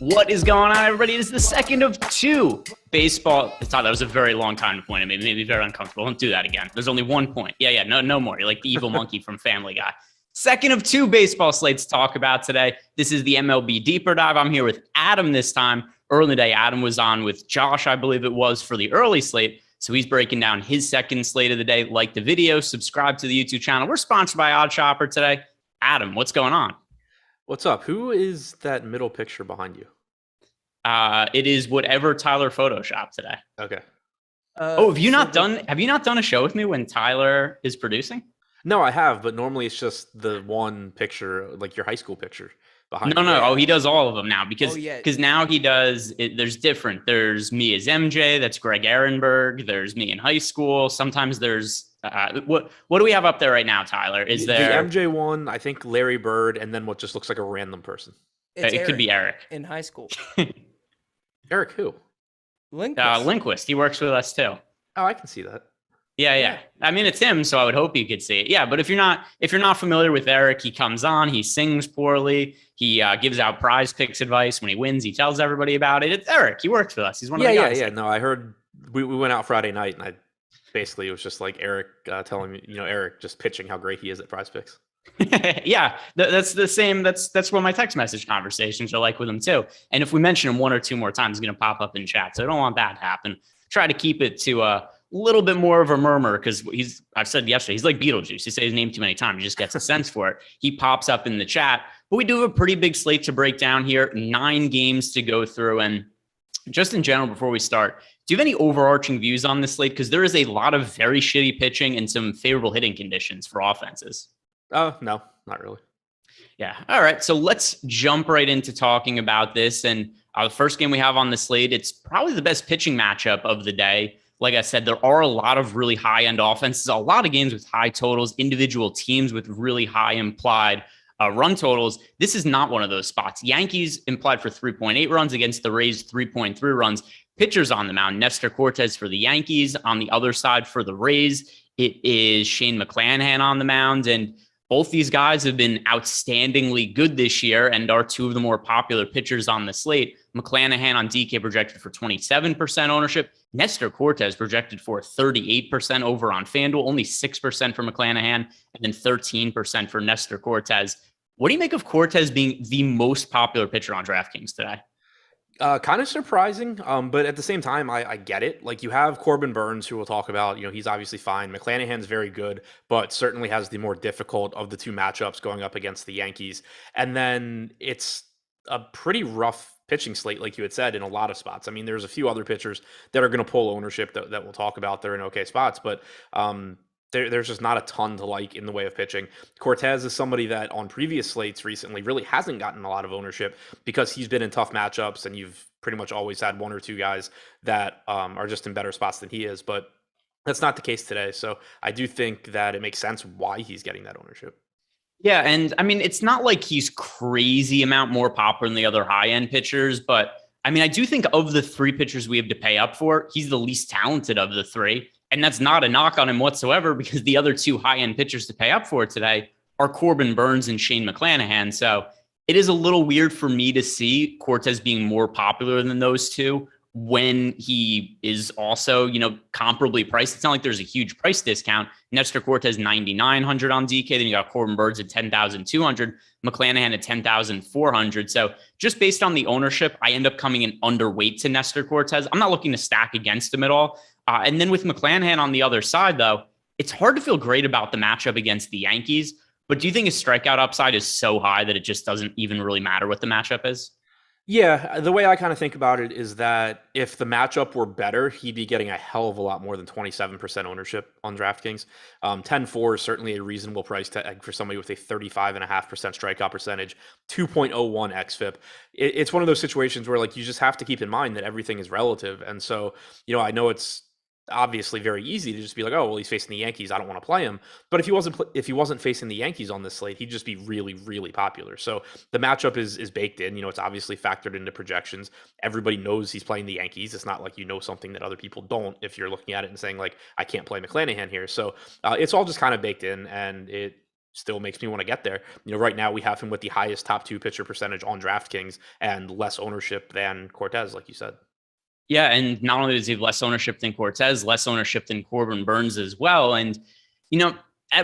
What is going on, everybody? It is the second of two baseball. I thought that was a very long time to point. It made me very uncomfortable. Don't do that again. There's only 1 point. Yeah, no more. You're like the evil monkey from Family Guy. Second of two baseball slates to talk about today. This is the MLB Deeper Dive. I'm here with Adam this time. Early in the day, Adam was on with Josh, I believe it was, for the early slate. So he's breaking down his second slate of the day. Like the video, subscribe to the YouTube channel. We're sponsored by Odd Shopper today. Adam, what's going on? What's up? Who is that middle picture behind you? It is whatever Tyler photoshopped today. Okay. Have you not done a show with me when Tyler is producing? No, I have, but normally it's just the one picture, like your high school picture behind you. No. Oh, he does all of them now because now he does it. There's different. There's me as MJ. That's Greg Ehrenberg. There's me in high school. Sometimes there's what do we have up there right now, Tyler? Is there the MJ one? I think Larry Bird, and then what just looks like a random person. It could be Eric in high school. Eric who? Lindquist. He works with us too. Oh, I can see that. Yeah. I mean, it's him, so I would hope you could see it. Yeah, but if you're not familiar with Eric, he comes on, he sings poorly, he gives out prize picks advice when he wins. He tells everybody about it. It's Eric. He works with us. He's one of the guys. Yeah. No, I heard we went out Friday night, and it was just like Eric telling me, Eric just pitching how great he is at prize picks. Yeah, that's the same. That's what my text message conversations are like with him too. And if we mention him one or two more times, he's going to pop up in chat. So I don't want that to happen. Try to keep it to a little bit more of a murmur because I've said yesterday, he's like Beetlejuice. You say his name too many times, he just gets a sense for it. He pops up in the chat. But we do have a pretty big slate to break down here. 9 games to go through. And just in general, before we start, do you have any overarching views on this slate? Because there is a lot of very shitty pitching and some favorable hitting conditions for offenses. No, not really. Yeah. All right. So let's jump right into talking about this. And the first game we have on the slate, it's probably the best pitching matchup of the day. Like I said, there are a lot of really high-end offenses, a lot of games with high totals, individual teams with really high implied run totals. This is not one of those spots. Yankees implied for 3.8 runs against the Rays, 3.3 runs. Pitchers on the mound, Nestor Cortes for the Yankees. On the other side for the Rays, it is Shane McClanahan on the mound. And both these guys have been outstandingly good this year and are two of the more popular pitchers on the slate. McClanahan on DK projected for 27% ownership. Nestor Cortes projected for 38% over on FanDuel, only 6% for McClanahan, and then 13% for Nestor Cortes. What do you make of Cortes being the most popular pitcher on DraftKings today? Kind of surprising, but at the same time, I get it. Like, you have Corbin Burns, who we'll talk about. He's obviously fine. McClanahan's very good, but certainly has the more difficult of the two matchups going up against the Yankees. And then it's a pretty rough pitching slate, like you had said, in a lot of spots. I mean, there's a few other pitchers that are going to pull ownership that we'll talk about. They're in okay spots, but there's just not a ton to like in the way of pitching. Cortes is somebody that on previous slates recently really hasn't gotten a lot of ownership because he's been in tough matchups, and you've pretty much always had one or two guys that are just in better spots than he is. But that's not the case today. So I do think that it makes sense why he's getting that ownership. Yeah, and I mean, it's not like he's crazy amount more popular than the other high-end pitchers, but I mean, I do think of the 3 pitchers we have to pay up for, he's the least talented of the 3. And that's not a knock on him whatsoever because the other 2 high-end pitchers to pay up for today are Corbin Burns and Shane McClanahan. So it is a little weird for me to see Cortes being more popular than those 2 when he is also, comparably priced. It's not like there's a huge price discount. Nestor Cortes 9,900 on DK. Then you got Corbin Burns at 10,200, McClanahan at 10,400. So just based on the ownership, I end up coming in underweight to Nestor Cortes. I'm not looking to stack against him at all. And then with McClanahan on the other side, though, it's hard to feel great about the matchup against the Yankees. But do you think his strikeout upside is so high that it just doesn't even really matter what the matchup is? Yeah, the way I kind of think about it is that if the matchup were better, he'd be getting a hell of a lot more than 27% ownership on DraftKings. 10-4 is certainly a reasonable price tag for somebody with a 35.5% strikeout percentage, 2.01 xFIP. It's one of those situations where, like, you just have to keep in mind that everything is relative. And so, I know it's obviously very easy to just be like, oh, well, he's facing the Yankees, I don't want to play him. But if he wasn't facing the Yankees on this slate, he'd just be really, really popular. So the matchup is baked in. It's obviously factored into projections. Everybody knows he's playing the Yankees. It's not like something that other people don't if you're looking at it and saying, like, I can't play McClanahan here. So it's all just kind of baked in, and still makes me want to get there. Right now we have him with the highest top two pitcher percentage on DraftKings and less ownership than Cortez, like you said. Yeah, and not only does he have less ownership than Cortez, less ownership than Corbin Burns as well. And, you know,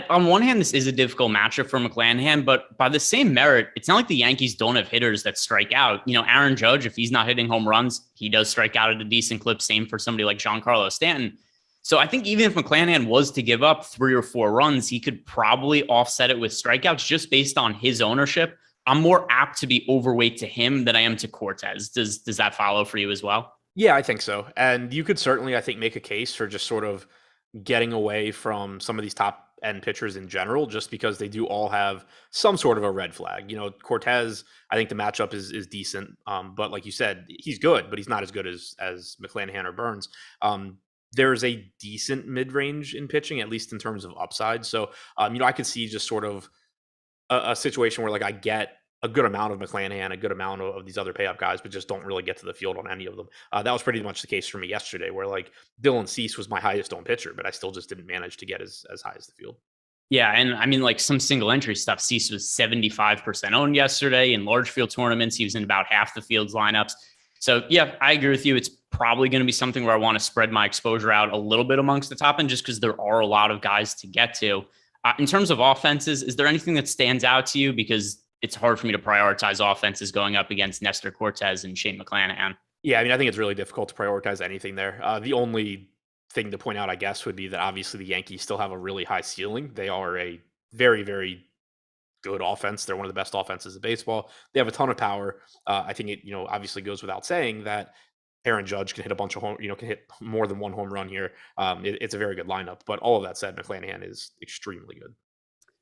on one hand, this is a difficult matchup for McClanahan, but by the same merit, it's not like the Yankees don't have hitters that strike out. Aaron Judge, if he's not hitting home runs, he does strike out at a decent clip. Same for somebody like Giancarlo Stanton. So I think even if McClanahan was to give up 3 or 4 runs, he could probably offset it with strikeouts just based on his ownership. I'm more apt to be overweight to him than I am to Cortez. Does that follow for you as well? Yeah, I think so. And you could certainly, I think, make a case for just sort of getting away from some of these top end pitchers in general, just because they do all have some sort of a red flag. Cortez, I think the matchup is decent. But like you said, he's good, but he's not as good as McClanahan or Burns. There's a decent mid range in pitching, at least in terms of upside. So, I could see just sort of a situation where like I get a good amount of McClanahan, a good amount of these other pay up guys, but just don't really get to the field on any of them. That was pretty much the case for me yesterday, where like Dylan Cease was my highest owned pitcher, but I still just didn't manage to get as high as the field. Yeah, and I mean, like some single entry stuff, Cease was 75% owned yesterday. In large field tournaments, he was in about half the field's lineups. So, yeah, I agree with you. It's probably going to be something where I want to spread my exposure out a little bit amongst the top end just because there are a lot of guys to get to. In terms of offenses, is there anything that stands out to you? Because it's hard for me to prioritize offenses going up against Nestor Cortez and Shane McClanahan. Yeah, I mean, I think it's really difficult to prioritize anything there. The only thing to point out, I guess, would be that obviously the Yankees still have a really high ceiling. They are a very, very good offense. They're one of the best offenses in baseball. They have a ton of power. I think it, obviously goes without saying that Aaron Judge can hit a bunch of can hit more than one home run here. It's a very good lineup. But all of that said, McClanahan is extremely good.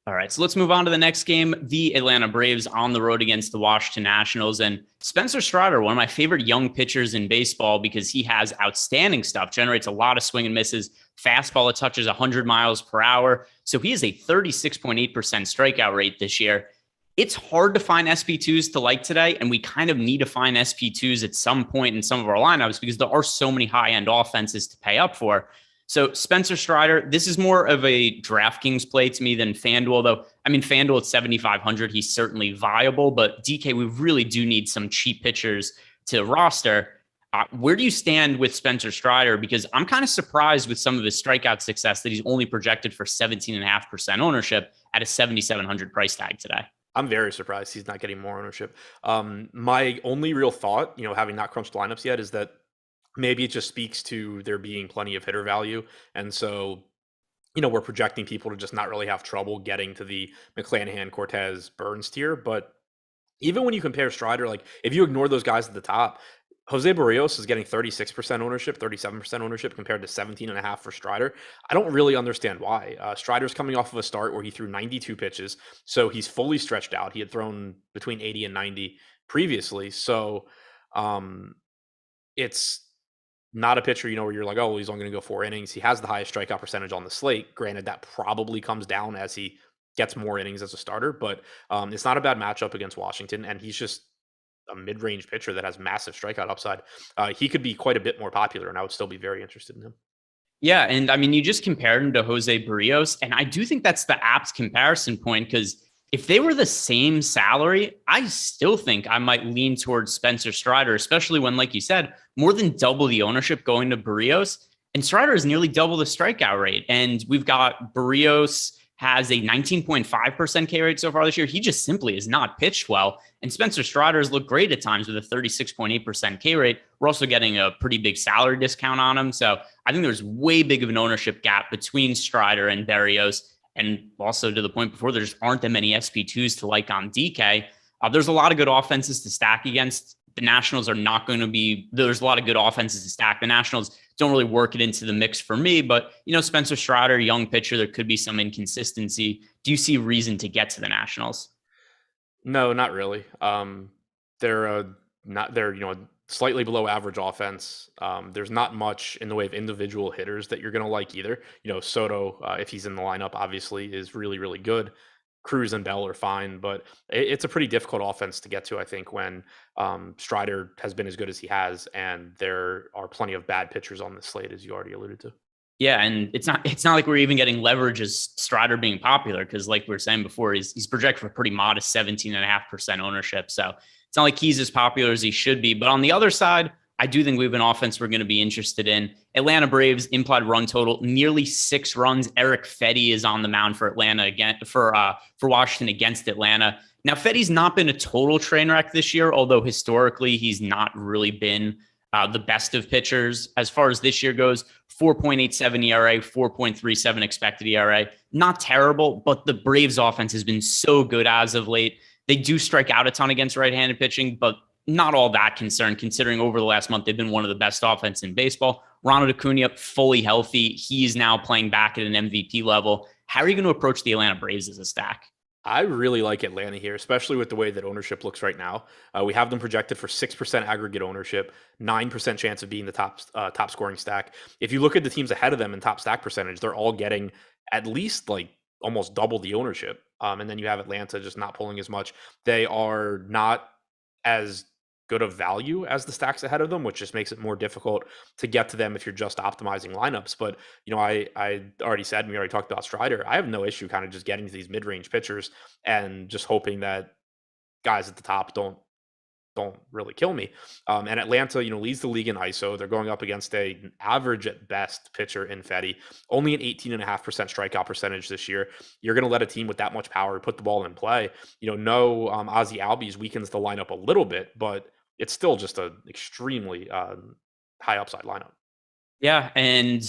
All right, so let's move on to the next game. The Atlanta Braves on the road against the Washington Nationals. And Spencer Strider, one of my favorite young pitchers in baseball because he has outstanding stuff, generates a lot of swing and misses, fastball that touches 100 miles per hour. So he has a 36.8% strikeout rate this year. It's hard to find SP2s to like today, and we kind of need to find SP2s at some point in some of our lineups because there are so many high-end offenses to pay up for. So Spencer Strider, this is more of a DraftKings play to me than FanDuel, though. I mean, FanDuel at 7,500, he's certainly viable, but DK, we really do need some cheap pitchers to roster. Where do you stand with Spencer Strider? Because I'm kind of surprised with some of his strikeout success that he's only projected for 17.5% ownership at a 7,700 price tag today. I'm very surprised he's not getting more ownership. My only real thought, having not crunched lineups yet, is that maybe it just speaks to there being plenty of hitter value. And so, we're projecting people to just not really have trouble getting to the McClanahan, Cortez, Burns tier. But even when you compare Strider, like if you ignore those guys at the top, Jose Barrios is getting 36% ownership, 37% ownership compared to 17.5 for Strider. I don't really understand why. Strider's coming off of a start where he threw 92 pitches. So he's fully stretched out. He had thrown between 80 and 90 previously. So it's not a pitcher, where you're like, oh, well, he's only going to go 4 innings. He has the highest strikeout percentage on the slate. Granted, that probably comes down as he gets more innings as a starter, but it's not a bad matchup against Washington. And he's just a mid-range pitcher that has massive strikeout upside. He could be quite a bit more popular, and I would still be very interested in him. Yeah, and I mean, you just compared him to Jose Barrios, and I do think that's the apt comparison point because if they were the same salary, I still think I might lean towards Spencer Strider, especially when, like you said, more than double the ownership going to Barrios. And Strider is nearly double the strikeout rate. And we've got Barrios has a 19.5% K rate so far this year. He just simply has not pitched well. And Spencer Strider has looked great at times with a 36.8% K rate. We're also getting a pretty big salary discount on him. So I think there's way big of an ownership gap between Strider and Barrios. And also to the point before, there just aren't that many SP2s to like on DK. There's a lot of good offenses to stack against. The Nationals are not going to be, there's a lot of good offenses to stack. The Nationals don't really work it into the mix for me, but Spencer Strider, young pitcher, there could be some inconsistency. Do you see reason to get to the Nationals? No, not really. They're a slightly below average offense. There's not much in the way of individual hitters that you're going to like either. Soto, if he's in the lineup, obviously is really, really good. Cruz and Bell are fine, but it's a pretty difficult offense to get to, I think, when Strider has been as good as he has, and there are plenty of bad pitchers on the slate, as you already alluded to. Yeah, and it's not like we're even getting leverage as Strider being popular because, like we were saying before, he's projected for pretty modest 17.5% ownership. So it's not like he's as popular as he should be. But on the other side, I do think we have an offense we're going to be interested in. Atlanta Braves implied run total nearly 6 runs. Eric Fetty is on the mound for Atlanta again for Washington against Atlanta. Now Fetty's not been a total train wreck this year, although historically he's not really been the best of pitchers as far as this year goes. 4.87 ERA, 4.37 expected ERA. Not terrible, but the Braves offense has been so good as of late. They do strike out a ton against right-handed pitching, but not all that concerned considering over the last month they've been one of the best offense in baseball. Ronald Acuna fully healthy. He's now playing back at an MVP level. How are you going to approach the Atlanta Braves as a stack? I really like Atlanta here, especially with the way that ownership looks right now. We have them projected for 6% aggregate ownership, 9% chance of being the top scoring stack. If you look at the teams ahead of them in top stack percentage, they're all getting at least like almost double the ownership. And then you have Atlanta just not pulling as much. They are not as good of value as the stacks ahead of them, which just makes it more difficult to get to them if you're just optimizing lineups. But I already said, and we already talked about Strider. I have no issue kind of just getting to these mid-range pitchers and just hoping that guys at the top don't really kill me. And Atlanta, leads the league in ISO. They're going up against an average at best pitcher in Fetty, only an 18.5% strikeout percentage this year. You're going to let a team with that much power put the ball in play. No Ozzy Albies weakens the lineup a little bit, but it's still just an extremely high upside lineup. Yeah, and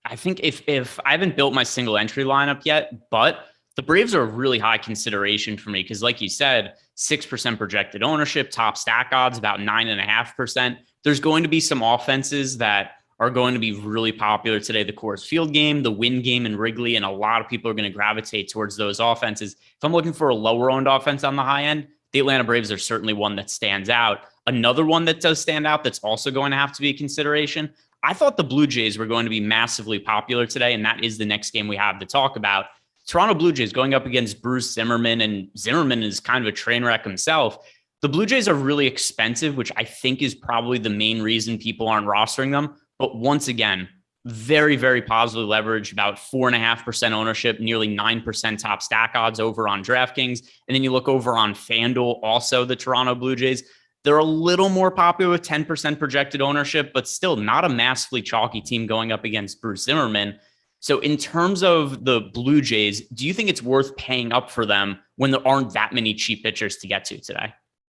I think if I haven't built my single entry lineup yet, but the Braves are a really high consideration for me because, like you said, 6% projected ownership, top stack odds about 9.5%. There's going to be some offenses that are going to be really popular today. The Coors Field game, the Win game in Wrigley, and a lot of people are going to gravitate towards those offenses. If I'm looking for a lower owned offense on the high end, the Atlanta Braves are certainly one that stands out. Another one that does stand out that's also going to have to be a consideration. I thought the Blue Jays were going to be massively popular today, and that is the next game we have to talk about. Toronto Blue Jays going up against Bruce Zimmerman, and Zimmerman is kind of a train wreck himself. The Blue Jays are really expensive, which I think is probably the main reason people aren't rostering them. But once again, very, very positive leverage, about 4.5% ownership, nearly 9% top stack odds over on DraftKings. And then you look over on FanDuel, also the Toronto Blue Jays. They're a little more popular with 10% projected ownership, but still not a massively chalky team going up against Bruce Zimmerman. So in terms of the Blue Jays, do you think it's worth paying up for them when there aren't that many cheap pitchers to get to today?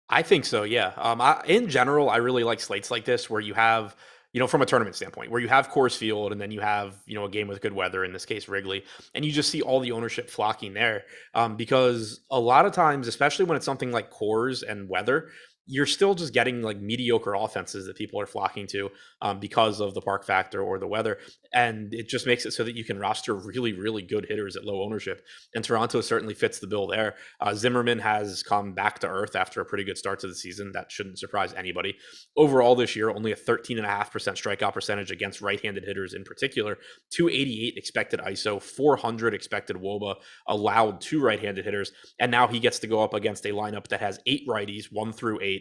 I think so, yeah. In general, I really like slates like this where you have, from a tournament standpoint, where you have Coors Field and then you have, a game with good weather, in this case, Wrigley, and you just see all the ownership flocking there. Because a lot of times, especially when it's something like Coors and weather, you're still just getting like mediocre offenses that people are flocking to because of the park factor or the weather. And it just makes it so that you can roster really, really good hitters at low ownership. And Toronto certainly fits the bill there. Zimmerman has come back to earth after a pretty good start to the season. That shouldn't surprise anybody. Overall this year, only a 13.5% strikeout percentage against right-handed hitters in particular, 288 expected ISO, 400 expected WOBA allowed to right-handed hitters. And now he gets to go up against a lineup that has 8 righties, 1 through 8.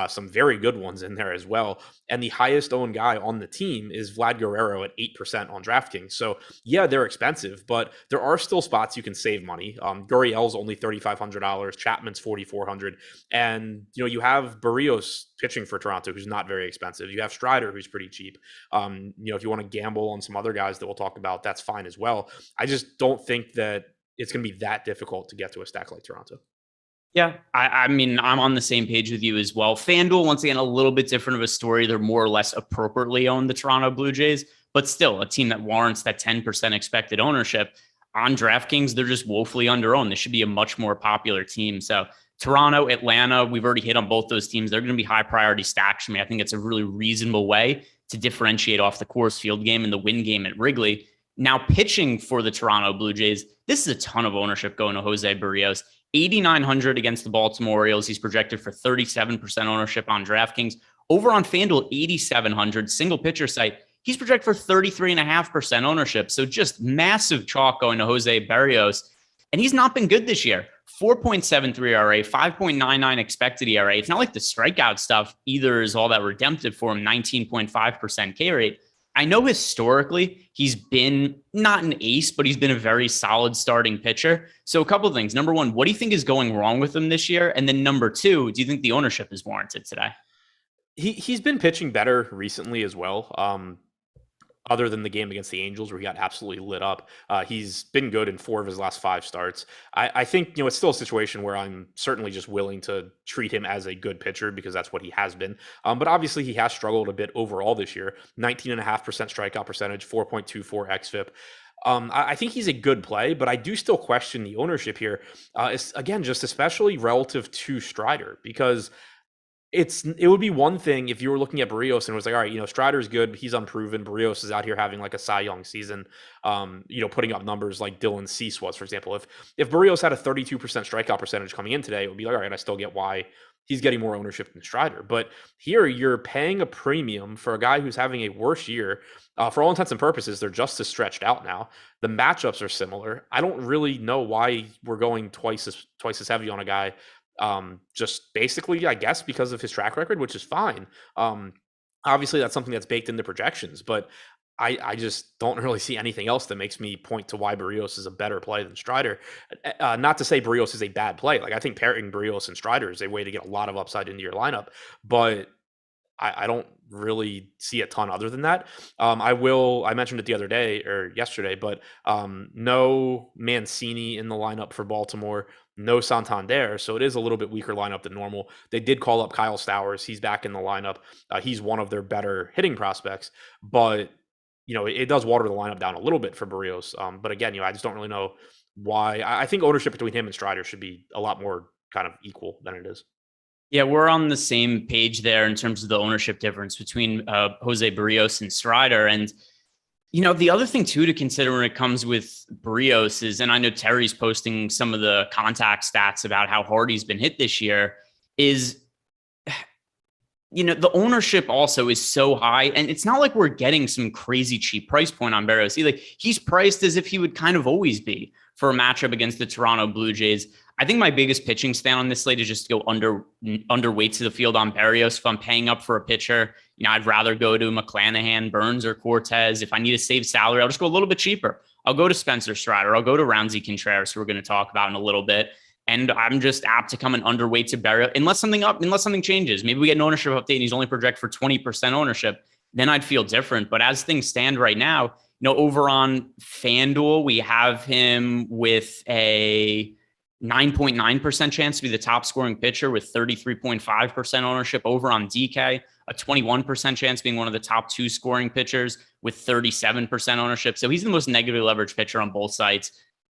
Some very good ones in there as well. And the highest owned guy on the team is Vlad Guerrero at 8% on DraftKings. So yeah, they're expensive, but there are still spots you can save money. Gurriel's only $3,500. Chapman's $4,400. And, you have Barrios pitching for Toronto, who's not very expensive. You have Strider, who's pretty cheap. If you want to gamble on some other guys that we'll talk about, that's fine as well. I just don't think that it's going to be that difficult to get to a stack like Toronto. Yeah, I mean, I'm on the same page with you as well. FanDuel, once again, a little bit different of a story. They're more or less appropriately owned, the Toronto Blue Jays, but still a team that warrants that 10% expected ownership. On DraftKings, they're just woefully under-owned. This should be a much more popular team. So Toronto, Atlanta, we've already hit on both those teams. They're going to be high priority stacks for me. I think it's a really reasonable way to differentiate off the Coors Field game and the Win game at Wrigley. Now, pitching for the Toronto Blue Jays, this is a ton of ownership going to Jose Barrios. 8,900 against the Baltimore Orioles. He's projected for 37% ownership on DraftKings. Over on FanDuel, 8,700, single pitcher site. He's projected for 33.5% ownership. So just massive chalk going to Jose Barrios. And he's not been good this year. 4.73 ERA, 5.99 expected ERA. It's not like the strikeout stuff either is all that redemptive for him, 19.5% K rate. I know historically he's been not an ace, but he's been a very solid starting pitcher. So a couple of things. Number one, what do you think is going wrong with him this year? And then number two, do you think the ownership is warranted today? He's been pitching better recently as well. Other than the game against the Angels where he got absolutely lit up, he's been good in 4 of his last 5 starts. I think it's still a situation where I'm certainly just willing to treat him as a good pitcher because that's what he has been. But obviously he has struggled a bit overall this year. 19.5% strikeout percentage, 4.24 xFIP. I think he's a good play, but I do still question the ownership here. It's, again, just especially relative to Strider because it would be one thing if you were looking at Barrios and was like, all right, Strider's good, but he's unproven. Barrios is out here having like a Cy Young season, putting up numbers like Dylan Cease was, for example. If Barrios had a 32% strikeout percentage coming in today, it would be like, all right, I still get why he's getting more ownership than Strider. But here you're paying a premium for a guy who's having a worse year. For all intents and purposes, they're just as stretched out now. The matchups are similar. I don't really know why we're going twice as heavy on a guy. Just basically, I guess, because of his track record, which is fine. Obviously, that's something that's baked into projections, but I just don't really see anything else that makes me point to why Barrios is a better play than Strider. Not to say Barrios is a bad play. Like, I think pairing Barrios and Strider is a way to get a lot of upside into your lineup, but I don't really see a ton other than that. I mentioned it the other day or yesterday, but no Mancini in the lineup for Baltimore, no Santander. So it is a little bit weaker lineup than normal. They did call up Kyle Stowers. He's back in the lineup. He's one of their better hitting prospects, but it does water the lineup down a little bit for Barrios. But again, I just don't really know why. I think ownership between him and Strider should be a lot more kind of equal than it is. Yeah, we're on the same page there in terms of the ownership difference between Jose Barrios and Strider. And, the other thing, too, to consider when it comes with Barrios is, and I know Terry's posting some of the contact stats about how hard he's been hit this year, is, the ownership also is so high. And it's not like we're getting some crazy cheap price point on Barrios. He's priced as if he would kind of always be for a matchup against the Toronto Blue Jays. I think my biggest pitching stand on this slate is just to go underweight to the field on Barrios. If I'm paying up for a pitcher, I'd rather go to McClanahan, Burns, or Cortez. If I need to save salary, I'll just go a little bit cheaper. I'll go to Spencer Strider. I'll go to Roundsy Contreras, who we're going to talk about in a little bit. And I'm just apt to come an underweight to Barrios unless something changes. Maybe we get an ownership update and he's only projected for 20% ownership. Then I'd feel different. But as things stand right now, over on FanDuel, we have him with a 9.9% chance to be the top scoring pitcher with 33.5% ownership. Over on DK, a 21% chance being one of the top 2 scoring pitchers with 37% ownership. So he's the most negatively leveraged pitcher on both sides.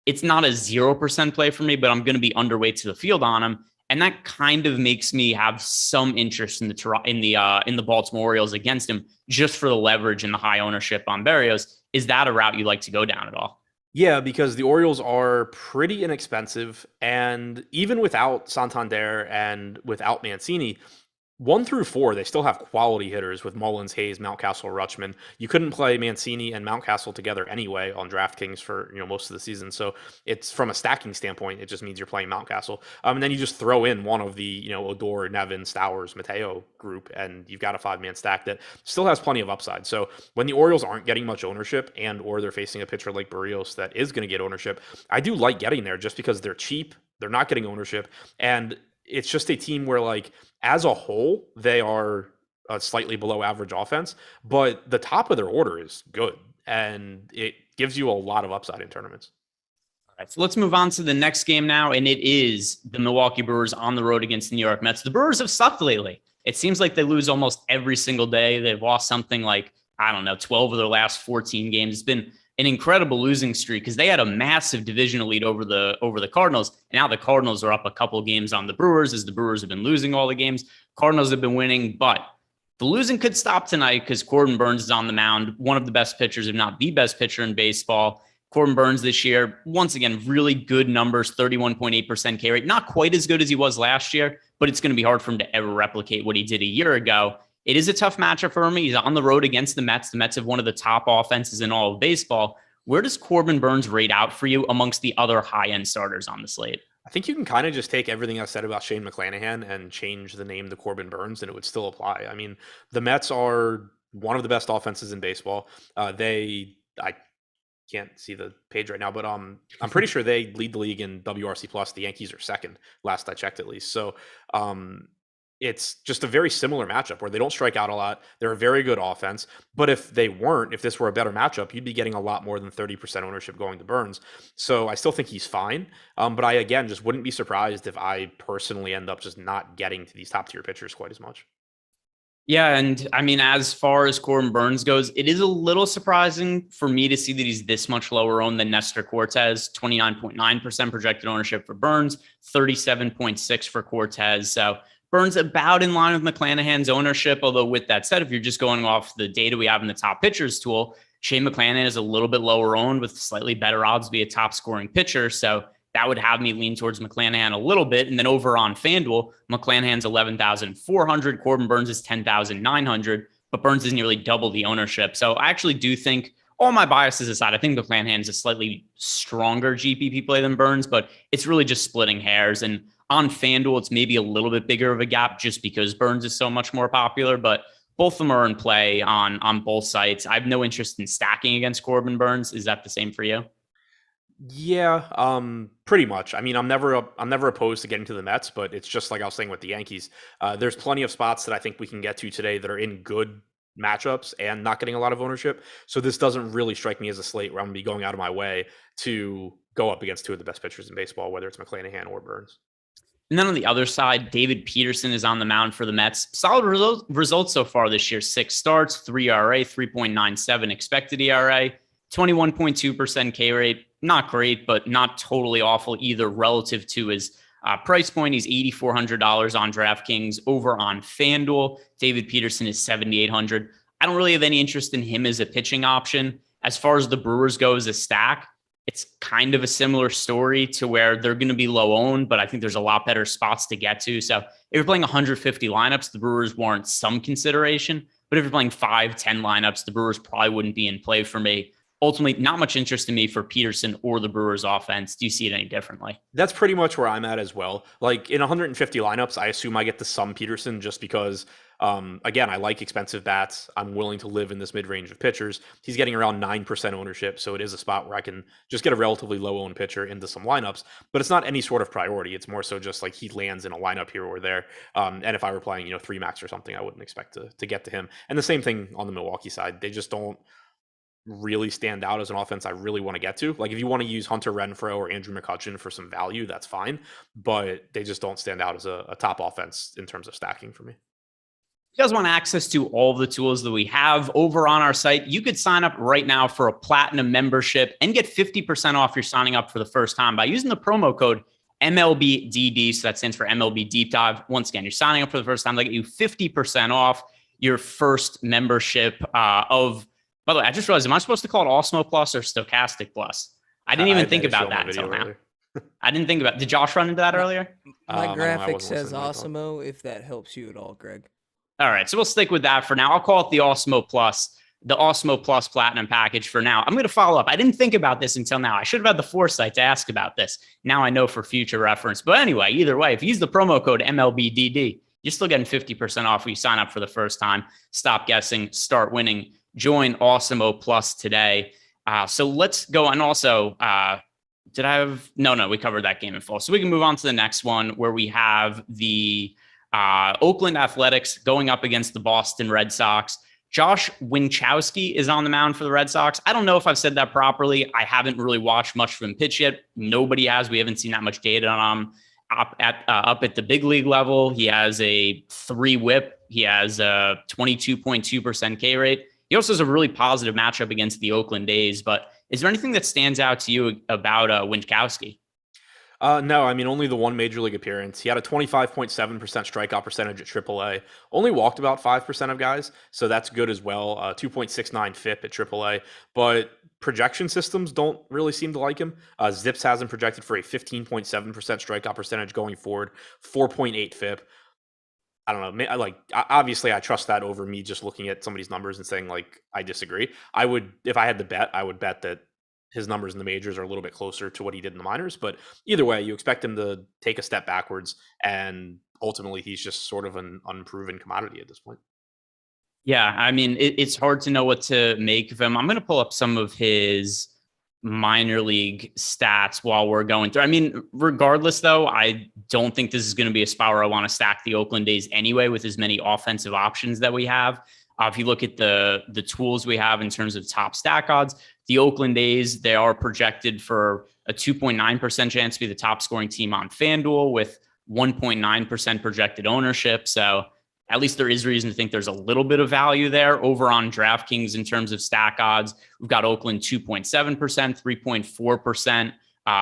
It's not a 0% play for me, but I'm going to be underweight to the field on him. And that kind of makes me have some interest in the Baltimore Orioles against him just for the leverage and the high ownership on Barrios. Is that a route you like to go down at all? Yeah, because the Orioles are pretty inexpensive, and even without Santander and without Mancini, 1 through 4, they still have quality hitters with Mullins, Hayes, Mountcastle, Rutschman. You couldn't play Mancini and Mountcastle together anyway on DraftKings for most of the season. So it's from a stacking standpoint, it just means you're playing Mountcastle. And then you just throw in one of the Odor, Nevin, Stowers, Mateo group, and you've got a 5-man stack that still has plenty of upside. So when the Orioles aren't getting much ownership or they're facing a pitcher like Barrios that is going to get ownership, I do like getting there just because they're cheap. They're not getting ownership, and it's just a team where, as a whole, they are a slightly below average offense, but the top of their order is good, and it gives you a lot of upside in tournaments. All right, so let's move on to the next game now, and it is the Milwaukee Brewers on the road against the New York Mets. The Brewers have sucked lately. It seems like they lose almost every single day. They've lost something like, 12 of their last 14 games. It's been an incredible losing streak because they had a massive divisional lead over the Cardinals. And now the Cardinals are up a couple games on the Brewers as the Brewers have been losing all the games. Cardinals have been winning, but the losing could stop tonight because Corbin Burns is on the mound, one of the best pitchers, if not the best pitcher in baseball. Corbin Burns this year, once again, really good numbers, 31.8% K rate. Not quite as good as he was last year, but it's going to be hard for him to ever replicate what he did a year ago. It is a tough matchup for him. He's on the road against the Mets. The Mets have one of the top offenses in all of baseball. Where does Corbin Burns rate out for you amongst the other high-end starters on the slate? I think you can kind of just take everything I said about Shane McClanahan and change the name to Corbin Burns, and it would still apply. I mean, the Mets are one of the best offenses in baseball. I can't see the page right now, but I'm pretty sure they lead the league in WRC plus. The Yankees are second, last I checked at least. So um, it's just a very similar matchup where they don't strike out a lot. They're a very good offense, but if this were a better matchup, you'd be getting a lot more than 30% ownership going to Burns. So I still think he's fine, but I again just wouldn't be surprised if I personally end up just not getting to these top tier pitchers quite as much. Yeah, and I mean, as far as Corbin Burns goes, it is a little surprising for me to see that he's this much lower owned than Nestor Cortez. 29.9% projected ownership for Burns, 37.6 for Cortez. So Burns about in line with McClanahan's ownership. Although with that said, if you're just going off the data we have in the top pitchers tool, Shane McClanahan is a little bit lower owned with slightly better odds to be a top scoring pitcher. So that would have me lean towards McClanahan a little bit. And then over on FanDuel, McClanahan's 11,400, Corbin Burns is 10,900, but Burns is nearly double the ownership. So I actually do think, all my biases aside, I think McClanahan is a slightly stronger GPP play than Burns, but it's really just splitting hairs. And on FanDuel, it's maybe a little bit bigger of a gap just because Burns is so much more popular, but both of them are in play on both sites. I have no interest in stacking against Corbin Burns. Is that the same for you? Yeah, pretty much. I mean, I'm never opposed to getting to the Mets, but it's just like I was saying with the Yankees. There's plenty of spots that I think we can get to today that are in good matchups and not getting a lot of ownership. So this doesn't really strike me as a slate where I'm gonna be going out of my way to go up against two of the best pitchers in baseball, whether it's McClanahan or Burns. And then on the other side, David Peterson is on the mound for the Mets. Solid results so far this year. 6 starts, 3 ERA, 3.97 expected ERA, 21.2% K rate. Not great, but not totally awful either relative to his price point. He's $8,400 on DraftKings. Over on FanDuel, David Peterson is $7,800. I don't really have any interest in him as a pitching option. As far as the Brewers go as a stack, it's kind of a similar story to where they're going to be low owned, but I think there's a lot better spots to get to. So if you're playing 150 lineups, the Brewers warrant some consideration. But if you're playing 5, 10 lineups, the Brewers probably wouldn't be in play for me. Ultimately, not much interest in me for Peterson or the Brewers offense. Do you see it any differently? That's pretty much where I'm at as well. Like in 150 lineups, I assume I get the some Peterson just because, again, I like expensive bats. I'm willing to live in this mid range of pitchers. He's getting around 9% ownership, so it is a spot where I can just get a relatively low owned pitcher into some lineups. But it's not any sort of priority. It's more so just like he lands in a lineup here or there. And if I were playing, 3 max or something, I wouldn't expect to get to him. And the same thing on the Milwaukee side. They just don't really stand out as an offense I really want to get to. Like if you want to use Hunter Renfroe or Andrew McCutchen for some value, that's fine. But they just don't stand out as a top offense in terms of stacking for me. If you guys want access to all of the tools that we have over on our site, you could sign up right now for a platinum membership and get 50% off your signing up for the first time by using the promo code MLBDD. So that stands for MLB Deep Dive. Once again, you're signing up for the first time. They get you 50% off your first membership of. By the way, I just realized, am I supposed to call it Awesemo Plus or Stochastic Plus? I didn't even think about that until now. I didn't think about it. Did Josh run into that earlier? My graphic says Awesemo, if that helps you at all, Greg. All right, so we'll stick with that for now. I'll call it the Awesemo Plus, the Awesemo Plus Platinum package for now. I'm going to follow up. I didn't think about this until now. I should have had the foresight to ask about this. Now I know for future reference. But anyway, either way, if you use the promo code MLBDD, you're still getting 50% off when you sign up for the first time. Stop guessing, start winning. Join Awesemo Plus today. So let's go. And also, did I have? No, we covered that game in full. So we can move on to the next one where we have the Oakland Athletics going up against the Boston Red Sox. Josh Winckowski is on the mound for the Red Sox. I don't know if I've said that properly. I haven't really watched much from him pitch yet. Nobody has. We haven't seen that much data on him up at the big league level. He has a 3 whip. He has a 22.2% K rate. He also has a really positive matchup against the Oakland A's. But is there anything that stands out to you about Winckowski? No, I mean, only the one major league appearance. He had a 25.7% strikeout percentage at AAA. Only walked about 5% of guys, so that's good as well. 2.69 FIP at AAA. But projection systems don't really seem to like him. Zips has him projected for a 15.7% strikeout percentage going forward, 4.8 FIP. I don't know. Obviously, I trust that over me just looking at somebody's numbers and saying, like, I disagree. I would, if I had to bet, I would bet that his numbers in the majors are a little bit closer to what he did in the minors. But either way, you expect him to take a step backwards. And ultimately, he's just sort of an unproven commodity at this point. Yeah, I mean, it's hard to know what to make of him. I'm going to pull up some of his minor league stats while we're going through. I mean, regardless, though, I don't think this is going to be a spot where I want to stack the Oakland A's anyway with as many offensive options that we have. If you look at the tools we have in terms of top stack odds, the Oakland A's, they are projected for a 2.9% chance to be the top scoring team on FanDuel with 1.9% projected ownership. So at least there is reason to think there's a little bit of value there. Over on DraftKings in terms of stack odds, we've got Oakland 2.7%, 3.4%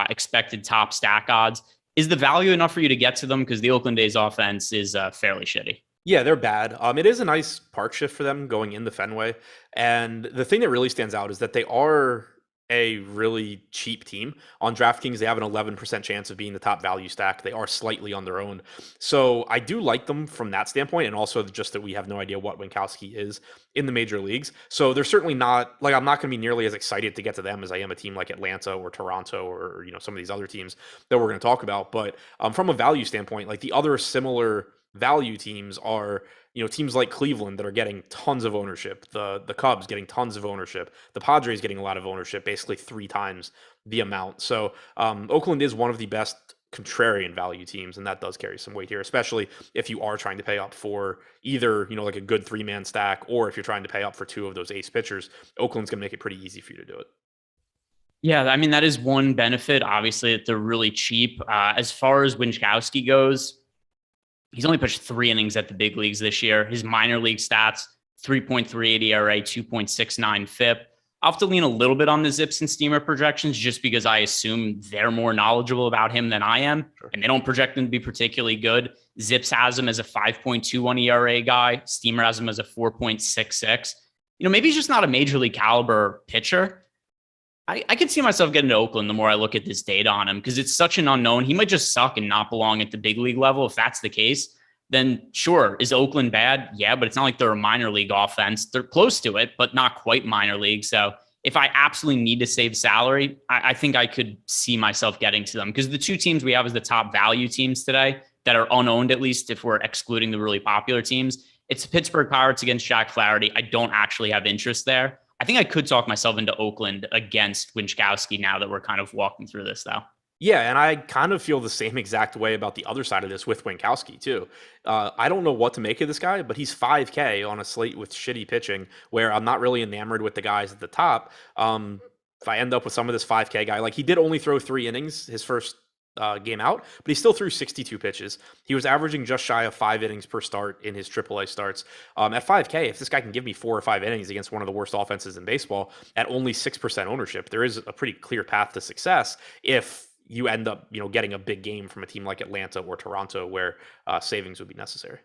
expected top stack odds. Is the value enough for you to get to them? Because the Oakland A's offense is fairly shitty. Yeah, they're bad. It is a nice park shift for them going into Fenway. And the thing that really stands out is that they are a really cheap team. On DraftKings, they have an 11% chance of being the top value stack. They are slightly on their own. So I do like them from that standpoint. And also just that we have no idea what Winkowski is in the major leagues. So they're certainly not, like, I'm not going to be nearly as excited to get to them as I am a team like Atlanta or Toronto or, some of these other teams that we're going to talk about. But from a value standpoint, like the other similar value teams are, teams like Cleveland that are getting tons of ownership, the Cubs getting tons of ownership, the Padres getting a lot of ownership, basically 3 times the amount. So Oakland is one of the best contrarian value teams, and that does carry some weight here, especially if you are trying to pay up for either, like a good 3-man stack, or if you're trying to pay up for 2 of those ace pitchers. Oakland's going to make it pretty easy for you to do it. Yeah, I mean, that is one benefit, obviously, that they're really cheap. As far as Winckowski goes, he's only pitched 3 innings at the big leagues this year. His minor league stats, 3.38 ERA, 2.69 FIP. I'll have to lean a little bit on the Zips and Steamer projections just because I assume they're more knowledgeable about him than I am, and they don't project him to be particularly good. Zips has him as a 5.21 ERA guy. Steamer has him as a 4.66. Maybe he's just not a major league caliber pitcher. I could see myself getting to Oakland the more I look at this data on him because it's such an unknown. He might just suck and not belong at the big league level. If that's the case, then sure. Is Oakland bad? Yeah, but it's not like they're a minor league offense. They're close to it, but not quite minor league. So if I absolutely need to save salary, I think I could see myself getting to them because the 2 teams we have as the top value teams today that are unowned, at least if we're excluding the really popular teams, it's the Pittsburgh Pirates against Jack Flaherty. I don't actually have interest there. I think I could talk myself into Oakland against Winckowski now that we're kind of walking through this, though. Yeah, and I kind of feel the same exact way about the other side of this with Winkowski, too. I don't know what to make of this guy, but he's 5K on a slate with shitty pitching where I'm not really enamored with the guys at the top. If I end up with some of this 5K guy, like he did only throw 3 innings his first game out, but he still threw 62 pitches. He was averaging just shy of 5 innings per start in his AAA starts. At 5K, if this guy can give me 4 or 5 innings against one of the worst offenses in baseball at only 6% ownership, there is a pretty clear path to success if you end up, getting a big game from a team like Atlanta or Toronto where savings would be necessary.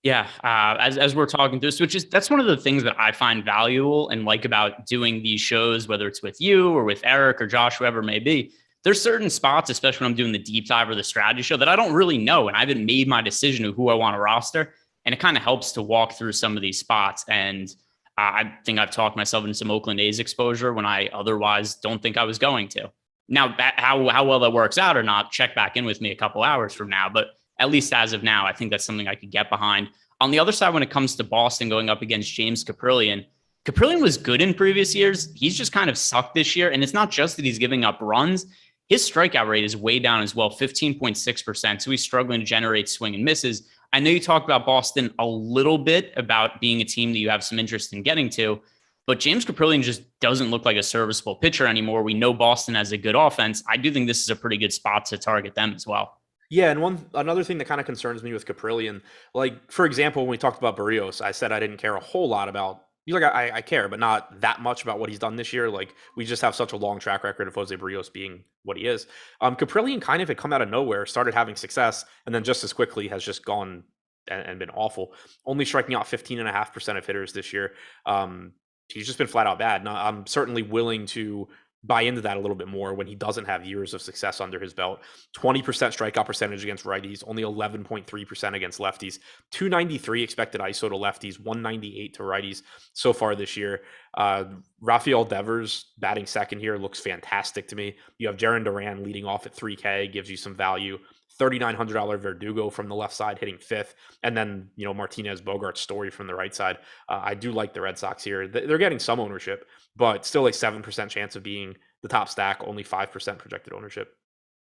Yeah, as we're talking through this, that's one of the things that I find valuable and like about doing these shows, whether it's with you or with Eric or Josh, whoever it may be. There's certain spots, especially when I'm doing the deep dive or the strategy show, that I don't really know. And I haven't made my decision of who I want to roster. And it kind of helps to walk through some of these spots. And I think I've talked myself into some Oakland A's exposure when I otherwise don't think I was going to. Now, how well that works out or not, check back in with me a couple hours from now. But at least as of now, I think that's something I could get behind. On the other side, when it comes to Boston going up against James Caprillion was good in previous years. He's just kind of sucked this year. And it's not just that he's giving up runs. His strikeout rate is way down as well, 15.6%. So he's struggling to generate swing and misses. I know you talked about Boston a little bit about being a team that you have some interest in getting to, but James Caprillion just doesn't look like a serviceable pitcher anymore. We know Boston has a good offense. I do think this is a pretty good spot to target them as well. Yeah, and another thing that kind of concerns me with Caprillion, like, for example, when we talked about Barrios, I said I didn't care a whole lot about. I care, but not that much about what he's done this year. Like, we just have such a long track record of Jose Barrios being what he is. Caprillion kind of had come out of nowhere, started having success, and then just as quickly has just gone and been awful. Only striking out 15.5% of hitters this year. He's just been flat out bad. Now, I'm certainly willing to buy into that a little bit more when he doesn't have years of success under his belt. 20% strikeout percentage against righties, only 11.3% against lefties, 293 expected ISO to lefties, 198 to righties so far this year. Rafael Devers batting second here looks fantastic to me. You have Jarren Duran leading off at 3K, gives you some value. $3,900 Verdugo from the left side hitting fifth, and then, Martinez, Bogart's Story from the right side. I do like the Red Sox here. They're getting some ownership, but still a 7% chance of being the top stack, only 5% projected ownership.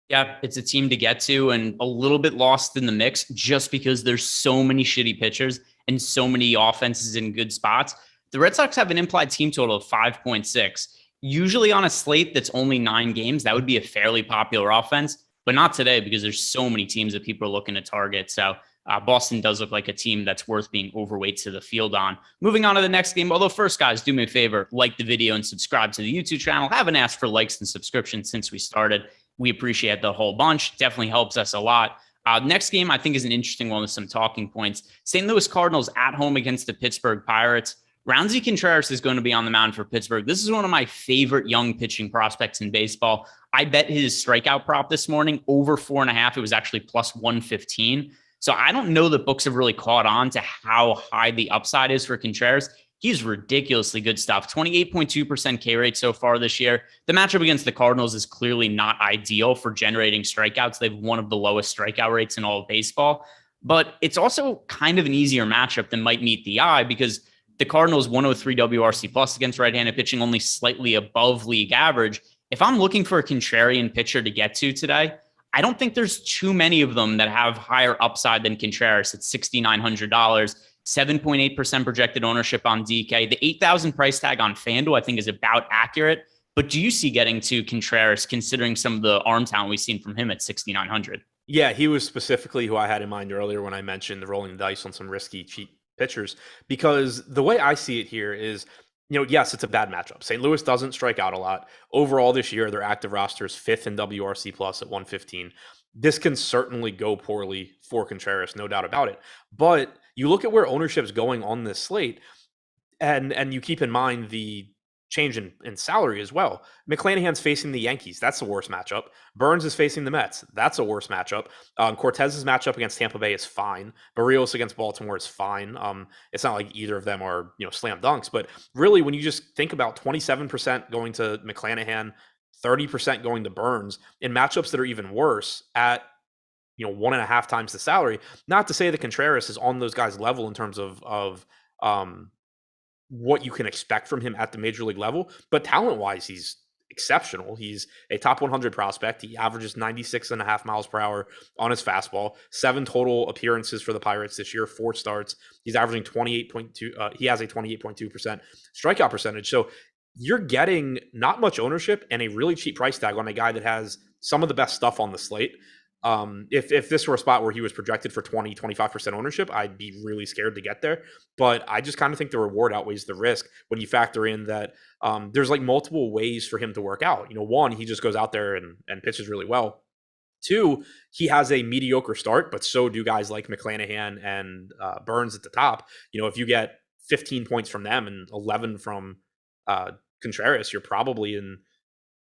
Yeah, it's a team to get to and a little bit lost in the mix just because there's so many shitty pitchers and so many offenses in good spots. The Red Sox have an implied team total of 5.6. Usually on a slate that's only 9 games, that would be a fairly popular offense, but not today because there's so many teams that people are looking to target. So Boston does look like a team that's worth being overweight to the field on. Moving on to the next game. Although first, guys, do me a favor, like the video and subscribe to the YouTube channel. Haven't asked for likes and subscriptions since we started. We appreciate the whole bunch. Definitely helps us a lot. Next game, I think, is an interesting one with some talking points. St. Louis Cardinals at home against the Pittsburgh Pirates. Roundsy Contreras is going to be on the mound for Pittsburgh. This is one of my favorite young pitching prospects in baseball. I bet his strikeout prop this morning over 4.5. It was actually plus 115. So I don't know that books have really caught on to how high the upside is for Contreras. He's ridiculously good stuff. 28.2% K rate so far this year. The matchup against the Cardinals is clearly not ideal for generating strikeouts. They've one of the lowest strikeout rates in all of baseball, but it's also kind of an easier matchup than might meet the eye because the Cardinals 103 WRC plus against right-handed pitching, only slightly above league average. If I'm looking for a contrarian pitcher to get to today, I don't think there's too many of them that have higher upside than Contreras at $6,900. 7.8% projected ownership on DK. The 8,000 price tag on FanDuel, I think, is about accurate. But do you see getting to Contreras considering some of the arm talent we've seen from him at 6,900? Yeah, he was specifically who I had in mind earlier when I mentioned the rolling the dice on some risky, cheap pitchers. Because the way I see it here is, yes, it's a bad matchup. St. Louis doesn't strike out a lot. Overall this year, their active roster is 5th in WRC plus at 115. This can certainly go poorly for Contreras, no doubt about it. But you look at where ownership's going on this slate, and you keep in mind the change in salary as well. McClanahan's facing the Yankees. That's the worst matchup. Burns is facing the Mets. That's a worse matchup. Cortez's matchup against Tampa Bay is fine. Barrios against Baltimore is fine. It's not like either of them are, slam dunks. But really, when you just think about 27% going to McClanahan, 30% going to Burns in matchups that are even worse at 1.5 times the salary. Not to say that Contreras is on those guys' level in terms of what you can expect from him at the major league level, but talent-wise, he's exceptional. He's a top 100 prospect. He averages 96.5 miles per hour on his fastball. 7 total appearances for the Pirates this year, 4 starts. He's averaging 28.2. He has a 28.2% strikeout percentage. So you're getting not much ownership and a really cheap price tag on a guy that has some of the best stuff on the slate. If this were a spot where he was projected for 25% ownership, I'd be really scared to get there. But I just kind of think the reward outweighs the risk when you factor in that there's like multiple ways for him to work out. One, he just goes out there and pitches really well. 2, he has a mediocre start, but so do guys like McClanahan and Burns at the top. If you get 15 points from them and 11 from Contreras, you're probably in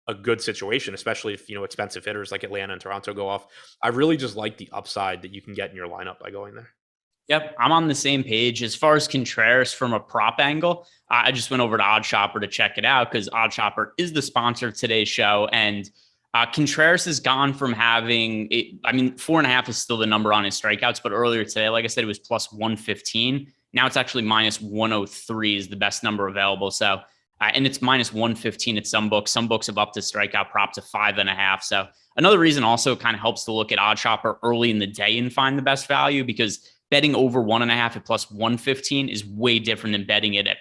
a good situation, especially if, expensive hitters like Atlanta and Toronto go off. I really just like the upside that you can get in your lineup by going there. Yep, I'm on the same page. As far as Contreras from a prop angle, I just went over to OddsShopper to check it out because OddsShopper is the sponsor of today's show. And Contreras has gone from having, 4.5 is still the number on his strikeouts, but earlier today, like I said, it was plus 115. Now it's actually minus 103 is the best number available. So, and it's minus 115 at some books. Some books have upped the strikeout prop to 5.5. So another reason also kind of helps to look at OddsShopper early in the day and find the best value because betting over 1.5 at plus 115 is way different than betting it at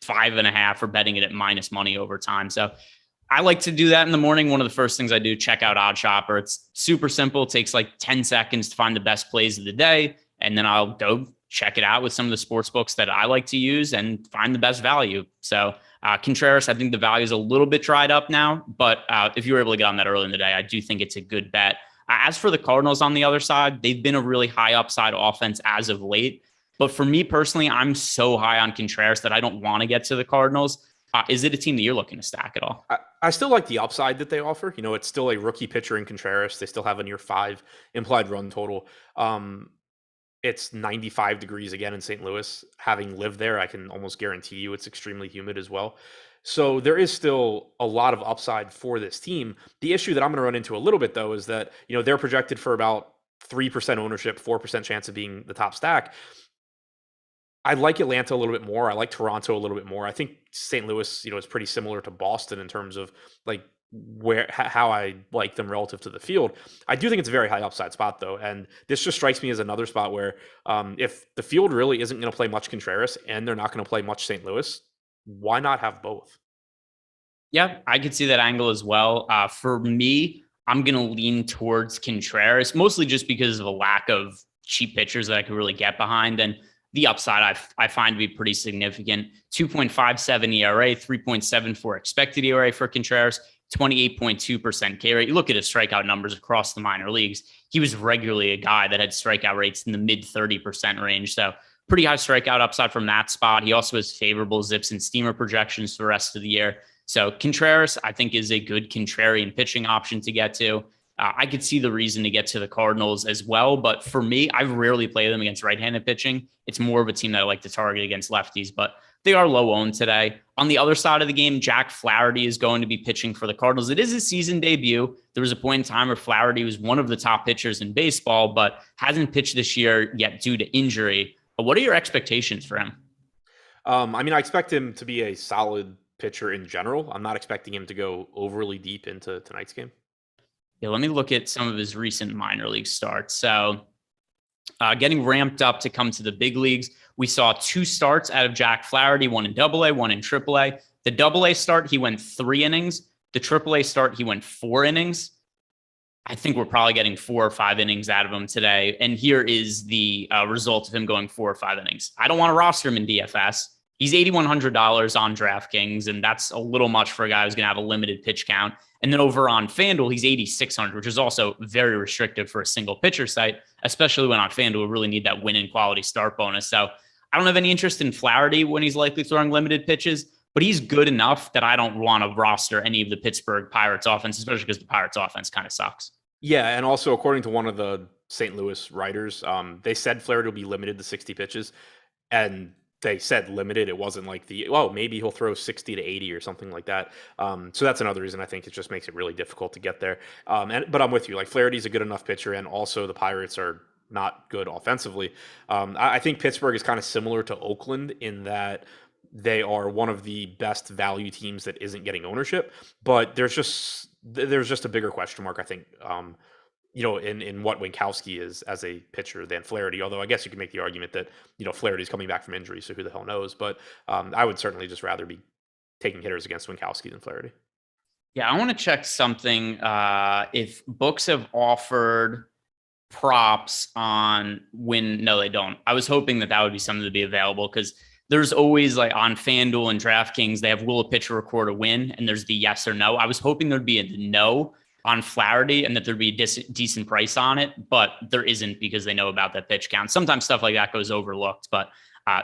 5.5 or betting it at minus money over time. So I like to do that in the morning. One of the first things I do, check out OddsShopper. It's super simple. It takes like 10 seconds to find the best plays of the day. And then I'll go check it out with some of the sports books that I like to use and find the best value. So Contreras, I think the value is a little bit dried up now, but if you were able to get on that early in the day, I do think it's a good bet. As for the Cardinals on the other side, they've been a really high upside offense as of late. But for me personally, I'm so high on Contreras that I don't want to get to the Cardinals. Is it a team that you're looking to stack at all? I still like the upside that they offer. It's still a rookie pitcher in Contreras. They still have a near 5 implied run total. It's 95 degrees again in St. Louis. Having lived there, I can almost guarantee you it's extremely humid as well. So there is still a lot of upside for this team. The issue that I'm going to run into a little bit, though, is that, they're projected for about 3% ownership, 4% chance of being the top stack. I like Atlanta a little bit more. I like Toronto a little bit more. I think St. Louis, is pretty similar to Boston in terms of like how I like them relative to the field. I do think it's a very high upside spot though, and this just strikes me as another spot where if the field really isn't going to play much Contreras and they're not going to play much St. Louis, why not have both? Yeah, I could see that angle as well. For me, I'm going to lean towards Contreras, mostly just because of a lack of cheap pitchers that I could really get behind. And the upside I find to be pretty significant. 2.57 ERA, 3.74 expected ERA for Contreras, 28.2% K rate. You look at his strikeout numbers across the minor leagues. He was regularly a guy that had strikeout rates in the mid 30% range. So pretty high strikeout upside from that spot. He also has favorable zips and steamer projections for the rest of the year. So Contreras, I think, is a good contrarian pitching option to get to. I could see the reason to get to the Cardinals as well. But for me, I rarely play them against right-handed pitching. It's more of a team that I like to target against lefties, but they are low owned today. On the other side of the game, Jack Flaherty is going to be pitching for the Cardinals. It is his season debut. There was a point in time where Flaherty was one of the top pitchers in baseball, but hasn't pitched this year yet due to injury. But what are your expectations for him? I expect him to be a solid pitcher in general. I'm not expecting him to go overly deep into tonight's game. Yeah, let me look at some of his recent minor league starts. So getting ramped up to come to the big leagues, we saw 2 starts out of Jack Flaherty, one in AA, one in AAA. The AA start, he went 3 innings. The AAA start, he went 4 innings. I think we're probably getting 4 or 5 innings out of him today. And here is the result of him going 4 or 5 innings. I don't want to roster him in DFS. He's $8,100 on DraftKings, and that's a little much for a guy who's going to have a limited pitch count. And then over on FanDuel, he's $8,600, which is also very restrictive for a single pitcher site, especially when on FanDuel we really need that win in quality start bonus. So I don't have any interest in Flaherty when he's likely throwing limited pitches, but he's good enough that I don't want to roster any of the Pittsburgh Pirates offense, especially because the Pirates offense kind of sucks. Yeah, and also according to one of the St. Louis writers, they said Flaherty will be limited to 60 pitches, and they said limited. It wasn't like maybe he'll throw 60 to 80 or something like that. So that's another reason I think it just makes it really difficult to get there. But I'm with you. Like Flaherty's a good enough pitcher, and also the Pirates are not good offensively. I think Pittsburgh is kind of similar to Oakland in that they are one of the best value teams that isn't getting ownership, but there's just a bigger question mark, I think, in what Winkowski is as a pitcher than Flaherty. Although I guess you can make the argument that, Flaherty's coming back from injury, so who the hell knows? But I would certainly just rather be taking hitters against Winkowski than Flaherty. Yeah, I want to check something. If books have offered props on no, they don't. I was hoping that would be something to be available because there's always like on FanDuel and DraftKings, they have will a pitcher record a win? And there's the yes or no. I was hoping there'd be a no on Flaherty and that there'd be a decent price on it, but there isn't because they know about that pitch count. Sometimes stuff like that goes overlooked, but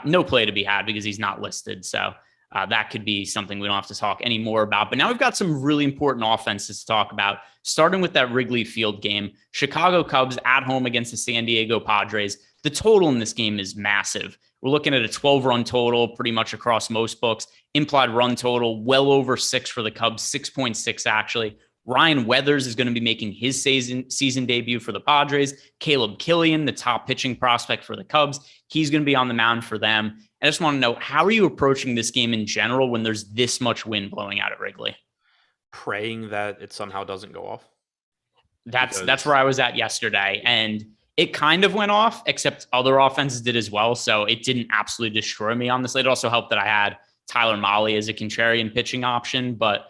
no play to be had because he's not listed. So that could be something we don't have to talk any more about. But now we've got some really important offenses to talk about, starting with that Wrigley Field game. Chicago Cubs at home against the San Diego Padres. The total in this game is massive. We're looking at a 12-run total pretty much across most books. Implied run total well over 6 for the Cubs, 6.6 actually. Ryan Weathers is going to be making his season debut for the Padres. Caleb Killian, the top pitching prospect for the Cubs, he's going to be on the mound for them. I just want to know, how are you approaching this game in general when there's this much wind blowing out at Wrigley? Praying that it somehow doesn't go off. That's where I was at yesterday, and it kind of went off, except other offenses did as well, so it didn't absolutely destroy me on this. It also helped that I had Tyler Mahle as a contrarian pitching option, but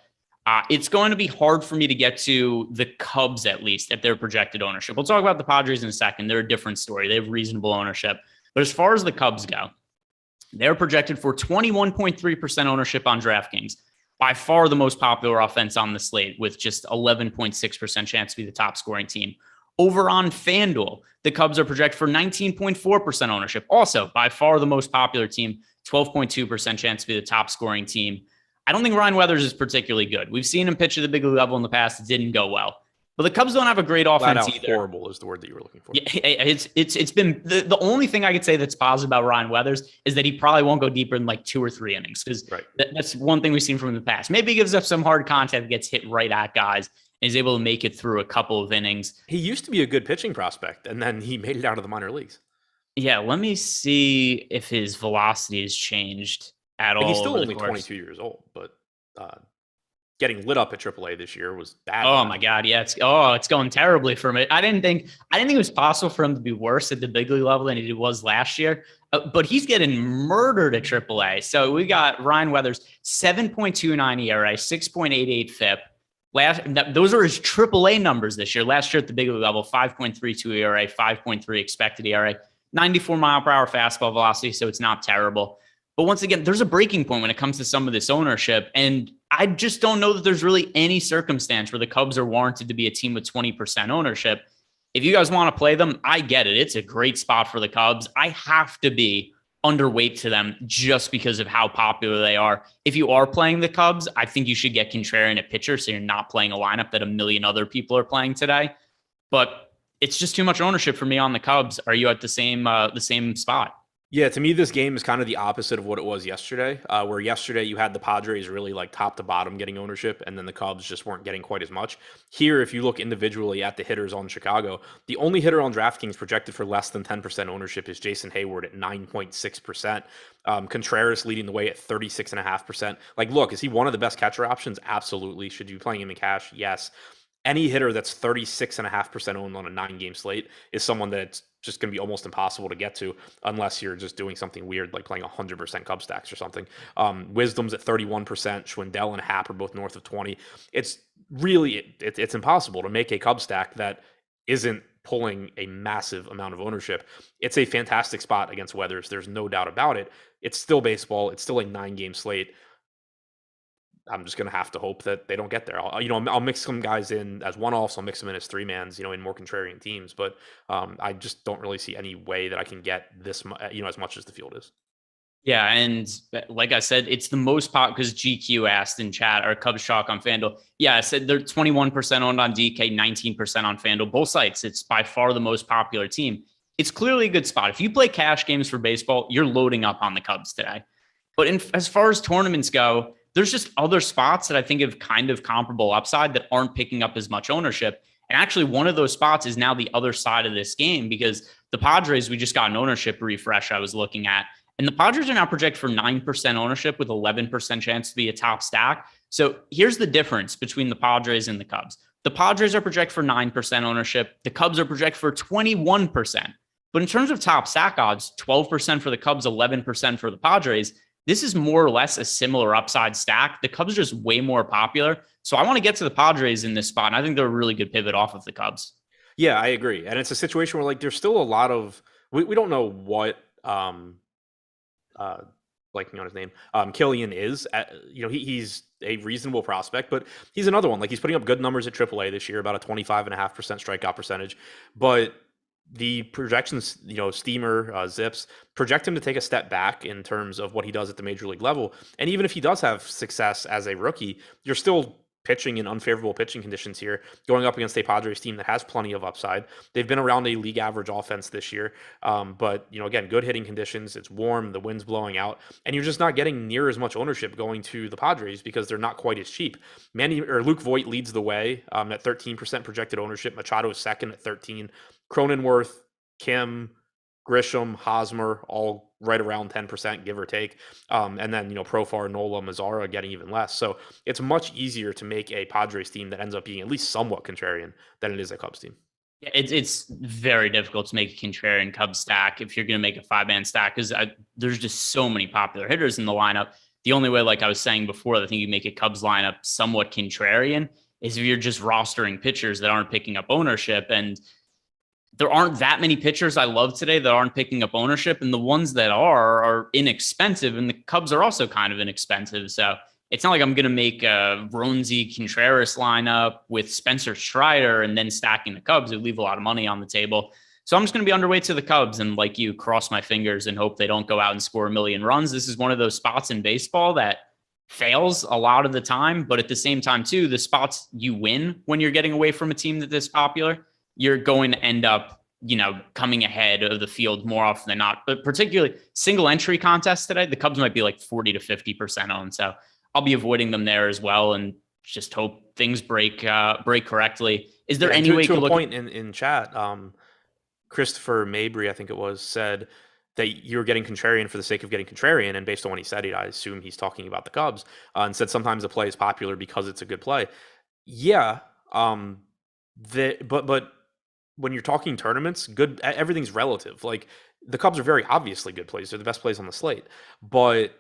it's going to be hard for me to get to the Cubs, at least, at their projected ownership. We'll talk about the Padres in a second. They're a different story. They have reasonable ownership. But as far as the Cubs go, they're projected for 21.3% ownership on DraftKings. By far the most popular offense on the slate, with just 11.6% chance to be the top scoring team. Over on FanDuel, the Cubs are projected for 19.4% ownership. Also, by far the most popular team, 12.2% chance to be the top scoring team. I don't think Ryan Weathers is particularly good. We've seen him pitch at the big league level in the past. It didn't go well. But the Cubs don't have a great offense either. Horrible is the word that you were looking for. Yeah, it's been the only thing I could say that's positive about Ryan Weathers is that he probably won't go deeper than like 2 or 3 innings, because that's one thing we've seen from him in the past. Maybe he gives up some hard contact, gets hit right at guys, is able to make it through a couple of innings. He used to be a good pitching prospect, and then he made it out of the minor leagues. Yeah, let me see if his velocity has changed at all. He's still only 22 years old, but getting lit up at AAA this year was bad. Oh my God, yeah, it's going terribly for him. I didn't think it was possible for him to be worse at the big league level than he was last year. But he's getting murdered at AAA. So we got Ryan Weathers, 7.29 ERA, 6.88 FIP. Those are his AAA numbers this year. Last year at the big league level, 5.32 ERA, 5.3 expected ERA, 94 mile per hour fastball velocity. So it's not terrible. But once again, there's a breaking point when it comes to some of this ownership. And I just don't know that there's really any circumstance where the Cubs are warranted to be a team with 20% ownership. If you guys want to play them, I get it. It's a great spot for the Cubs. I have to be underweight to them just because of how popular they are. If you are playing the Cubs, I think you should get contrarian at pitcher so you're not playing a lineup that a million other people are playing today. But it's just too much ownership for me on the Cubs. Are you at the same spot? Yeah, to me, this game is kind of the opposite of what it was yesterday, where yesterday you had the Padres really like top to bottom getting ownership, and then the Cubs just weren't getting quite as much. Here, if you look individually at the hitters on Chicago, the only hitter on DraftKings projected for less than 10% ownership is Jason Hayward at 9.6%. Contreras leading the way at 36.5%. Like, look, is he one of the best catcher options? Absolutely. Should you be playing him in cash? Yes. Any hitter that's 36.5% owned on a 9-game slate is someone that's just going to be almost impossible to get to unless you're just doing something weird like playing 100% Cub stacks or something. Wisdom's at 31%. Schwindel and Happ are both north of 20. It's really, it's impossible to make a Cub stack that isn't pulling a massive amount of ownership. It's a fantastic spot against Weathers. There's no doubt about it. It's still baseball. It's still a 9-game slate. I'm just going to have to hope that they don't get there. I'll mix some guys in as one-offs. I'll mix them in as 3-mans, in more contrarian teams. But I just don't really see any way that I can get this, as much as the field is. Yeah, and like I said, it's the most pop because GQ asked in chat, are Cubs chalk on FanDuel? Yeah, I said they're 21% owned on DK, 19% on FanDuel. Both sites, it's by far the most popular team. It's clearly a good spot. If you play cash games for baseball, you're loading up on the Cubs today. But as far as tournaments go, there's just other spots that I think have kind of comparable upside that aren't picking up as much ownership. And actually, one of those spots is now the other side of this game because the Padres, we just got an ownership refresh I was looking at. And the Padres are now projected for 9% ownership with 11% chance to be a top stack. So here's the difference between the Padres and the Cubs. The Padres are projected for 9% ownership. The Cubs are projected for 21%. But in terms of top stack odds, 12% for the Cubs, 11% for the Padres. This is more or less a similar upside stack. The Cubs are just way more popular. So I want to get to the Padres in this spot. And I think they're a really good pivot off of the Cubs. Yeah, I agree. And it's a situation where there's still a lot of, we don't know what, blanking on his name, Killian is. He's a reasonable prospect, but he's another one. He's putting up good numbers at AAA this year, about a 25.5% strikeout percentage. But the projections, Steamer, Zips, project him to take a step back in terms of what he does at the major league level. And even if he does have success as a rookie, you're still pitching in unfavorable pitching conditions here, going up against a Padres team that has plenty of upside. They've been around a league average offense this year. But, again, good hitting conditions. It's warm. The wind's blowing out. And you're just not getting near as much ownership going to the Padres because they're not quite as cheap. Luke Voit leads the way at 13% projected ownership. Machado is second at 13%. Cronenworth, Kim, Grisham, Hosmer, all right around 10%, give or take. And then, Profar, Nola, Mazzara getting even less. So it's much easier to make a Padres team that ends up being at least somewhat contrarian than it is a Cubs team. Yeah, it's very difficult to make a contrarian Cubs stack if you're going to make a 5-man stack because there's just so many popular hitters in the lineup. The only way, like I was saying before, I think you make a Cubs lineup somewhat contrarian is if you're just rostering pitchers that aren't picking up ownership. And there aren't that many pitchers I love today that aren't picking up ownership. And the ones that are inexpensive. And the Cubs are also kind of inexpensive. So it's not like I'm going to make a Ronzi Contreras lineup with Spencer Strider and then stacking the Cubs. It would leave a lot of money on the table. So I'm just going to be underweight to the Cubs and, like you, cross my fingers and hope they don't go out and score a million runs. This is one of those spots in baseball that fails a lot of the time. But at the same time, too, the spots you win when you're getting away from a team that's this popular, you're going to end up, coming ahead of the field more often than not. But particularly single entry contests today, the Cubs might be like 40 to 50% owned. So I'll be avoiding them there as well. And just hope things break correctly. Is there Yeah, any way to you a look point in chat, Christopher Mabry, I think it was, said that you're getting contrarian for the sake of getting contrarian, and based on what he said, I assume he's talking about the Cubs, and said sometimes a play is popular because it's a good play. Yeah, but when you're talking tournaments, everything's relative. Like the Cubs are very obviously good plays; they're the best plays on the slate, but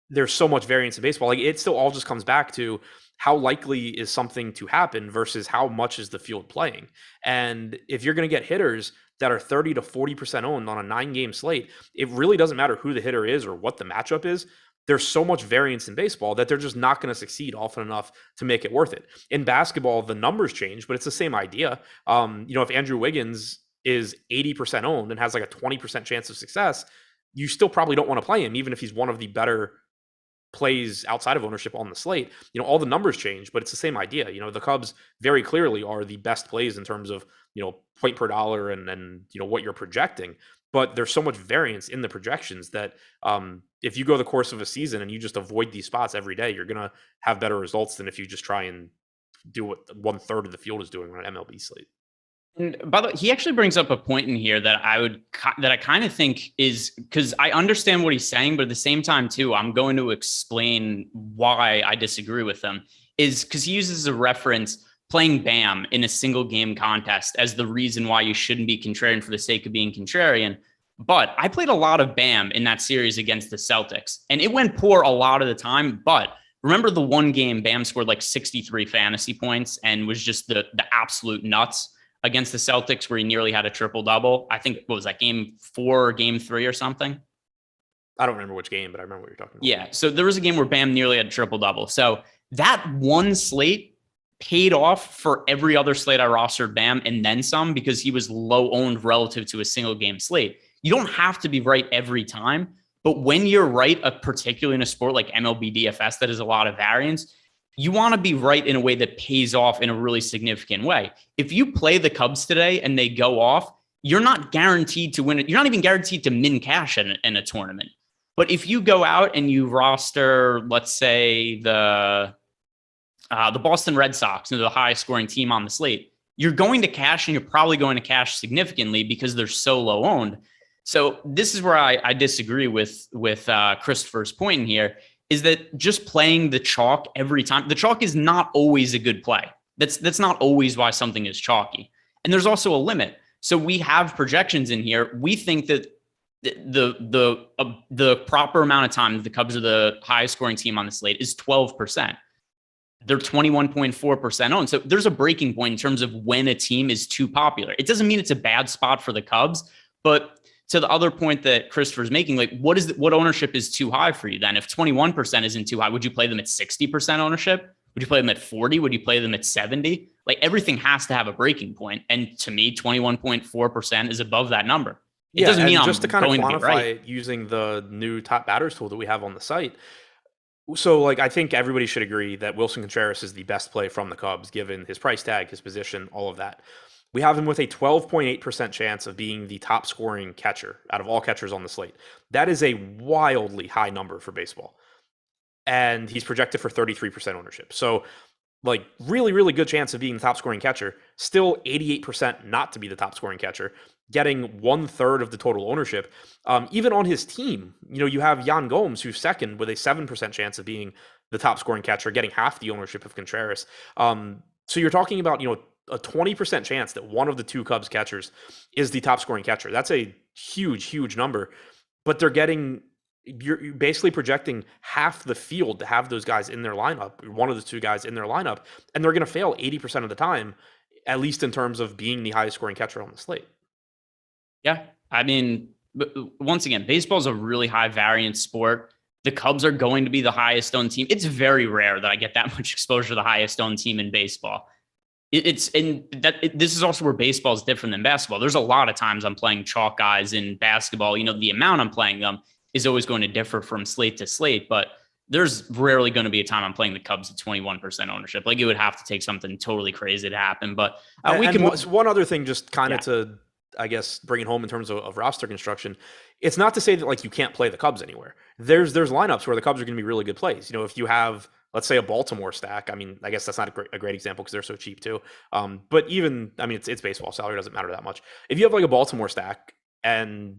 there's so much variance in baseball. Like it still all just comes back to how likely is something to happen versus how much is the field playing. And if you're going to get hitters that are 30 to 40% owned on a 9-game slate, it really doesn't matter who the hitter is or what the matchup is. There's so much variance in baseball that they're just not going to succeed often enough to make it worth it. In basketball, the numbers change, but it's the same idea. If Andrew Wiggins is 80% owned and has like a 20% chance of success, you still probably don't want to play him, even if he's one of the better plays outside of ownership on the slate. All the numbers change, but it's the same idea. The Cubs very clearly are the best plays in terms of, point per dollar and what you're projecting. But there's so much variance in the projections that if you go the course of a season and you just avoid these spots every day, you're going to have better results than if you just try and do what 1/3 of the field is doing on an MLB slate. And by the way, he actually brings up a point in here that I kind of think is, because I understand what he's saying, but at the same time too, I'm going to explain why I disagree with him. Is because he uses a reference playing BAM in a single game contest as the reason why you shouldn't be contrarian for the sake of being contrarian. But I played a lot of BAM in that series against the Celtics, and it went poor a lot of the time. But remember the one game BAM scored like 63 fantasy points and was just the absolute nuts against the Celtics, where he nearly had a triple-double. I think, what was that, game 4 or game 3 or something? I don't remember which game, but I remember what you're talking about. Yeah, so there was a game where Bam nearly had a triple-double. So that one slate paid off for every other slate I rostered Bam and then some, because he was low-owned relative to a single-game slate. You don't have to be right every time, but when you're right, particularly in a sport like MLB DFS that has a lot of variance, you want to be right in a way that pays off in a really significant way. If you play the Cubs today and they go off, you're not guaranteed to win it. You're not even guaranteed to min cash in a tournament. But if you go out and you roster, let's say the Boston Red Sox, the highest scoring team on the slate, you're going to cash, and you're probably going to cash significantly because they're so low owned. So this is where I disagree with Christopher's point in here. Is that just playing the chalk every time? The chalk is not always a good play. That's not always why something is chalky. And there's also a limit. So we have projections in here. We think that the proper amount of time the Cubs are the highest scoring team on the slate is 12%. They're 21.4% owned. So there's a breaking point in terms of when a team is too popular. It doesn't mean it's a bad spot for the Cubs, but to the other point that Christopher's making, like what ownership is too high for you then? If 21% isn't too high, would you play them at 60% ownership? Would you play them at 40? Would you play them at 70? Like everything has to have a breaking point. And to me, 21.4% is above that number. It doesn't mean just I'm to kind of going to be quantify right. it using the new top batters tool that we have on the site. So like, I think everybody should agree that Wilson Contreras is the best play from the Cubs, given his price tag, his position, all of that. We have him with a 12.8% chance of being the top scoring catcher out of all catchers on the slate. That is a wildly high number for baseball. And he's projected for 33% ownership. So like really, really good chance of being the top scoring catcher. Still 88% not to be the top scoring catcher, getting 1/3 of the total ownership. Even on his team, you have Yan Gomes, who's second with a 7% chance of being the top scoring catcher, getting half the ownership of Contreras. So you're talking about, a 20% chance that one of the two Cubs catchers is the top scoring catcher. That's a huge, huge number. But you're basically projecting half the field to have those guys in their lineup, one of the two guys in their lineup, and they're going to fail 80% of the time, at least in terms of being the highest scoring catcher on the slate. Yeah. I mean, once again, baseball is a really high variance sport. The Cubs are going to be the highest owned team. It's very rare that I get that much exposure to the highest owned team in baseball. This is also where baseball is different than basketball. There's a lot of times I'm playing chalk guys in basketball. The amount I'm playing them is always going to differ from slate to slate, but there's rarely going to be a time I'm playing the Cubs at 21% ownership. Like it would have to take something totally crazy to happen. But one other thing, just kind of to, I guess, bring it home in terms of roster construction. It's not to say that like you can't play the Cubs anywhere. There's lineups where the Cubs are going to be really good plays. If you have let's say a Baltimore stack. I mean, I guess that's not a great example because they're so cheap too. But even, I mean, it's baseball. Salary doesn't matter that much. If you have like a Baltimore stack and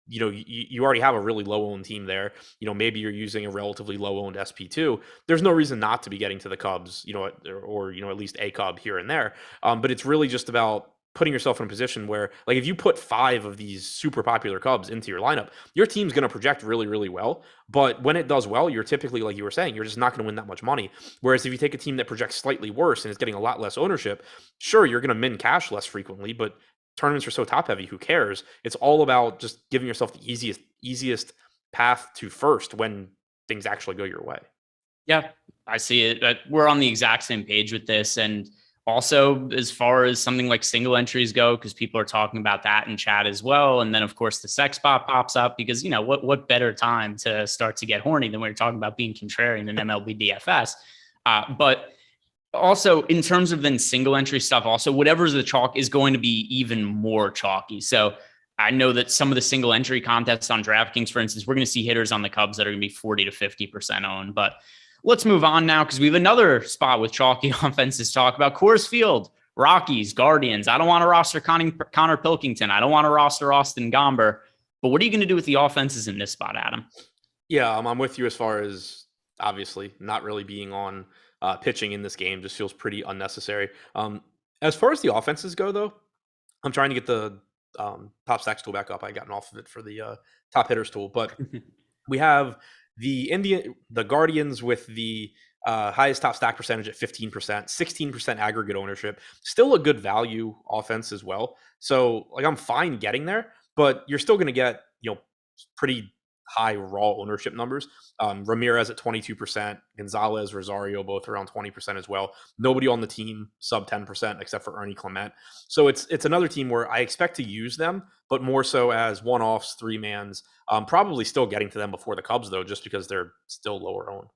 you already have a really low owned team there, maybe you're using a relatively low owned SP2. There's no reason not to be getting to the Cubs, or at least a Cub here and there. But it's really just about putting yourself in a position where, like, if you put 5 of these super popular Cubs into your lineup, your team's going to project really, really well. But when it does well, you're typically, like you were saying, you're just not going to win that much money. Whereas if you take a team that projects slightly worse and is getting a lot less ownership, sure, you're going to min cash less frequently, but tournaments are so top heavy, who cares? It's all about just giving yourself the easiest path to first when things actually go your way. Yeah, I see it. We're on the exact same page with this. And also, as far as something like single entries go, because people are talking about that in chat as well. And then, of course, the sex bot pops up because, what better time to start to get horny than when you're talking about being contrarian in MLB DFS. But also, in terms of then single entry stuff, also, whatever's the chalk is going to be even more chalky. So I know that some of the single entry contests on DraftKings, for instance, we're going to see hitters on the Cubs that are going to be 40 to 50% owned. But let's move on now because we have another spot with chalky offenses to talk about. Coors Field, Rockies, Guardians. I don't want to roster Connor Pilkington. I don't want to roster Austin Gomber. But what are you going to do with the offenses in this spot, Adam? Yeah, I'm with you as far as obviously not really being on pitching in this game just feels pretty unnecessary. As far as the offenses go, though, I'm trying to get the top stacks tool back up. I gotten off of it for the top hitters tool, but we have the Guardians with the highest top stack percentage at 15%, 16% aggregate ownership, still a good value offense as well. So like I'm fine getting there, but you're still going to get pretty high raw ownership numbers. Ramirez at 22%, Gonzalez, Rosario, both around 20% as well. Nobody on the team sub 10% except for Ernie Clement. So it's another team where I expect to use them, but more so as one-offs, 3-mans. Probably still getting to them before the Cubs though, just because they're still lower owned.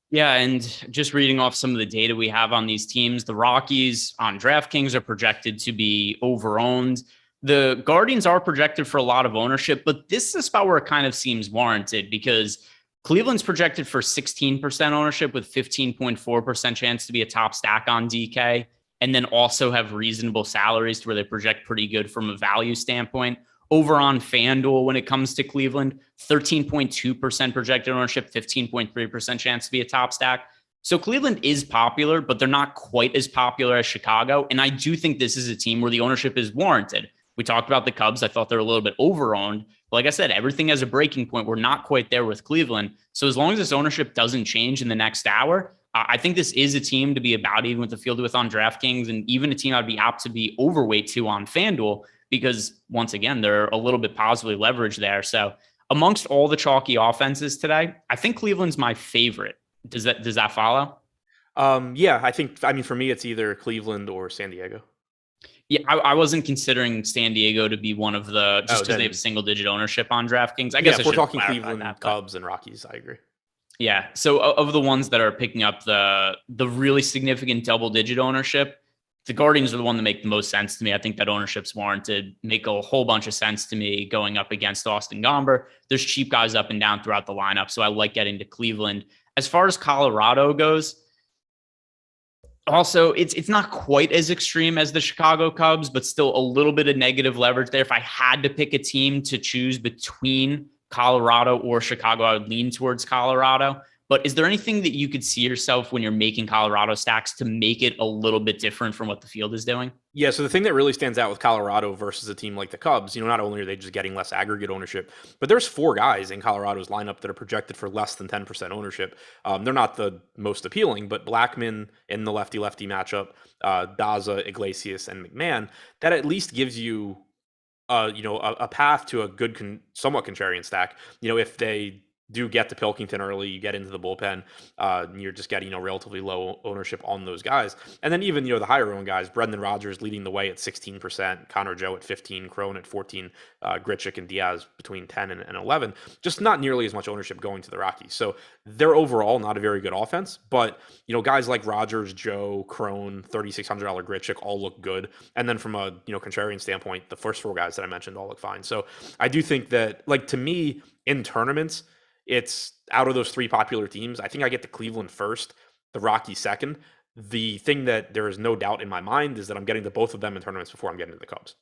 Yeah, and just reading off some of the data we have on these teams, the Rockies on DraftKings are projected to be overowned. The Guardians are projected for a lot of ownership, but this is a spot where it kind of seems warranted because Cleveland's projected for 16% ownership with 15.4% chance to be a top stack on DK, and then also have reasonable salaries to where they project pretty good from a value standpoint. Over on FanDuel, when it comes to Cleveland, 13.2% projected ownership, 15.3% chance to be a top stack. So Cleveland is popular, but they're not quite as popular as Chicago. And I do think this is a team where the ownership is warranted. We talked about the Cubs. I thought they're a little bit overowned. But like I said, everything has a breaking point. We're not quite there with Cleveland. So as long as this ownership doesn't change in the next hour, I think this is a team to be about even with the field with on DraftKings, and even a team I'd be apt to be overweight to on FanDuel because, once again, they're a little bit positively leveraged there. So amongst all the chalky offenses today, I think Cleveland's my favorite. Does that follow? Yeah, I mean, for me, it's either Cleveland or San Diego. Yeah, I wasn't considering San Diego to be one of the, just because they have single digit ownership on DraftKings. I guess if we're talking Cleveland, Cubs, and Rockies, I agree. Yeah. So of the ones that are picking up the really significant double digit ownership, the Guardians are the one that make the most sense to me. I think that ownership's warranted, make a whole bunch of sense to me going up against Austin Gomber. There's cheap guys up and down throughout the lineup. So I like getting to Cleveland. As far as Colorado goes, also, it's not quite as extreme as the Chicago Cubs, but still a little bit of negative leverage there. If I had to pick a team to choose between Colorado or Chicago, I would lean towards Colorado. But is there anything that you could see yourself when you're making Colorado stacks to make it a little bit different from what the field is doing? Yeah, so the thing that really stands out with Colorado versus a team like the Cubs, not only are they just getting less aggregate ownership, but there's 4 guys in Colorado's lineup that are projected for less than 10% ownership. They're not the most appealing, but Blackmon in the lefty-lefty matchup, Daza, Iglesias, and McMahon, that at least gives you a path to a good, somewhat contrarian stack. If they do get to Pilkington early, you get into the bullpen, and you're just getting, relatively low ownership on those guys. And then even, the higher owned guys, Brendan Rodgers leading the way at 16%, Connor Joe at 15, Crone at 14, Grichuk and Diaz between 10 and 11, just not nearly as much ownership going to the Rockies. So they're overall not a very good offense, but, guys like Rodgers, Joe, Crone, $3,600 Grichuk all look good. And then from a, contrarian standpoint, the first 4 guys that I mentioned all look fine. So I do think that, to me, in tournaments, it's out of those three popular teams, I think I get the Cleveland first, the Rockies second. The thing that there is no doubt in my mind is that I'm getting to both of them in tournaments before I'm getting to the Cubs.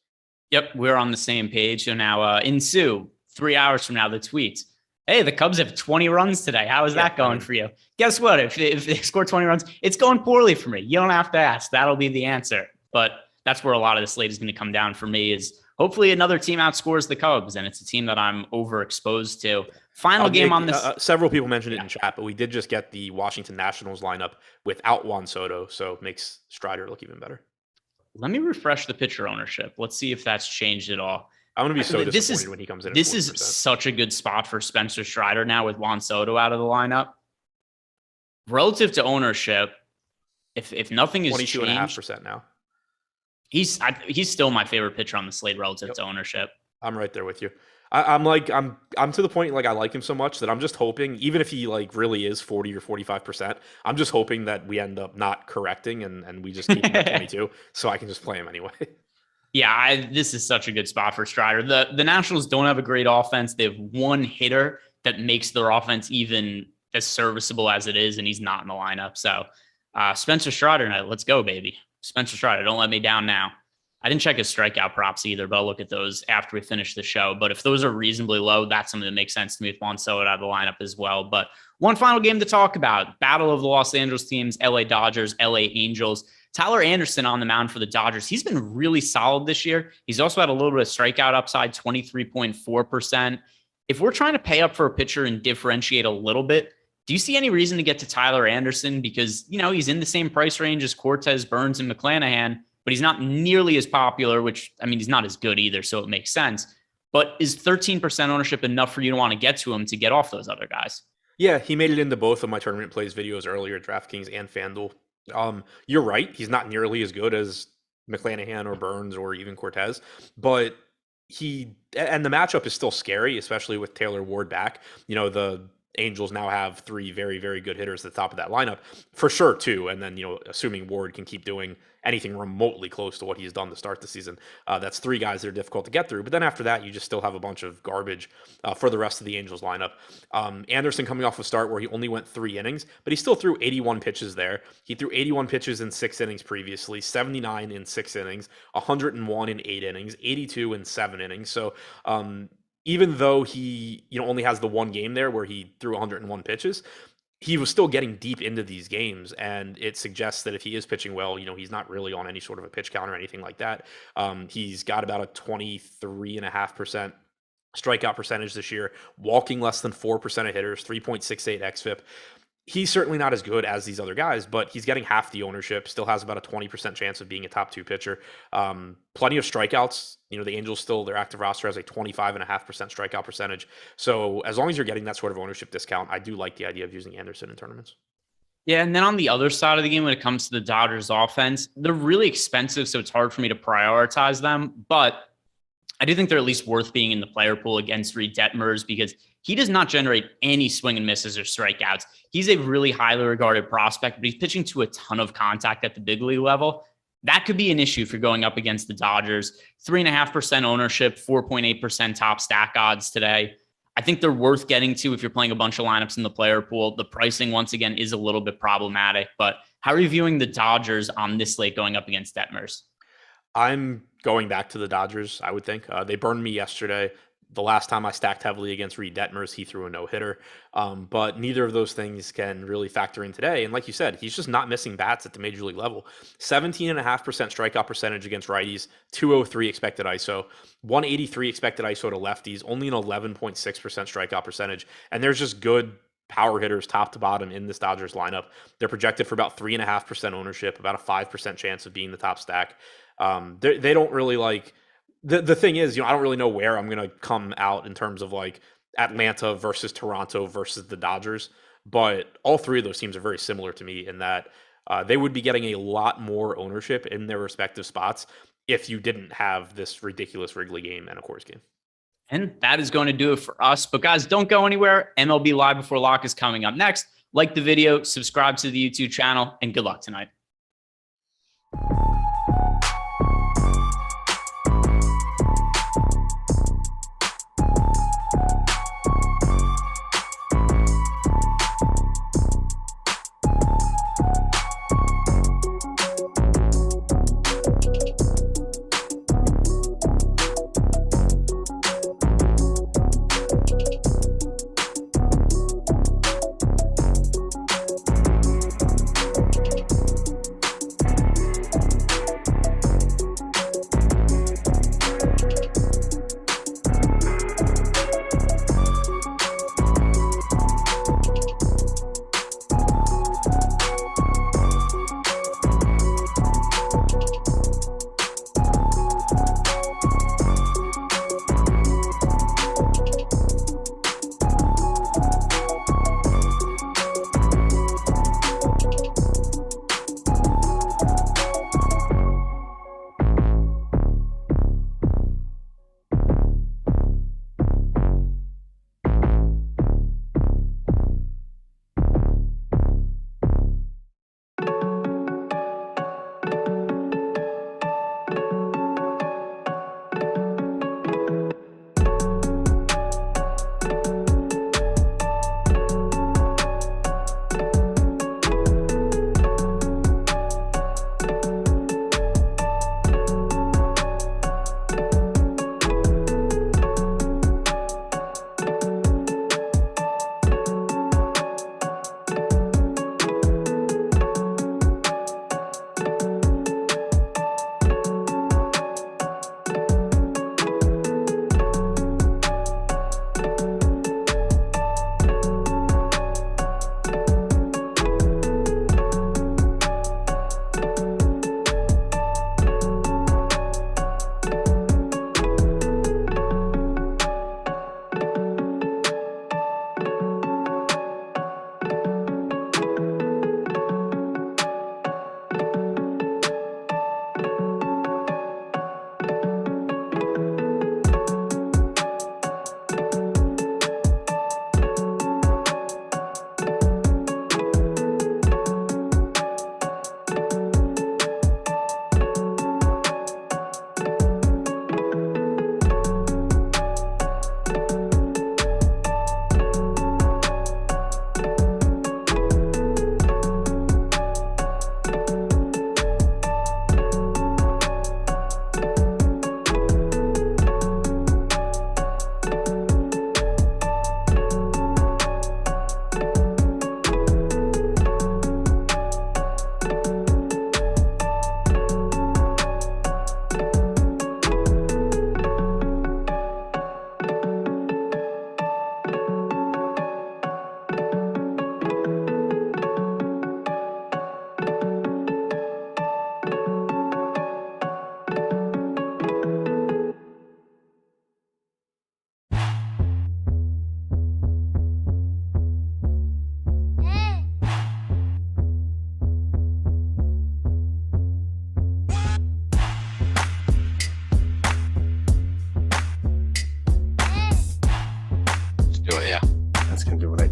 Yep, we're on the same page. So now, ensue 3 hours from now, the tweets. Hey, the Cubs have 20 runs today. How is that going for you? Guess what? If they score 20 runs, it's going poorly for me. You don't have to ask. That'll be the answer. But that's where a lot of the slate is going to come down for me, is hopefully another team outscores the Cubs, and it's a team that I'm overexposed to. Final game on this. Several people mentioned it in chat, but we did just get the Washington Nationals lineup without Juan Soto, so it makes Strider look even better. Let me refresh the pitcher ownership. Let's see if that's changed at all. I'm going to be so disappointed when he comes in. This is such a good spot for Spencer Strider now with Juan Soto out of the lineup. Relative to ownership, if nothing is 22.5% now. He's still my favorite pitcher on the slate relative to ownership. I'm right there with you. I'm to the point, like, I like him so much that I'm just hoping, even if he like really is 40 or 45%, I'm just hoping that we end up not correcting and we just keep him at 22 so I can just play him anyway. Yeah, this is such a good spot for Strider. The Nationals don't have a great offense. They have one hitter that makes their offense even as serviceable as it is, and he's not in the lineup. So Spencer Strider, let's go, baby. Spencer Strider, don't let me down now. I didn't check his strikeout props either, but I'll look at those after we finish the show. But if those are reasonably low, that's something that makes sense to me with Juan Soto out of the lineup as well. But one final game to talk about. Battle of the Los Angeles teams, LA Dodgers, LA Angels. Tyler Anderson on the mound for the Dodgers. He's been really solid this year. He's also had a little bit of strikeout upside, 23.4%. If we're trying to pay up for a pitcher and differentiate a little bit, do you see any reason to get to Tyler Anderson? Because, he's in the same price range as Cortez, Burns, and McClanahan, but he's not nearly as popular, which, he's not as good either, so it makes sense. But is 13% ownership enough for you to want to get to him to get off those other guys? Yeah, he made it into both of my tournament plays videos earlier, DraftKings and FanDuel. You're right. He's not nearly as good as McClanahan or Burns or even Cortez, but the matchup is still scary, especially with Taylor Ward back. The Angels now have three very, very good hitters at the top of that lineup for sure too. And then, assuming Ward can keep doing anything remotely close to what he's done to start the season, that's three guys that are difficult to get through. But then after that, you just still have a bunch of garbage for the rest of the Angels lineup. Anderson coming off a start where he only went 3 innings, but he still threw 81 pitches there. He threw 81 pitches in 6 innings previously, 79 in 6 innings, 101 in 8 innings, 82 in 7 innings. So, even though he, only has the one game there where he threw 101 pitches, he was still getting deep into these games, and it suggests that if he is pitching well, he's not really on any sort of a pitch count or anything like that. He's got about a 23.5% strikeout percentage this year, walking less than 4% of hitters, 3.68 xFIP. He's certainly not as good as these other guys, but he's getting half the ownership, still has about a 20% chance of being a top 2 pitcher. Plenty of strikeouts. The Angels still, their active roster has a 25.5% strikeout percentage. So as long as you're getting that sort of ownership discount, I do like the idea of using Anderson in tournaments. Yeah, and then on the other side of the game, when it comes to the Dodgers offense, they're really expensive, so it's hard for me to prioritize them. But I do think they're at least worth being in the player pool against Reed Detmers, because he does not generate any swing and misses or strikeouts. He's a really highly regarded prospect, but he's pitching to a ton of contact at the big league level. That could be an issue for going up against the Dodgers. 3.5% ownership, 4.8% top stack odds today. I think they're worth getting to if you're playing a bunch of lineups in the player pool. The pricing, once again, is a little bit problematic. But how are you viewing the Dodgers on this slate going up against Detmers? I'm going back to the Dodgers, I would think. They burned me yesterday. The last time I stacked heavily against Reed Detmers, he threw a no-hitter. But neither of those things can really factor in today. And like you said, he's just not missing bats at the major league level. 17.5% strikeout percentage against righties, 203 expected ISO, 183 expected ISO to lefties, only an 11.6% strikeout percentage. And there's just good power hitters top to bottom in this Dodgers lineup. They're projected for about 3.5% ownership, about a 5% chance of being the top stack. They don't really like... The thing is, I don't really know where I'm going to come out in terms of like Atlanta versus Toronto versus the Dodgers, but all three of those teams are very similar to me in that they would be getting a lot more ownership in their respective spots if you didn't have this ridiculous Wrigley game and a Coors game. And that is going to do it for us. But guys, don't go anywhere. MLB Live Before Lock is coming up next. Like the video, subscribe to the YouTube channel, and good luck tonight.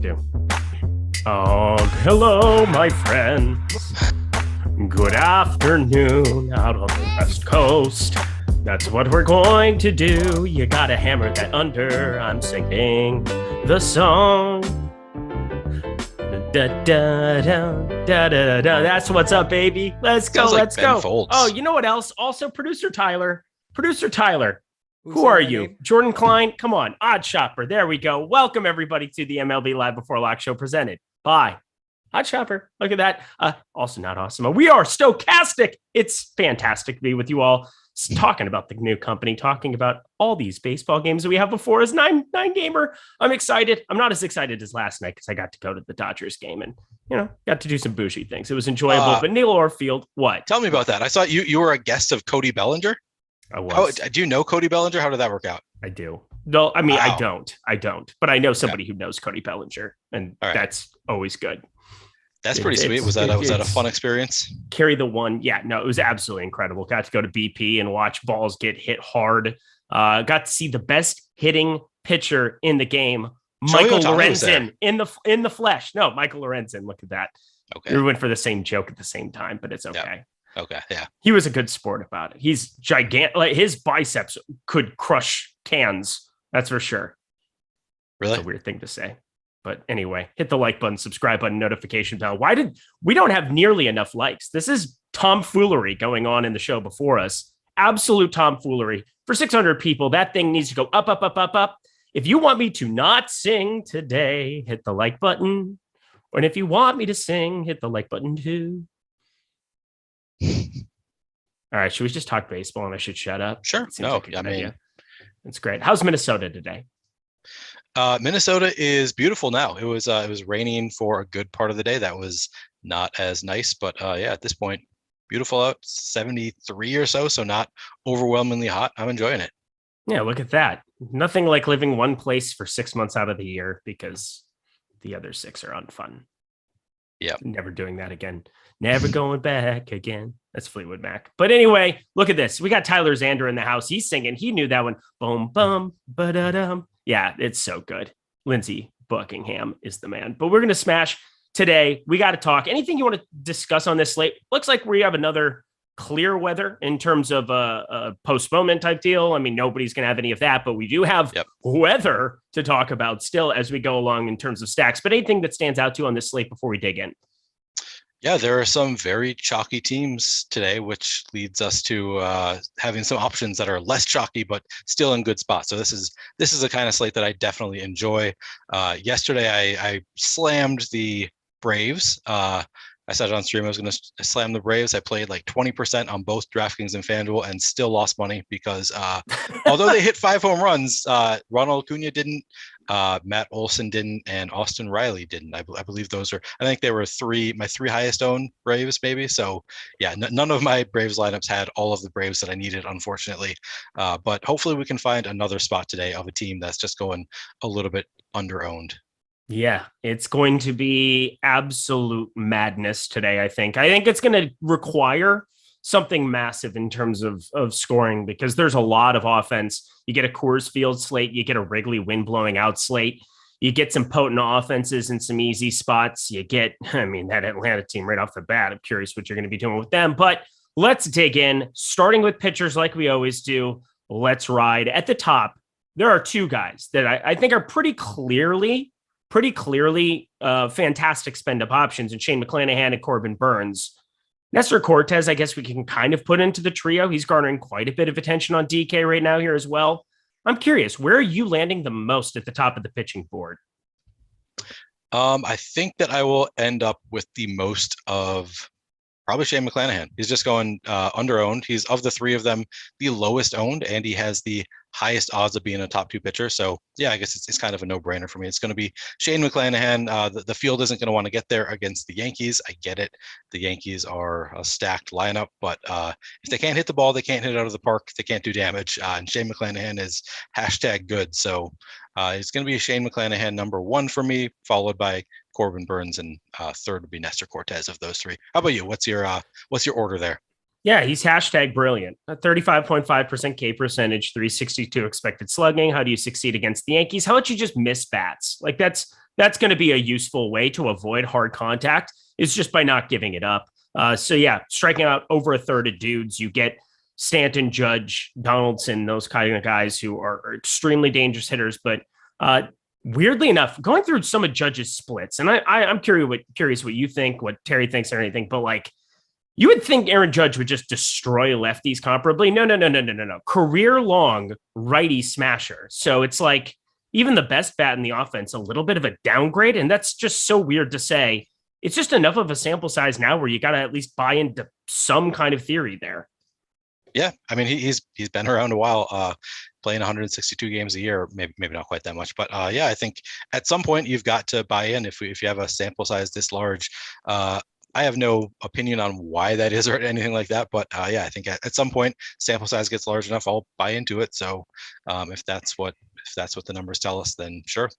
do. Oh, hello, my friends. Good afternoon out on the West Coast. That's what we're going to do. You gotta hammer that under. I'm singing the song. Da, da, da, da, da, da. That's what's up, baby. Let's go. Let's go. Folds. Oh, you know what else? Also, Producer Tyler. Who's Who are that you? name? Jordan Klein? Come on. Odd Shopper. There we go. Welcome, everybody, to the MLB Live Before Lock show presented by Odd Shopper. Look at that. Also not awesome. We are Stochastic. It's fantastic to be with you all, talking about the new company, talking about all these baseball games that we have before us. Nine gamer. I'm excited. I'm not as excited as last night because I got to go to the Dodgers game and, got to do some bougie things. It was enjoyable. But Neil Orfield, what? Tell me about that. I saw you were a guest of Cody Bellinger. I was. Do you know Cody Bellinger? How did that work out? I do. No, I mean, Wow. I don't. But I know somebody who knows Cody Bellinger, and that's always good. That's pretty sweet. Was that a fun experience? Carry the one. Yeah, no, it was absolutely incredible. Got to go to BP and watch balls get hit hard. Got to see the best hitting pitcher in the game, Michael Lorenzen, in the flesh. No, Michael Lorenzen. Look at that. Okay. We went for the same joke at the same time, but it's okay. Yep. Okay. Yeah. He was a good sport about it. He's gigantic. Like, his biceps could crush cans. That's for sure. Really? It's a weird thing to say. But anyway, hit the like button, subscribe button, notification bell. We don't have nearly enough likes? This is tomfoolery going on in the show before us. Absolute tomfoolery. For 600 people, that thing needs to go up, up, up, up, up. If you want me to not sing today, hit the like button. And if you want me to sing, hit the like button too. All right, should we just talk baseball and I should shut up? Sure. No, I mean, it's great. How's Minnesota today? Minnesota is beautiful now. It was raining for a good part of the day. That was not as nice, but at this point, beautiful out. 73 or so not overwhelmingly hot. I'm enjoying it. Yeah, look at that. Nothing like living one place for 6 months out of the year because the other 6 are unfun. Yeah, never doing that again. Never going back again. That's Fleetwood Mac. But anyway, look at this. We got Tyler Zander in the house. He's singing. He knew that one. Boom, bum, ba-da-dum. Yeah, it's so good. Lindsey Buckingham is the man. But we're going to smash today. We got to talk. Anything you want to discuss on this slate? Looks like we have another clear weather in terms of a postponement type deal. I mean, nobody's going to have any of that, but we do have weather to talk about still as we go along in terms of stacks. But anything that stands out to you on this slate before we dig in? Yeah, there are some very chalky teams today, which leads us to having some options that are less chalky, but still in good spots. So this is a kind of slate that I definitely enjoy. Yesterday, I slammed the Braves. I said it on stream I was going to slam the Braves. I played like 20% on both DraftKings and FanDuel and still lost money because although they hit 5 home runs, Ronald Acuna didn't, Matt Olson didn't, and Austin Riley didn't. I believe those are, I think they were my 3 highest owned Braves maybe. So yeah, none of my Braves lineups had all of the Braves that I needed, unfortunately. But hopefully we can find another spot today of a team that's just going a little bit under-owned. Yeah, it's going to be absolute madness today, I think. I think it's going to require something massive in terms of scoring because there's a lot of offense. You get a Coors Field slate, you get a Wrigley wind blowing out slate, you get some potent offenses in some easy spots. You get, that Atlanta team right off the bat. I'm curious what you're going to be doing with them. But let's dig in, starting with pitchers like we always do. Let's ride. At the top, there are 2 guys that I think are pretty clearly fantastic spend-up options in Shane McClanahan and Corbin Burns. Nestor Cortez, I guess we can kind of put into the trio. He's garnering quite a bit of attention on DK right now here as well. I'm curious, where are you landing the most at the top of the pitching board? I think that I will end up with the most of probably Shane McClanahan. He's just going under-owned. He's, of the 3 of them, the lowest owned, and he has the highest odds of being a top 2 pitcher. So yeah, I guess it's kind of a no-brainer for me. It's going to be Shane McClanahan. The field isn't going to want to get there against the Yankees. I get it. The Yankees are a stacked lineup, but if they can't hit the ball, they can't hit it out of the park. They can't do damage. And Shane McClanahan is #good. So it's going to be Shane McClanahan number 1 for me, followed by Corbin Burns, and third would be Nestor Cortez of those 3. How about you? What's your order there? Yeah, he's #brilliant. A 35.5% K percentage, 362 expected slugging. How do you succeed against the Yankees? How about you just miss bats? Like that's that's going to be a useful way to avoid hard contact, is just by not giving it up. So yeah, striking out over a third of dudes, you get Stanton, Judge, Donaldson, those kind of guys who are extremely dangerous hitters. But weirdly enough, going through some of Judge's splits, and I'm curious what you think, what Terry thinks or anything, but like, you would think Aaron Judge would just destroy lefties comparably. No. Career long righty smasher. So it's like even the best bat in the offense, a little bit of a downgrade. And that's just so weird to say. It's just enough of a sample size now where you got to at least buy into some kind of theory there. Yeah, I mean, he's been around a while, playing 162 games a year, maybe not quite that much, but yeah, I think at some point you've got to buy in if you have a sample size this large. I have no opinion on why that is or anything like that, but yeah, I think at some point sample size gets large enough, I'll buy into it. So if that's what the numbers tell us, then sure.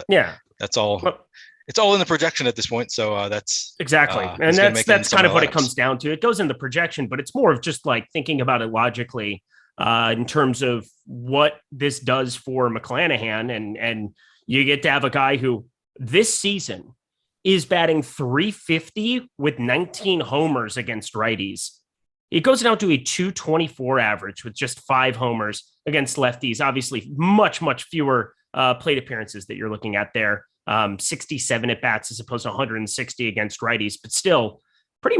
Yeah, that's all. Well, it's all in the projection at this point. So that's exactly. And that's kind of what it comes down to. It goes in the projection, but it's more of just like thinking about it logically in terms of what this does for McClanahan. And you get to have a guy who this season is batting .350 with 19 homers against righties. It goes down to a .224 average with just 5 homers against lefties. Obviously, much, much fewer plate appearances that you're looking at there. 67 at bats as opposed to 160 against righties, but still pretty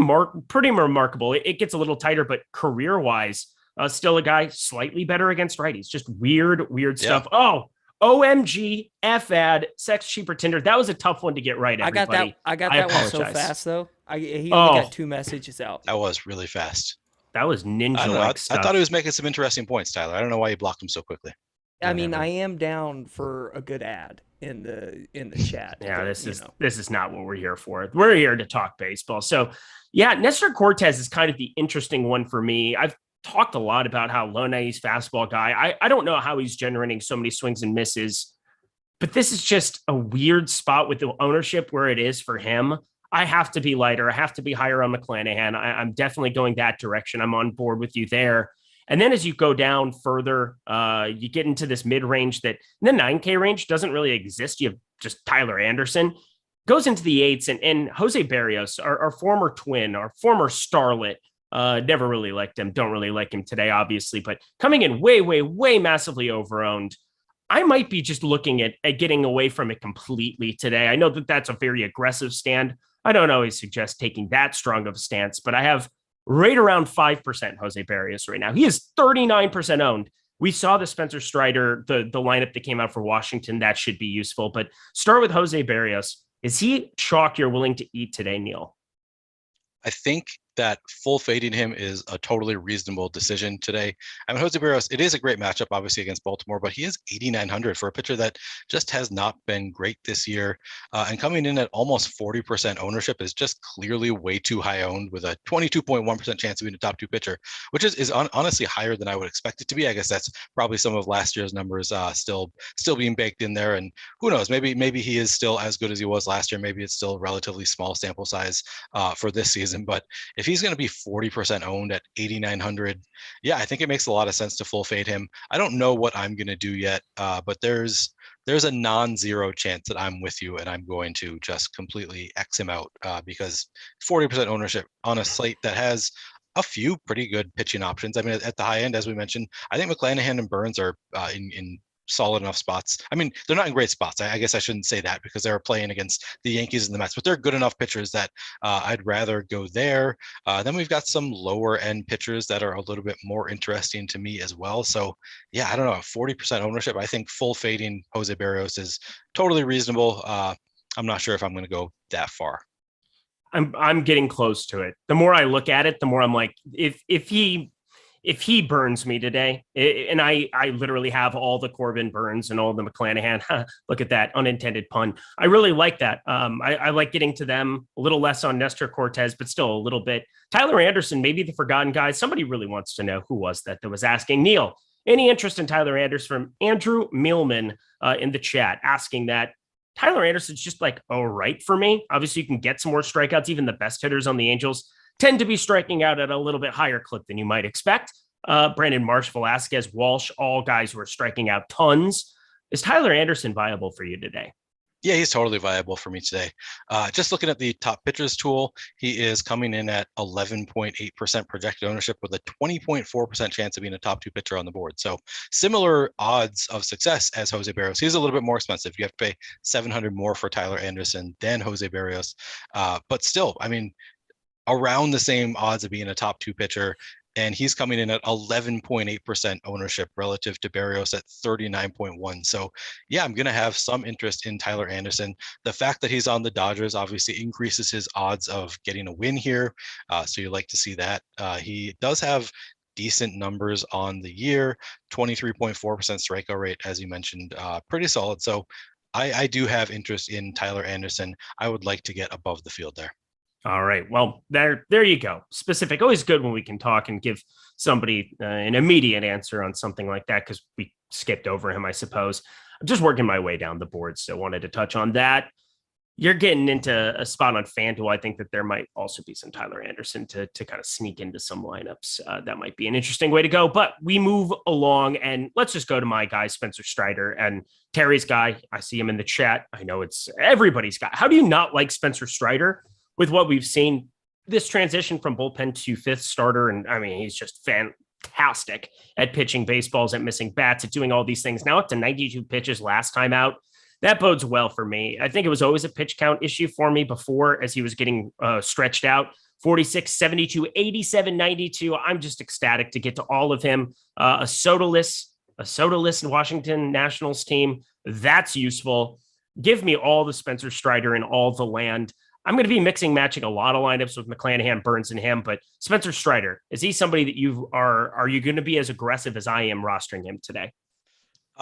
remarkable. It gets a little tighter, but career wise, still a guy slightly better against righties. Just weird stuff. Oh, OMG, FAD, sex cheaper Tinder. That was a tough one to get right. Everybody. I got that one so fast though. He only got 2 messages out. That was really fast. That was ninja-like stuff. I thought he was making some interesting points, Tyler. I don't know why you blocked him so quickly. I mean, I am down for a good ad in the chat. Yeah, this is not what we're here for. We're here to talk baseball. So, yeah, Nestor Cortez is kind of the interesting one for me. I've talked a lot about how low 90s fastball guy. I don't know how he's generating so many swings and misses, but this is just a weird spot with the ownership where it is for him. I have to be lighter. I have to be higher on McClanahan. I'm definitely going that direction. I'm on board with you there. And then as you go down further, you get into this mid-range that in the 9K range doesn't really exist. You have just Tyler Anderson. Goes into the 8s, and Jose Barrios, our former twin, our former starlet, never really liked him. Don't really like him today, obviously, but coming in way massively overowned. I might be just looking at getting away from it completely today. I know that that's a very aggressive stand. I don't always suggest taking that strong of a stance, but I have right around 5% Jose Barrios right now. He is 39% owned. We saw the Spencer Strider, the lineup that came out for Washington. That should be useful, but start with Jose Barrios. Is he chalk you're willing to eat today, Neil? I think that full fading him is a totally reasonable decision today. I mean, Jose Barrios, it is a great matchup, obviously, against Baltimore, but he is 8,900 for a pitcher that just has not been great this year. And coming in at almost 40% ownership is just clearly way too high owned with a 22.1% chance of being a top 2 pitcher, which is honestly higher than I would expect it to be. I guess that's probably some of last year's numbers still being baked in there. And who knows, maybe he is still as good as he was last year. Maybe it's still relatively small sample size for this season. But if he's going to be 40% owned at 8,900, yeah, I think it makes a lot of sense to full fade him. I don't know what I'm going to do yet, but there's a non-zero chance that I'm with you and I'm going to just completely X him out because 40% ownership on a slate that has a few pretty good pitching options. I mean, at the high end, as we mentioned, I think McClanahan and Burns are in solid enough spots. I mean, they're not in great spots. I guess I shouldn't say that because they're playing against the Yankees and the Mets, but they're good enough pitchers that I'd rather go there. Then we've got some lower end pitchers that are a little bit more interesting to me as well. So yeah, I don't know, 40% ownership. I think full fading Jose Barrios is totally reasonable. I'm not sure if I'm going to go that far. I'm getting close to it. The more I look at it, the more I'm like, if he burns me today, and I literally have all the Corbin Burns and all the McClanahan, look at that unintended pun. I really like that. I like getting to them a little less on Nestor Cortez, but still a little bit. Tyler Anderson, maybe the forgotten guy. Somebody really wants to know who was that was asking. Neil, any interest in Tyler Anderson? From Andrew Millman in the chat asking that. Tyler Anderson's just like, all right for me. Obviously, you can get some more strikeouts. Even the best hitters on the Angels tend to be striking out at a little bit higher clip than you might expect. Brandon Marsh, Velasquez, Walsh, all guys who are striking out tons. Is Tyler Anderson viable for you today? Yeah, he's totally viable for me today. Just looking at the top pitchers tool, he is coming in at 11.8% projected ownership with a 20.4% chance of being a top 2 pitcher on the board. So similar odds of success as Jose Barrios. He's a little bit more expensive. You have to pay $700 more for Tyler Anderson than Jose Barrios. But still, I mean, around the same odds of being a top 2 pitcher. And he's coming in at 11.8% ownership relative to Barrios at 39.1. So yeah, I'm going to have some interest in Tyler Anderson. The fact that he's on the Dodgers obviously increases his odds of getting a win here. So you like to see that. He does have decent numbers on the year, 23.4% strikeout rate, as you mentioned, pretty solid. So I do have interest in Tyler Anderson. I would like to get above the field there. All right. Well, there you go. Specific. Always good when we can talk and give somebody an immediate answer on something like that, because we skipped over him, I suppose. I'm just working my way down the board, so wanted to touch on that. You're getting into a spot on FanDuel. I think that there might also be some Tyler Anderson to kind of sneak into some lineups. That might be an interesting way to go. But we move along, and let's just go to my guy, Spencer Strider, and Terry's guy. I see him in the chat. I know it's everybody's guy. How do you not like Spencer Strider? With what we've seen, this transition from bullpen to fifth starter, and I mean, he's just fantastic at pitching baseballs, at missing bats, at doing all these things. Now up to 92 pitches last time out. That bodes well for me. I think it was always a pitch count issue for me before, as he was getting stretched out. 46, 72, 87, 92. I'm just ecstatic to get to all of him. A Soto-less Washington Nationals team. That's useful. Give me all the Spencer Strider in all the land. I'm going to be matching a lot of lineups with McClanahan, Burns, and him, but Spencer Strider, is he somebody that are you going to be as aggressive as I am rostering him today?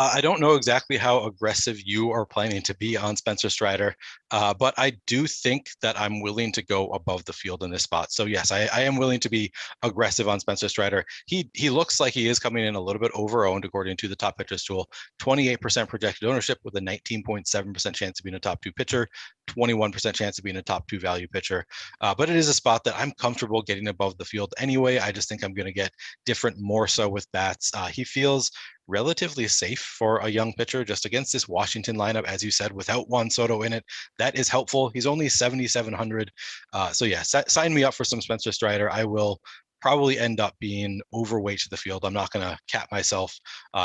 I don't know exactly how aggressive you are planning to be on Spencer Strider, but I do think that I'm willing to go above the field in this spot. So yes, I am willing to be aggressive on Spencer Strider. He looks like he is coming in a little bit over-owned according to the top pitchers tool. 28% projected ownership with a 19.7% chance of being a top 2 pitcher, 21% chance of being a top 2 value pitcher. But it is a spot that I'm comfortable getting above the field anyway. I just think I'm going to get different more so with bats. He feels relatively safe for a young pitcher just against this Washington lineup, as you said, without Juan Soto in it. That is helpful. He's only 7,700. So yeah, sign me up for some Spencer Strider. I will probably end up being overweight to the field. I'm not going to cap myself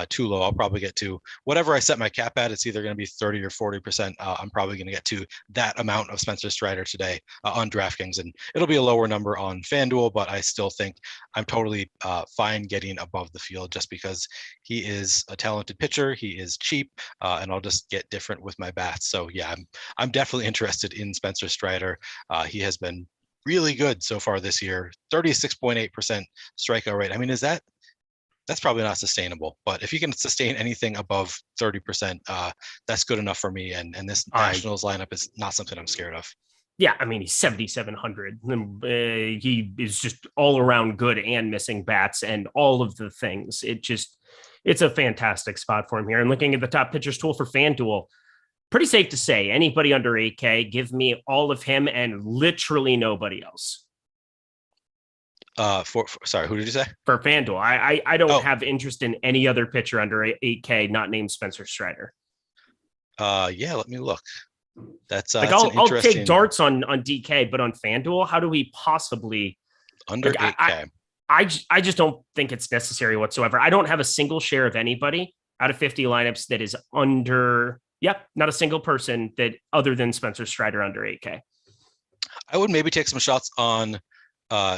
too low. I'll probably get to whatever I set my cap at. It's either going to be 30 or 40%. I'm probably going to get to that amount of Spencer Strider today on DraftKings, and it'll be a lower number on FanDuel, but I still think I'm totally fine getting above the field just because he is a talented pitcher. He is cheap, and I'll just get different with my bats. So yeah, I'm definitely interested in Spencer Strider. He has been really good so far this year. 36.8% strikeout rate. I mean, that's probably not sustainable, but if you can sustain anything above 30%, that's good enough for me. And this Nationals lineup is not something I'm scared of. Yeah, I mean, he's 7,700. He is just all around good and missing bats and all of the things. It's a fantastic spot for him here. And looking at the top pitchers tool for FanDuel, pretty safe to say anybody under 8K, give me all of him and literally nobody else. Sorry, who did you say? For FanDuel. I don't have interest in any other pitcher under 8K not named Spencer Strider. Yeah, let me look. That's I'll take darts on DK, but on FanDuel, how do we possibly under 8K? I just don't think it's necessary whatsoever. I don't have a single share of anybody out of 50 lineups that is under. Yep, not a single person that other than Spencer Strider under 8K. I would maybe take some shots on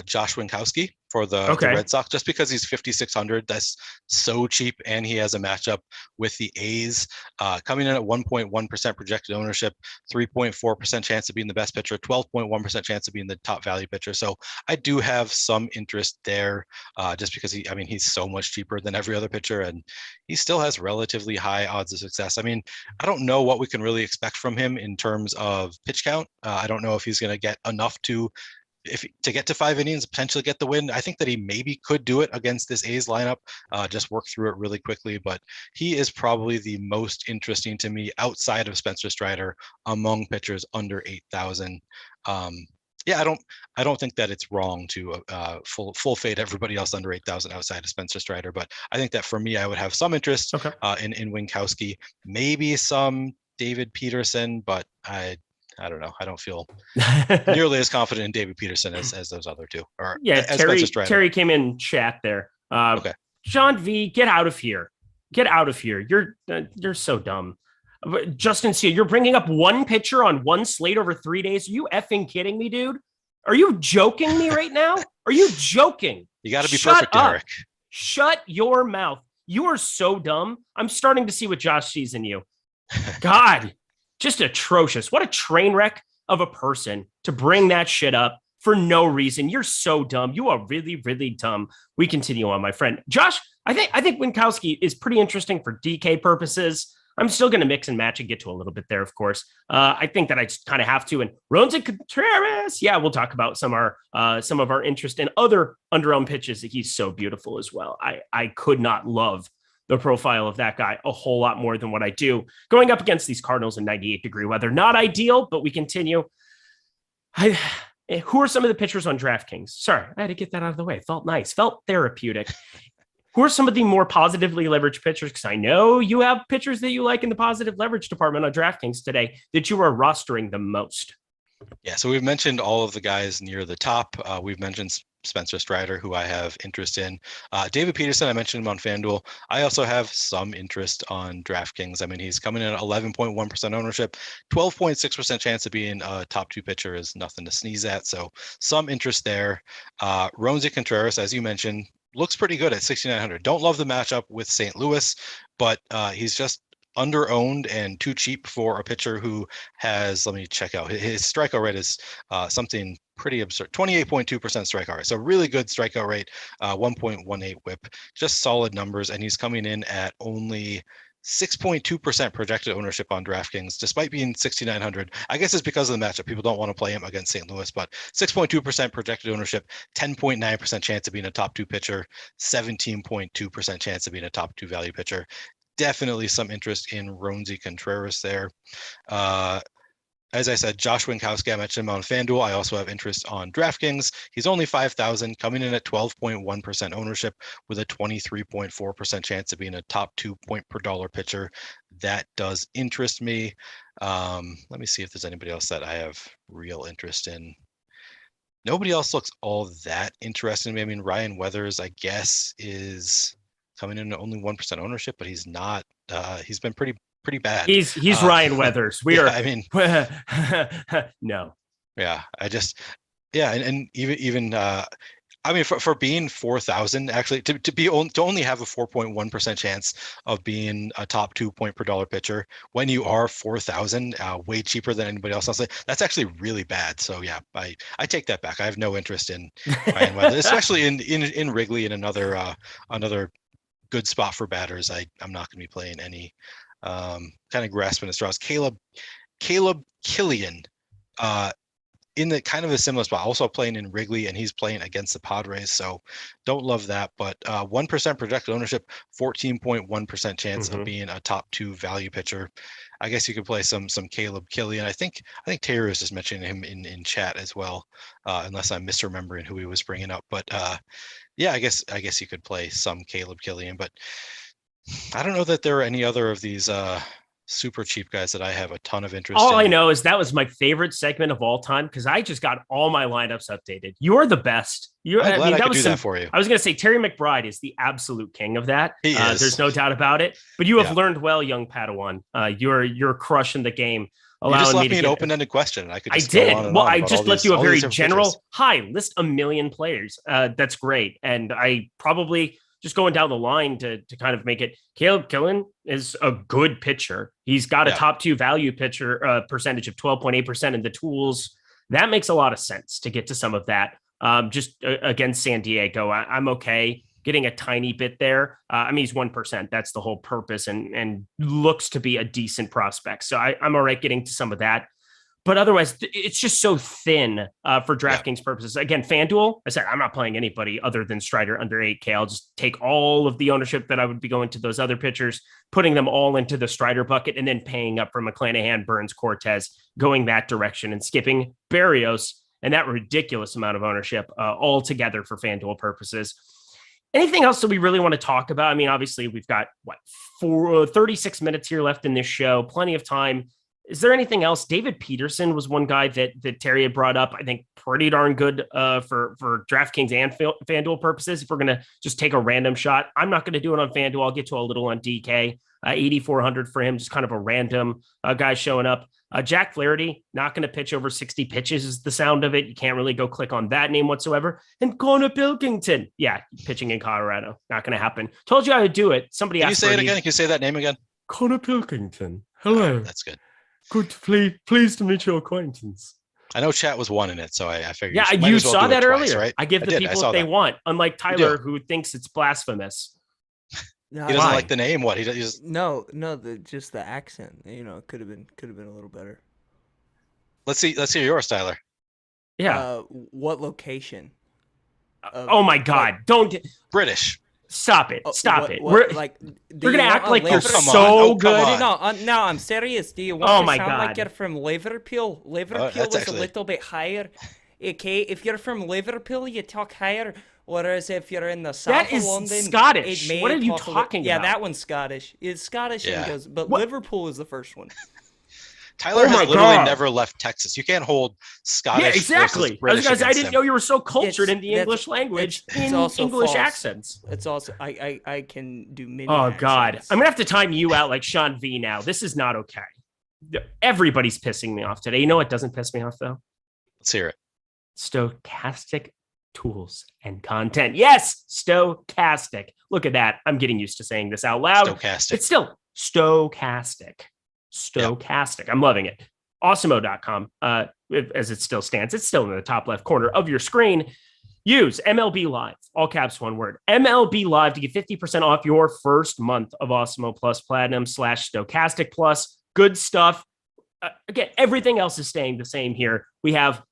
Josh Winkowski for the Red Sox, just because he's 5,600. That's so cheap, and he has a matchup with the A's, coming in at 1.1% projected ownership, 3.4% chance of being the best pitcher, 12.1% chance of being the top value pitcher. So I do have some interest there, just because he's so much cheaper than every other pitcher, and he still has relatively high odds of success. I mean, I don't know what we can really expect from him in terms of pitch count. I don't know if he's going to get enough to get to 5 innings, potentially get the win. I think that he maybe could do it against this A's lineup, just work through it really quickly. But he is probably the most interesting to me outside of Spencer Strider among pitchers under 8,000. Yeah, I don't think that it's wrong to full fade everybody else under 8,000 outside of Spencer Strider. But I think that for me, I would have some interest in Winkowski, maybe some David Peterson, but I don't know. I don't feel nearly as confident in David Peterson as those other two. Or yeah, as Terry came in chat there. Okay. John V, get out of here. Get out of here. You're so dumb. Justin C, you're bringing up one pitcher on one slate over 3 days. Are you effing kidding me, dude? Are you joking me right now? Are you joking? You got to be perfect, Derek. Shut your mouth. You are so dumb. I'm starting to see what Josh sees in you. God, just atrocious. What a train wreck of a person to bring that shit up for no reason. You're so dumb. You are really, really dumb. We continue on, my friend. Josh, I think Winkowski is pretty interesting for DK purposes. I'm still going to mix and match and get to a little bit there, of course. I think that I just kind of have to. And Roansy Contreras, yeah, we'll talk about some of our interest in other underarm pitches. He's so beautiful as well. I could not love the profile of that guy a whole lot more than what I do. Going up against these Cardinals in 98-degree weather, not ideal, but we continue. Who are some of the pitchers on DraftKings? Sorry, I had to get that out of the way. Felt nice, felt therapeutic. Who are some of the more positively leveraged pitchers? Because I know you have pitchers that you like in the positive leverage department on DraftKings today that you are rostering the most. Yeah, so we've mentioned all of the guys near the top. We've mentioned Spencer Strider, who I have interest in. David Peterson, I mentioned him on FanDuel. I also have some interest on DraftKings. I mean, he's coming in at 11.1% ownership, 12.6% chance of being a top 2 pitcher is nothing to sneeze at. So some interest there. Roansy Contreras, as you mentioned, looks pretty good at 6,900. Don't love the matchup with St. Louis, but he's just under-owned and too cheap for a pitcher who has, let me check out, his strikeout rate is something pretty absurd, 28.2% strikeout rate. So really good strikeout rate, 1.18 whip, just solid numbers. And he's coming in at only 6.2% projected ownership on DraftKings, despite being 6,900. I guess it's because of the matchup. People don't want to play him against St. Louis, but 6.2% projected ownership, 10.9% chance of being a top 2 pitcher, 17.2% chance of being a top 2 value pitcher. Definitely some interest in Roansy Contreras there. As I said, Josh Winkowski, I mentioned him on FanDuel. I also have interest on DraftKings. He's only 5,000, coming in at 12.1% ownership with a 23.4% chance of being a top 2 point per dollar pitcher. That does interest me. Let me see if there's anybody else that I have real interest in. Nobody else looks all that interesting to me. I mean, Ryan Weathers, I guess, is coming in at only 1% ownership, but he's not. He's been pretty bad. He's Ryan Weathers. I mean, no. Yeah, and even I mean, for being 4,000, actually, to only have a 4.1% chance of being a top 2 point per dollar pitcher when you are 4,000, way cheaper than anybody else. That's actually really bad. So yeah, I take that back. I have no interest in Ryan Weathers, especially in Wrigley, in another good spot for batters. I'm not going to be playing any. Kind of grasping at straws. Caleb Killian, in the kind of a similar spot, also playing in Wrigley, and he's playing against the Padres, so don't love that. But 1% projected ownership, 14.1% chance of being a top 2 value pitcher. I guess you could play some Caleb Killian. I think Taylor is just mentioning him in chat as well, unless I'm misremembering who he was bringing up. But yeah, I guess you could play some Caleb Killian, but I don't know that there are any other of these super cheap guys that I have a ton of interest in. All I know is that was my favorite segment of all time because I just got all my lineups updated. You're the best. I'm glad I could do that for you. I was going to say Terry McBride is the absolute king of that. He is. There's no doubt about it. But you have learned well, young Padawan. You're crushing the game. You just left me an open-ended question. I did. Well, I just left you a very general, list a million players. That's great. And I probably just going down the line to kind of make it, Caleb Killian is a good pitcher. He's got a top 2 value pitcher percentage of 12.8% in the tools. That makes a lot of sense to get to some of that. Just against San Diego, I'm okay getting a tiny bit there. I mean, he's 1%. That's the whole purpose and looks to be a decent prospect. So I'm all right getting to some of that. But otherwise, it's just so thin for DraftKings purposes. Again, FanDuel, I said, I'm not playing anybody other than Strider under 8K. I'll just take all of the ownership that I would be going to those other pitchers, putting them all into the Strider bucket, and then paying up for McClanahan, Burns, Cortez, going that direction and skipping Berrios and that ridiculous amount of ownership all together for FanDuel purposes. Anything else that we really want to talk about? I mean, obviously we've got 36 minutes here left in this show, plenty of time. Is there anything else? David Peterson was one guy that Terry had brought up. I think pretty darn good for DraftKings and FanDuel purposes. If we're going to just take a random shot, I'm not going to do it on FanDuel. I'll get to a little on DK. 8,400 for him, just kind of a random guy showing up. Jack Flaherty, not going to pitch over 60 pitches is the sound of it. You can't really go click on that name whatsoever. And Connor Pilkington, yeah, pitching in Colorado, not going to happen. Told you how to do it. Somebody Can you asked say it again? Can you say that name again? Connor Pilkington. Hello. That's good. Good, pleased to meet your acquaintance. I know chat was one in it, so I figured. Yeah, you you as well saw do it that twice, earlier. right? I give the people what they want, unlike Tyler, who thinks it's blasphemous. No, He doesn't like the name. What? He just no, just the accent. It could have been a little better. let's hear yours, Tyler. Yeah. What location? Oh my God! Don't British. stop it! Stop it! We're gonna act like you're come so on. good. No, I'm serious. Do you want Oh to my sound like God. you're from Liverpool? Liverpool that's is actually- a little bit higher. Okay, if you're from Liverpool, you talk higher. Whereas if you're in the south That of is London, Scottish. it may What are you talk a talking Yeah, about? that one's Scottish. It's Scottish, Yeah. and goes, but What? Liverpool is the first one. Tyler Oh my has literally God. never left Texas. You can't hold Scottish. Yeah, exactly. versus British I was gonna say, I against didn't him. know you were so cultured in the That's- English language it's in also English false. accents. It's also I can do many. Oh God, accents. I'm gonna have to time you out like Sean V now. This is not okay. Everybody's pissing me off today. You know what doesn't piss me off though? Let's hear it. Stochastic tools and content. Yes, stochastic. Look at that. I'm getting used to saying this out loud. Stochastic. It's still stochastic. Stochastic. I'm loving it. Awesemo.com, as it still stands. It's still in the top left corner of your screen. Use MLB Live, all caps, one word. MLB Live to get 50% off your first month of Awesemo Plus Platinum / Stochastic Plus. Good stuff. Again, everything else is staying the same here. We have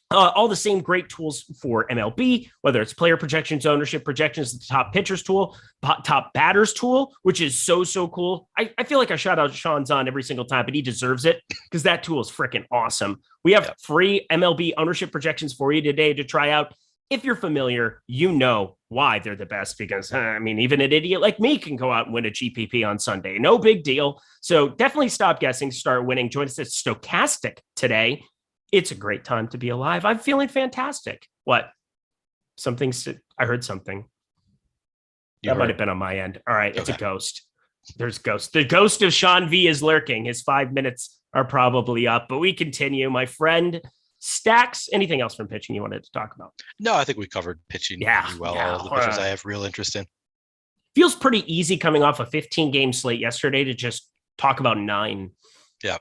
all the same great tools for MLB, whether it's player projections, ownership projections, the top pitchers tool, top batters tool, which is so cool. I feel like I shout out Sean Zahn every single time, but he deserves it because that tool is freaking awesome. We have free MLB ownership projections for you today to try out. If you're familiar, you know why they're the best because, I mean, even an idiot like me can go out and win a GPP on Sunday. No big deal. So definitely stop guessing, start winning. Join us at Stochastic today. It's a great time to be alive. I'm feeling fantastic. What? I heard something. That might have been on my end. All right. It's a ghost. There's ghost. The ghost of Sean V is lurking. His 5 minutes are probably up, but we continue. My friend Stacks, anything else from pitching you wanted to talk about? No, I think we covered pitching pretty well. All of the pitchers I have real interest in. Feels pretty easy coming off a 15-game slate yesterday to just talk about 9. Yeah.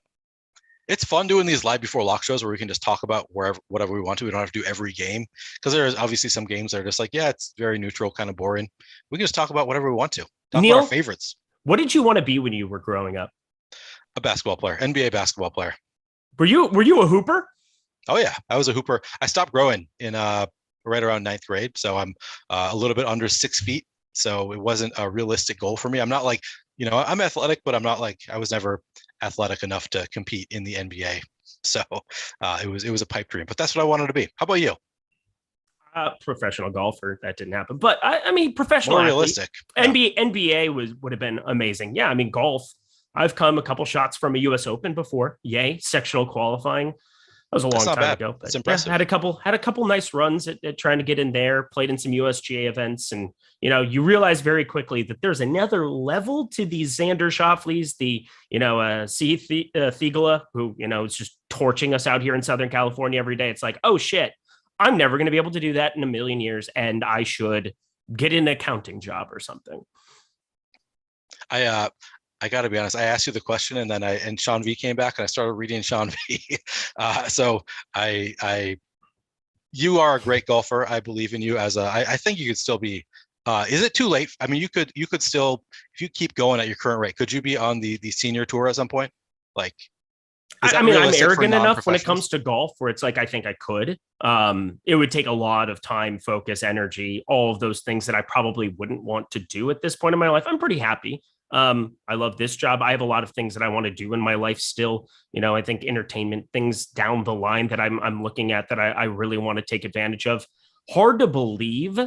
It's fun doing these live before lock shows where we can just talk about whatever we want to. We don't have to do every game because there's obviously some games that are just like, yeah, it's very neutral, kind of boring. We can just talk about whatever we want to. Talk Neil, about our favorites. What did you want to be when you were growing up? A basketball player, NBA basketball player. Were you a hooper? Oh yeah, I was a hooper. I stopped growing in right around 9th grade, so I'm a little bit under 6 feet. So it wasn't a realistic goal for me. I'm not like, I'm athletic, but I'm not like, I was never athletic enough to compete in the NBA. So it was a pipe dream, but that's what I wanted to be. How about you? Professional golfer. That didn't happen, but I mean, professional. More athlete. realistic. NBA would have been amazing. Yeah, I mean, golf. I've come a couple shots from a U.S. Open before. Yay, sectional qualifying. That was a long time ago. But that's impressive. Had a couple nice runs at trying to get in there. Played in some USGA events, and you realize very quickly that there's another level to these Xander Schauffele's, the Thiegela, who is just torching us out here in Southern California every day. It's like, oh shit, I'm never going to be able to do that in a million years, and I should get an accounting job or something. I got to be honest. I asked you the question, and then Sean V came back, and I started reading Sean V. So you are a great golfer. I believe in you I think you could still be. Is it too late? I mean, you could still, if you keep going at your current rate, could you be on the senior tour at some point? Like, I mean, I'm arrogant enough when it comes to golf where it's like, I think I could. It would take a lot of time, focus, energy, all of those things that I probably wouldn't want to do at this point in my life. I'm pretty happy. I love this job. I have a lot of things that I want to do in my life still. I think entertainment things down the line that I'm looking at that I really want to take advantage of. Hard to believe.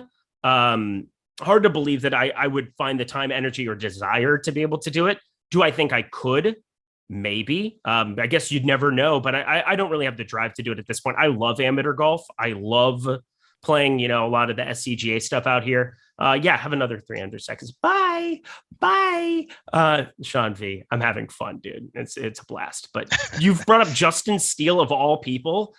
hard to believe that I would find the time, energy, or desire to be able to do it. Do I think I could? Maybe. I guess you'd never know, but I don't really have the drive to do it at this point. I love amateur golf. I love playing, a lot of the SCGA stuff out here. Have another 300 seconds. Bye. Sean V, I'm having fun, dude. It's a blast. But you've brought up Justin Steele of all people,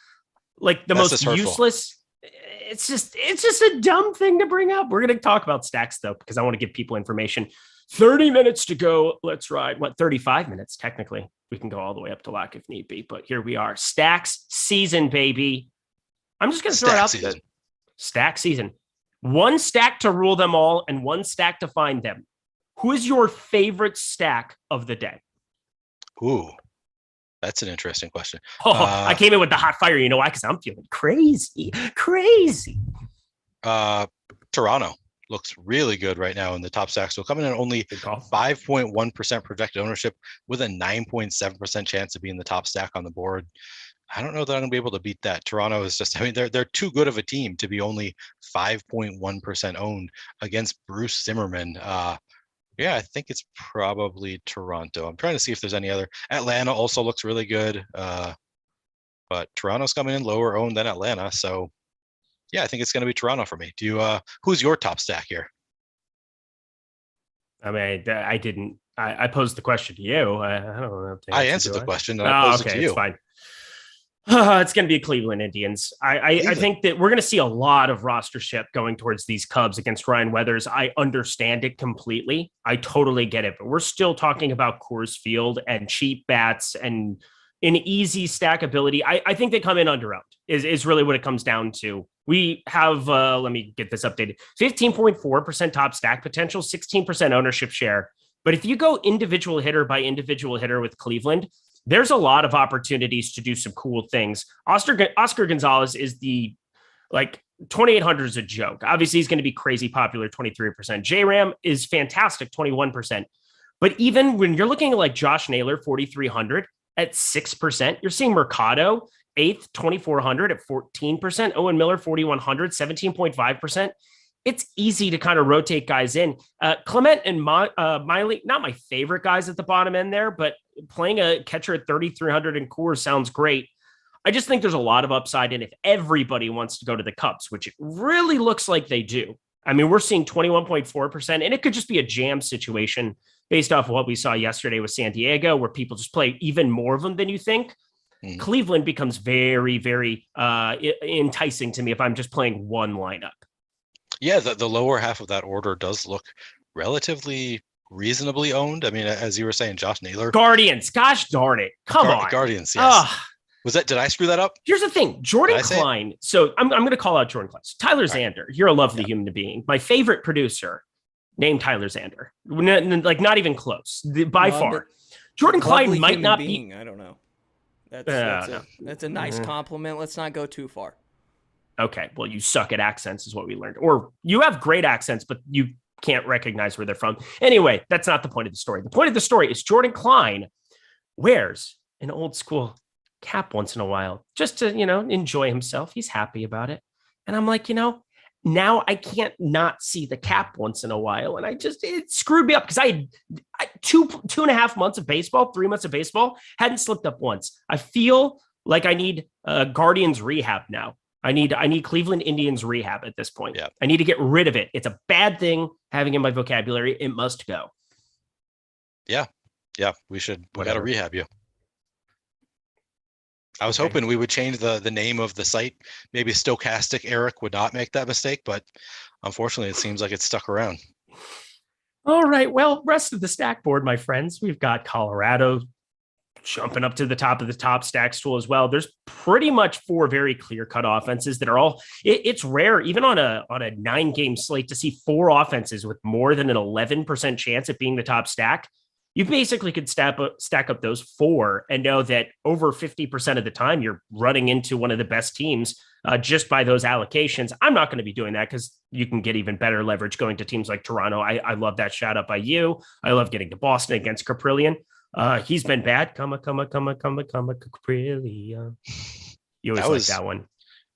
like the most useless. It's just a dumb thing to bring up. We're going to talk about stacks though, because I want to give people information. 30 minutes to go. Let's ride. 35 minutes technically. We can go all the way up to lock if need be, but here we are. Stacks season, baby. I'm just going to throw it out there. Stack season. One stack to rule them all and one stack to find them. Who is your favorite stack of the day? Ooh, that's an interesting question. I came in with the hot fire. You know why? Because I'm feeling crazy. Toronto looks really good right now in the top stack. So coming in only 5.1% projected ownership with a 9.7% chance of being the top stack on the board. I don't know that I'm gonna be able to beat that. Toronto is just, they're too good of a team to be only 5.1% owned against Bruce Zimmerman. I think it's probably Toronto. I'm trying to see if there's any other. Atlanta also looks really good. But Toronto's coming in lower owned than Atlanta. So I think it's going to be Toronto for me. Do you, who's your top stack here? I mean, I posed the question to you. I don't know. I answered the question and I posed it to you. It's fine. It's going to be Cleveland Indians. I think that we're going to see a lot of rostership going towards these Cubs against Ryan Weathers. I understand it completely. I totally get it. But we're still talking about Coors Field and cheap bats and an easy stackability. I think they come in under-owned is really what it comes down to. We have, let me get this updated, 15.4% top stack potential, 16% ownership share. But if you go individual hitter by individual hitter with Cleveland, there's a lot of opportunities to do some cool things. Oscar Gonzalez is 2,800 is a joke. Obviously, he's going to be crazy popular, 23%. J-Ram is fantastic, 21%. But even when you're looking at like Josh Naylor, 4,300 at 6%, you're seeing Mercado, 8th, 2,400 at 14%. Owen Miller, 4,100, 17.5%. It's easy to kind of rotate guys in. Clement and Miley, not my favorite guys at the bottom end there, but playing a catcher at 3,300 in Coors sounds great. I just think there's a lot of upside in if everybody wants to go to the Cubs, which it really looks like they do. I mean, we're seeing 21.4%, and it could just be a jam situation based off of what we saw yesterday with San Diego, where people just play even more of them than you think. Cleveland becomes very, very enticing to me if I'm just playing one lineup. Yeah, the lower half of that order does look relatively reasonably owned. I mean, as you were saying, Josh Naylor. Guardians, gosh darn it. Come on. Guardians, yes. Did I screw that up? Here's the thing, Jordan Klein. So I'm going to call out Jordan Klein. Tyler Zander, you're a lovely human being. My favorite producer named Tyler Zander. Not even close, by far. Jordan Klein might not be. I don't know. That's a nice compliment. Let's not go too far. Okay, well, you suck at accents is what we learned. Or you have great accents, but you can't recognize where they're from. Anyway, that's not the point of the story. The point of the story is Jordan Klein wears an old school cap once in a while just to, enjoy himself. He's happy about it. And I'm like, now I can't not see the cap once in a while. And it screwed me up because I 2.5 months of baseball, 3 months of baseball, hadn't slipped up once. I feel like I need Guardians rehab now. I need Cleveland Indians rehab at this point. Yeah. I need to get rid of it. It's a bad thing having in my vocabulary. It must go. Yeah. We got to rehab you. I was hoping we would change the name of the site. Maybe Stochastic Eric would not make that mistake, but unfortunately it seems like it's stuck around. All right. Well, rest of the stack board, my friends. We've got Colorado jumping up to the top of the top stack stool as well. There's pretty much 4 very clear-cut offenses that are all. It's rare, even on a 9-game slate, to see 4 offenses with more than an 11% chance at being the top stack. You basically could stack up those 4 and know that over 50% of the time you're running into one of the best teams just by those allocations. I'm not going to be doing that because you can get even better leverage going to teams like Toronto. I love that shout out by you. I love getting to Boston against Caprillion. He's been bad. Caprillion. You always like that one.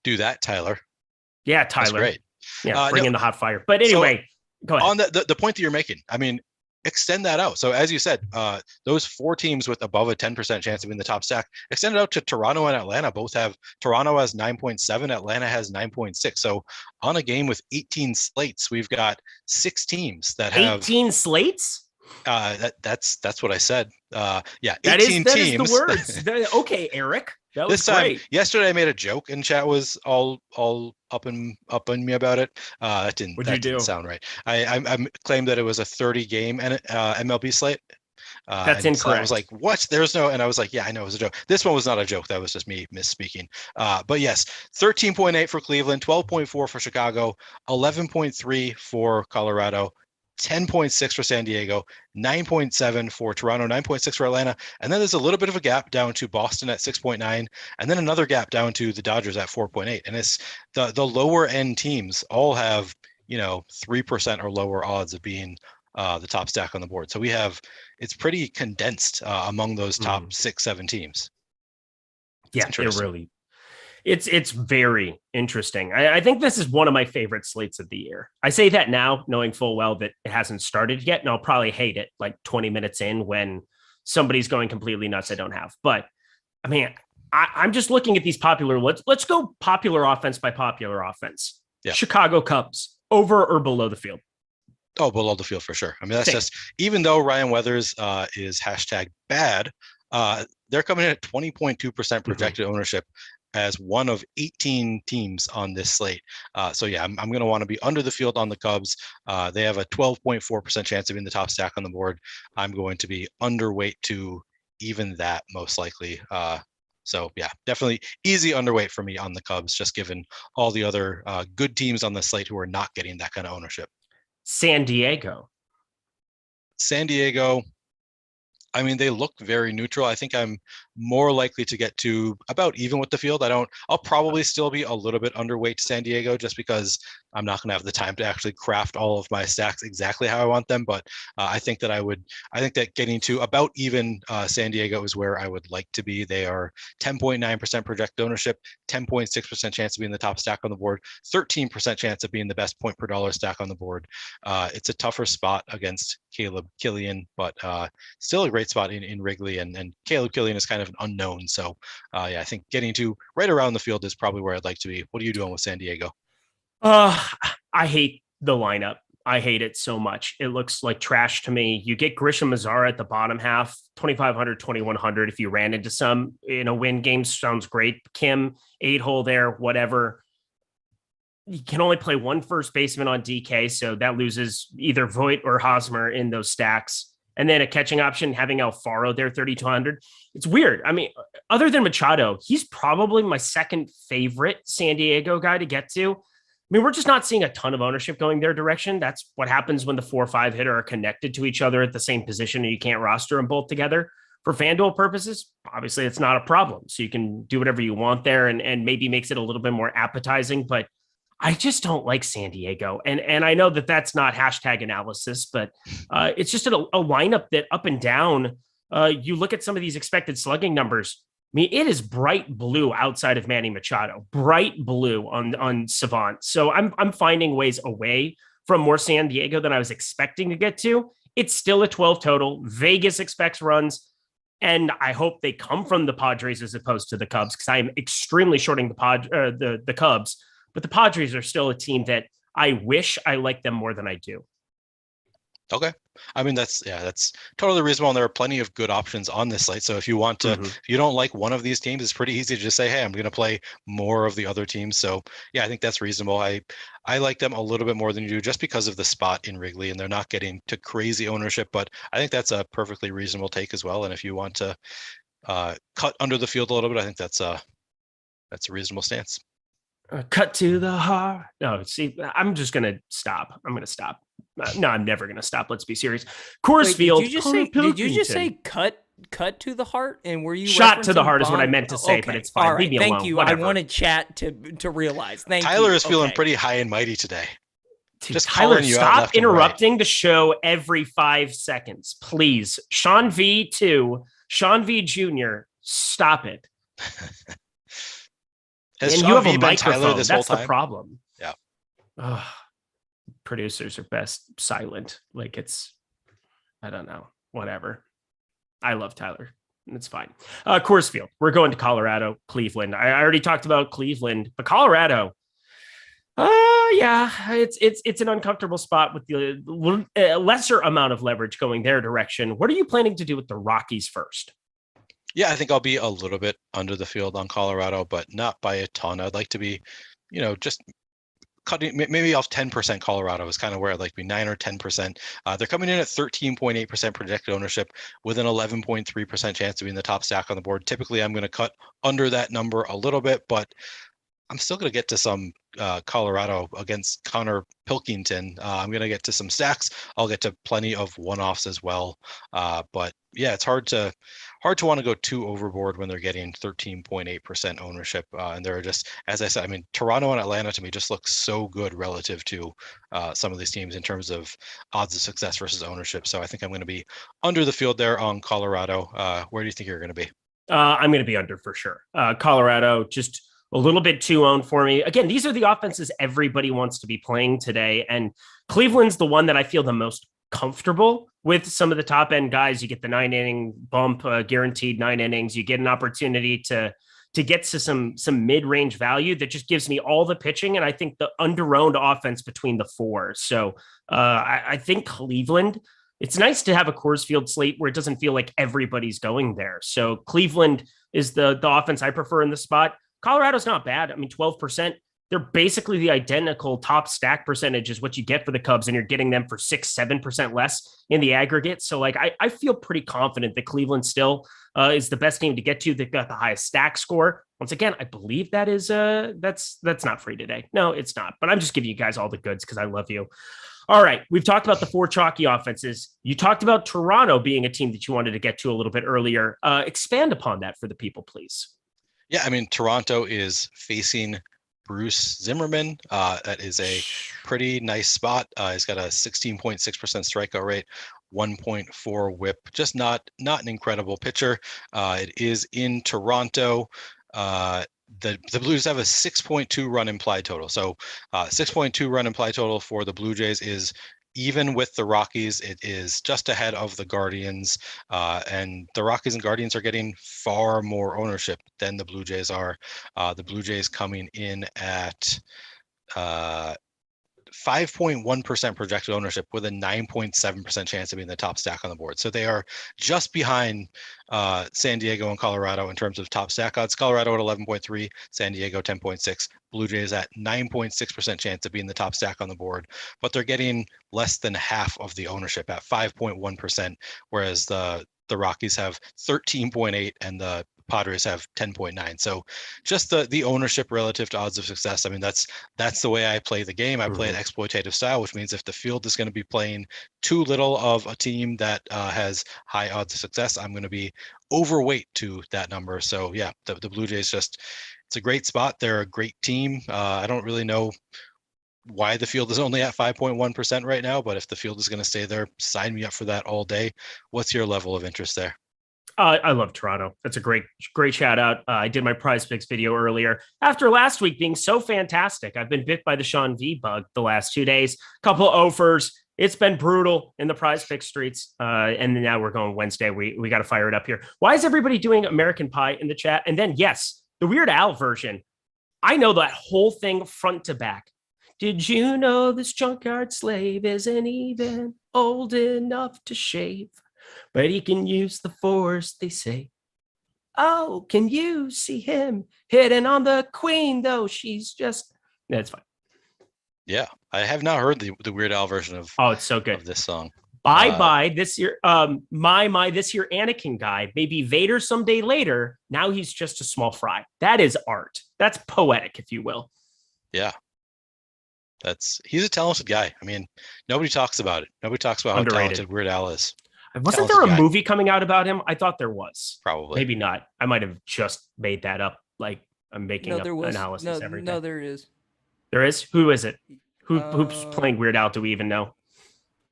Do that, Tyler. Yeah, Tyler. That's great. Yeah, bring in the hot fire. But anyway, Go ahead. On the point that you're making, I mean, extend that out. So as you said, those 4 teams with above a 10% chance of being the top stack, extend it out to Toronto and Atlanta. Toronto has 9.7, Atlanta has 9.6. So on a game with 18 slates, we've got 6 teams that have 18 slates. That's what I said. Yeah, 18 teams. Is the words. Okay, Eric. That was this time, great. Yesterday I made a joke and chat was all up on me about it. That didn't sound right. I claimed that it was a 30 game MLB slate. That's incorrect. So I was like, what? There's no, and I was like, yeah, I know it was a joke. This one was not a joke. That was just me misspeaking. But yes, 13.8 for Cleveland, 12.4 for Chicago, 11.3 for Colorado, 10.6 for San Diego, 9.7 for Toronto, 9.6 for Atlanta. And then there's a little bit of a gap down to Boston at 6.9, and then another gap down to the Dodgers at 4.8. And it's the lower end teams all have, 3% or lower odds of being the top stack on the board. So it's pretty condensed among those top 6-7 teams. Yeah, it's very interesting. I think this is one of my favorite slates of the year. I say that now, knowing full well that it hasn't started yet, and I'll probably hate it like 20 minutes in when somebody's going completely nuts I don't have. But I mean, I'm just looking at these popular. Let's go popular offense by popular offense. Yeah. Chicago Cubs, over or below the field? Oh, below the field for sure. I mean, that's just, even though Ryan Weathers is #bad, they're coming in at 20.2% projected ownership as one of 18 teams on this slate. So yeah, I'm going to want to be under the field on the Cubs. They have a 12.4% chance of being the top stack on the board. I'm going to be underweight to even that most likely. So yeah, definitely easy underweight for me on the Cubs, just given all the other good teams on the slate who are not getting that kind of ownership. San Diego, I mean, they look very neutral. I think I'm more likely to get to about even with the field. I'll probably still be a little bit underweight to San Diego just because I'm not going to have the time to actually craft all of my stacks exactly how I want them. But I think that getting to about even San Diego is where I would like to be. They are 10.9% projected ownership, 10.6% chance of being the top stack on the board, 13% chance of being the best point per dollar stack on the board. It's a tougher spot against Caleb Killian, but still a great spot in Wrigley, and Caleb Killian is kind of an unknown. So yeah, I think getting to right around the field is probably where I'd like to be. What are you doing with San Diego? I hate the lineup. I hate it so much. It looks like trash to me. You get Grisham Mazara at the bottom half, 2,500, 2,100. If you ran into some in a win game, sounds great. Kim, 8-hole there, whatever. You can only play one first baseman on DK, so that loses either Voit or Hosmer in those stacks. And then a catching option, having Alfaro there, 3,200. It's weird. I mean, other than Machado, he's probably my second favorite San Diego guy to get to. I mean, we're just not seeing a ton of ownership going their direction. That's what happens when the 4 or 5 hitter are connected to each other at the same position and you can't roster them both together. For FanDuel purposes, obviously it's not a problem. So you can do whatever you want there and maybe makes it a little bit more appetizing, but I just don't like San Diego. And I know that that's not #analysis, but it's just a lineup that up and down, you look at some of these expected slugging numbers. I mean, it is bright blue outside of Manny Machado, bright blue on Savant. So I'm finding ways away from more San Diego than I was expecting to get to. It's still a 12 total. Vegas expects runs, and I hope they come from the Padres as opposed to the Cubs, because I am extremely shorting the Cubs. But the Padres are still a team that I wish I liked them more than I do. Okay. I mean, that's totally reasonable. And there are plenty of good options on this slate. So if you want to, if you don't like one of these teams, it's pretty easy to just say, hey, I'm going to play more of the other teams. So yeah, I think that's reasonable. I like them a little bit more than you do just because of the spot in Wrigley, and they're not getting to crazy ownership, but I think that's a perfectly reasonable take as well. And if you want to cut under the field a little bit, I think that's a reasonable stance. Cut to the heart. No, see, I'm just going to stop. I'm going to stop. No, I'm never going to stop. Let's be serious. Coors Field. Did you just say cut to the heart? And were you shot to the heart is what I meant to say, but it's fine. All right, leave me thank alone. you. Whatever. I wanted chat to realize. Thank Tyler you. is feeling pretty high and mighty today. Dude, just Tyler, calling you out stop left and interrupting the show every 5 seconds, please. Sean V2, Sean V Jr., stop it. Has and Sean you have V a been microphone. Tyler this That's whole the time? problem. Yeah. producers are best silent. Like I don't know, whatever. I love Tyler. It's fine. Coors Field. We're going to Colorado, Cleveland. I already talked about Cleveland, but Colorado. Yeah, it's an uncomfortable spot with the lesser amount of leverage going their direction. What are you planning to do with the Rockies first? Yeah, I think I'll be a little bit under the field on Colorado, but not by a ton. I'd like to be, just cutting maybe off 10%. Colorado is kind of where I'd like to be, 9 or 10%. They're coming in at 13.8% projected ownership with an 11.3% chance to be in the top stack on the board. Typically, I'm going to cut under that number a little bit, but I'm still going to get to some Colorado against Connor Pilkington. I'm going to get to some stacks. I'll get to plenty of one-offs as well. But yeah, it's hard to want to go too overboard when they're getting 13.8% ownership. And they're just, as I said, I mean, Toronto and Atlanta to me just look so good relative to some of these teams in terms of odds of success versus ownership. So I think I'm going to be under the field there on Colorado. Where do you think you're going to be? I'm going to be under for sure. Colorado, just a little bit too owned for me. Again, these are the offenses everybody wants to be playing today. And Cleveland's the one that I feel the most comfortable with. Some of the top end guys. You get the 9-inning bump, guaranteed 9 innings. You get an opportunity to get to some mid-range value that just gives me all the pitching. And I think the under-owned offense between the four. So I think Cleveland, it's nice to have a Coors Field slate where it doesn't feel like everybody's going there. So Cleveland is the offense I prefer in the spot. Colorado's not bad. I mean, 12%. They're basically the identical top stack percentage is what you get for the Cubs, and you're getting them for 6-7% less in the aggregate. So like, I feel pretty confident that Cleveland still is the best team to get to. They've got the highest stack score. Once again, I believe that is that's not free today. No, it's not. But I'm just giving you guys all the goods because I love you. All right. We've talked about the 4 chalky offenses. You talked about Toronto being a team that you wanted to get to a little bit earlier. Expand upon that for the people, please. Yeah, I mean, Toronto is facing Bruce Zimmerman. That is a pretty nice spot. He's got a 16.6% strikeout rate, 1.4 whip. Just not an incredible pitcher. It is in Toronto. The Blues have a 6.2 run implied total. So 6.2 run implied total for the Blue Jays is even with the Rockies. It is just ahead of the Guardians, and the Rockies and Guardians are getting far more ownership than the Blue Jays are. The Blue Jays coming in at 5.1% projected ownership with a 9.7% chance of being the top stack on the board. So they are just behind San Diego and Colorado in terms of top stack odds. Colorado at 11.3, San Diego 10.6, Blue Jays at 9.6% chance of being the top stack on the board, but they're getting less than half of the ownership at 5.1%, whereas the Rockies have 13.8 and the Padres have 10.9. So just the ownership relative to odds of success. I mean, that's the way I play the game. I play an exploitative style, which means if the field is going to be playing too little of a team that has high odds of success, I'm going to be overweight to that number. So yeah, the Blue Jays it's a great spot. They're a great team. I don't really know why the field is only at 5.1% right now, but if the field is going to stay there, sign me up for that all day. What's your level of interest there? I love Toronto. That's a great shout out. I did my prize picks video earlier. After last week being so fantastic, I've been bit by the Sean V bug the last 2 days. Couple of offers. It's been brutal in the prize pick streets. And now we're going Wednesday. We got to fire it up here. Why is everybody doing American Pie in the chat? And then, yes, the Weird Al version. I know that whole thing front to back. Did you know this junkyard slave isn't even old enough to shave? But he can use the force, they say. Oh, can you see him hitting on the queen, though she's just... That's fine. Yeah, I have not heard the Weird Al version of it's so good of this song. Bye this year. My this year Anakin guy, maybe Vader someday later. Now he's just a small fry. That is art. That's poetic, if you will. Yeah. He's a talented guy. I mean, nobody talks about it. Nobody talks about how talented Weird Al is. Wasn't there a movie coming out about him? I thought there was. Probably. Maybe not. I might have just made that up. Like I'm making up analysis every day. No, there is. There is? Who is it? Who's playing Weird Al? Do we even know?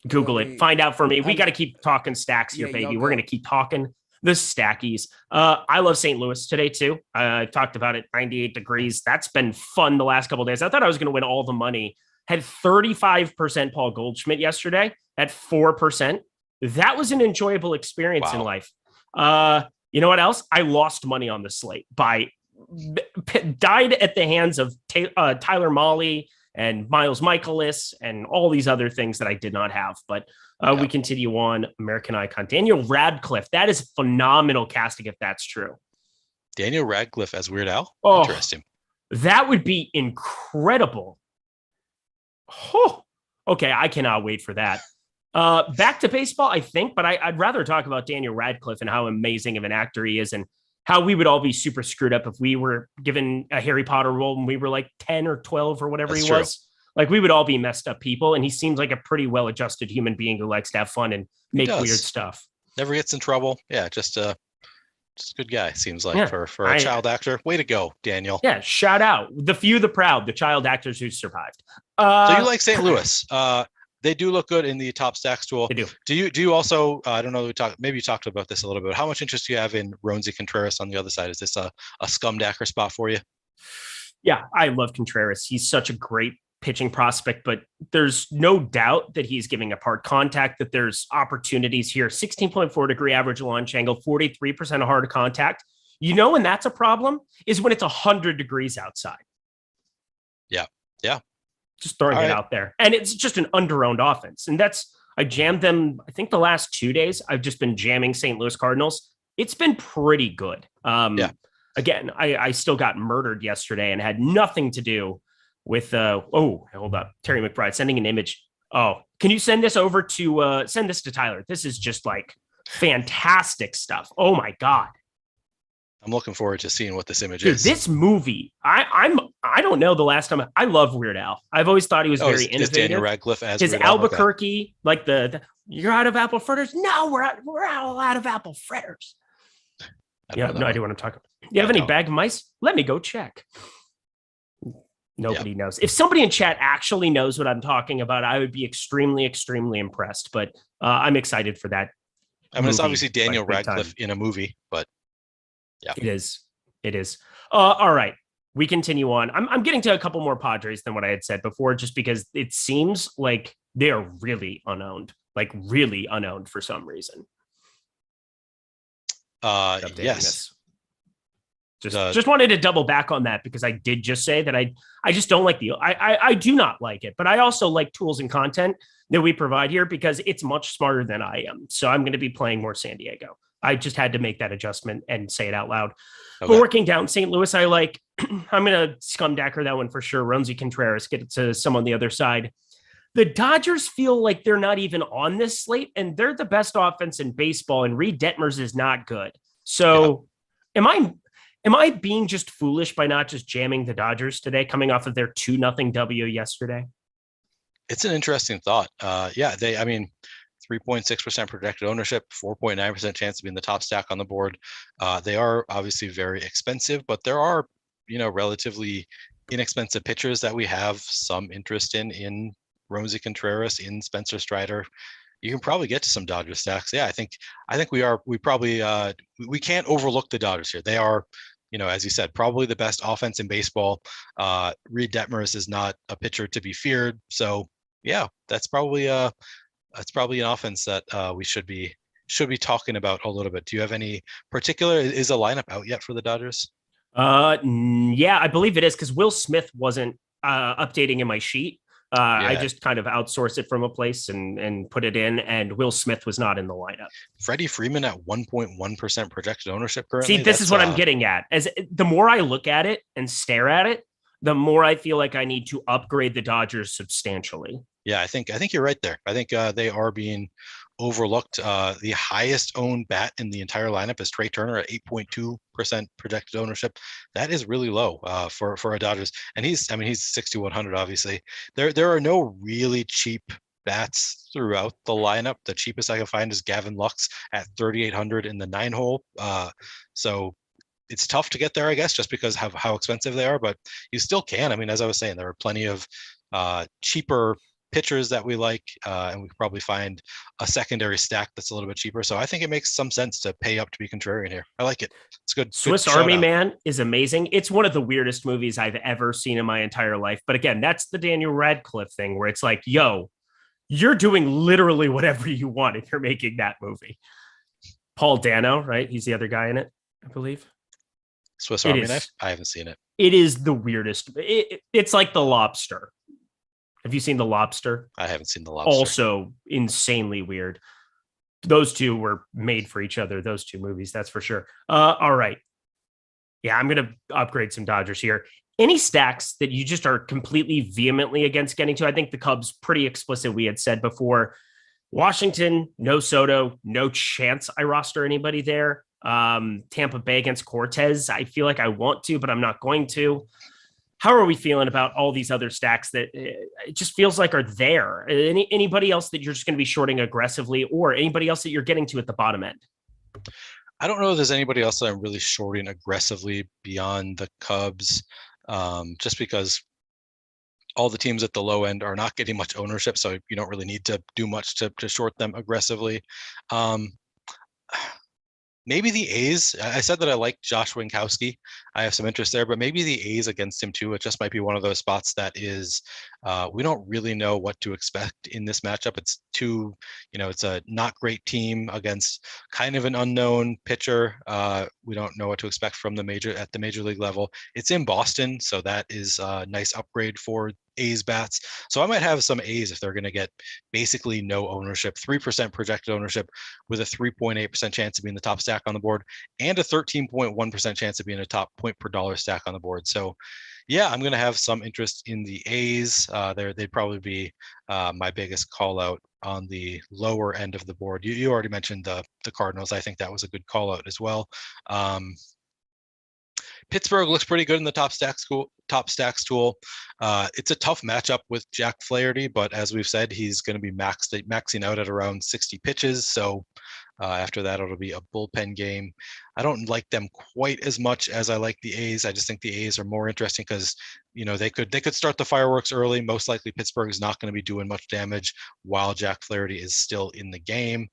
Google it. Find out for me. We got to keep talking stacks here, baby. We're going to keep talking the stackies. I love St. Louis today, too. I talked about it, 98 degrees. That's been fun the last couple of days. I thought I was going to win all the money had 35% Paul Goldschmidt yesterday at 4%. That was an enjoyable experience in life. You know what else? I lost money on the slate died at the hands of Tyler Mahle and Miles Michaelis and all these other things that I did not have. But we continue on. American icon Daniel Radcliffe. That is phenomenal casting if that's true. Daniel Radcliffe as Weird Al? Oh, interesting. That would be incredible. Oh, okay, I cannot wait for that. Back to baseball, I think, but I'd rather talk about Daniel Radcliffe and how amazing of an actor he is and how we would all be super screwed up if we were given a Harry Potter role when we were like 10 or 12 or whatever he was. Like, we would all be messed up people. And he seems like a pretty well-adjusted human being who likes to have fun and make weird stuff. Never gets in trouble. Yeah, just a good guy, seems like, for a child actor. Way to go, Daniel. Yeah, shout out. The few, the proud, the child actors who survived. So you like St. Louis. They do look good in the top stacks tool. They do. Do you also, I don't know, maybe you talked about this a little bit. How much interest do you have in Roansy Contreras on the other side? Is this a scumdacker spot for you? Yeah, I love Contreras. He's such a great pitching prospect, but there's no doubt that he's giving up hard contact, that there's opportunities here. 16.4 degree average launch angle, 43% of hard contact. You know when that's a problem is when it's 100 degrees outside. Yeah. Just throwing it out there. And it's just an under-owned offense. And I jammed them, I think the last 2 days, I've just been jamming St. Louis Cardinals. It's been pretty good. Again, I still got murdered yesterday and had nothing to do with, hold up. Terry McBride sending an image. Oh, can you send this over send this to Tyler? This is just like fantastic stuff. Oh my God. I'm looking forward to seeing what this image Dude, is. This movie, I don't know the last time. I love Weird Al. I've always thought he was very innovative. Is Daniel Radcliffe as his Weird Albuquerque, like the you're out of apple fritters? No, we're all out of apple fritters. You have no idea what I'm talking about. You have any bag of mice? Let me go check. Nobody knows. If somebody in chat actually knows what I'm talking about, I would be extremely, extremely impressed. But I'm excited for that. I mean, it's obviously Daniel Radcliffe in a movie, but yeah, it is. All right. We continue on. I'm getting to a couple more Padres than what I had said before, just because it seems like they are really unowned, for some reason. Yes. Just wanted to double back on that because I did just say that I just don't like I do not like it, but I also like tools and content that we provide here because it's much smarter than I am. So I'm going to be playing more San Diego. I just had to make that adjustment and say it out loud. Okay. But working down St. Louis, I like, I'm going to scumdacker that one for sure. Roansy Contreras, get it to some on the other side. The Dodgers feel like they're not even on this slate, and they're the best offense in baseball, and Reed Detmers is not good. So am I being just foolish by not just jamming the Dodgers today, coming off of their 2-0 W yesterday? It's an interesting thought. 3.6% projected ownership, 4.9% chance to be in the top stack on the board. They are obviously very expensive, but there are, relatively inexpensive pitchers that we have some interest in Roansy Contreras, in Spencer Strider. You can probably get to some Dodger stacks. Yeah, I think we can't overlook the Dodgers here. They are, as you said, probably the best offense in baseball. Reed Detmers is not a pitcher to be feared. So yeah, that's probably an offense that we should be talking about a little bit. Do you have any particular, is a lineup out yet for the Dodgers? Yeah, I believe it is, because Will Smith wasn't updating in my sheet. I just kind of outsourced it from a place and put it in, and Will Smith was not in the lineup. Freddie Freeman at 1.1% projected ownership currently. See, this is what I'm getting at. As the more I look at it and stare at it, the more I feel like I need to upgrade the Dodgers substantially. Yeah, I think you're right there. I think they are being overlooked. The highest owned bat in the entire lineup is Trey Turner at 8.2% projected ownership. That is really low for a Dodgers. And he's 6,100, obviously. There are no really cheap bats throughout the lineup. The cheapest I can find is Gavin Lux at 3,800 in the 9-hole. So it's tough to get there, I guess, just because of how expensive they are, but you still can. I mean, as I was saying, there are plenty of cheaper pitchers that we like, and we could probably find a secondary stack that's a little bit cheaper. So I think it makes some sense to pay up to be contrarian here. I like it. It's good. Swiss Army Man is amazing. It's one of the weirdest movies I've ever seen in my entire life. But again, that's the Daniel Radcliffe thing where it's like, yo, you're doing literally whatever you want if you're making that movie. Paul Dano, right? He's the other guy in it, I believe. Swiss Army Knife? I haven't seen it. It is the weirdest. It's like The Lobster. Have you seen The Lobster? I haven't seen The Lobster. Also insanely weird. Those two were made for each other, those two movies, that's for sure. All right. Yeah, I'm going to upgrade some Dodgers here. Any stacks that you just are completely vehemently against getting to? I think the Cubs, pretty explicit, we had said before. Washington, no Soto, no chance I roster anybody there. Tampa Bay against Cortez, I feel like I want to, but I'm not going to. How are we feeling about all these other stacks that it just feels like are there? Anybody else that you're just going to be shorting aggressively, or anybody else that you're getting to at the bottom end? I don't know if there's anybody else that I'm really shorting aggressively beyond the Cubs, just because all the teams at the low end are not getting much ownership, so you don't really need to do much to short them aggressively. Maybe the A's. I said that I like Josh Winkowski. I have some interest there, but maybe the A's against him too. It just might be one of those spots that is, we don't really know what to expect in this matchup. It's it's a not great team against kind of an unknown pitcher. We don't know what to expect from the major league level. It's in Boston, so that is a nice upgrade for A's bats. So I might have some A's if they're going to get basically no ownership, 3% projected ownership with a 3.8% chance of being the top stack on the board and a 13.1% chance of being a top point per dollar stack on the board. So yeah, I'm going to have some interest in the A's. They'd probably be my biggest call out on the lower end of the board. You already mentioned the Cardinals. I think that was a good call out as well. Pittsburgh looks pretty good in the top stacks tool. It's a tough matchup with Jack Flaherty, but as we've said, he's going to be maxing out at around 60 pitches. So after that, it'll be a bullpen game. I don't like them quite as much as I like the A's. I just think the A's are more interesting because they could start the fireworks early. Most likely, Pittsburgh is not going to be doing much damage while Jack Flaherty is still in the game.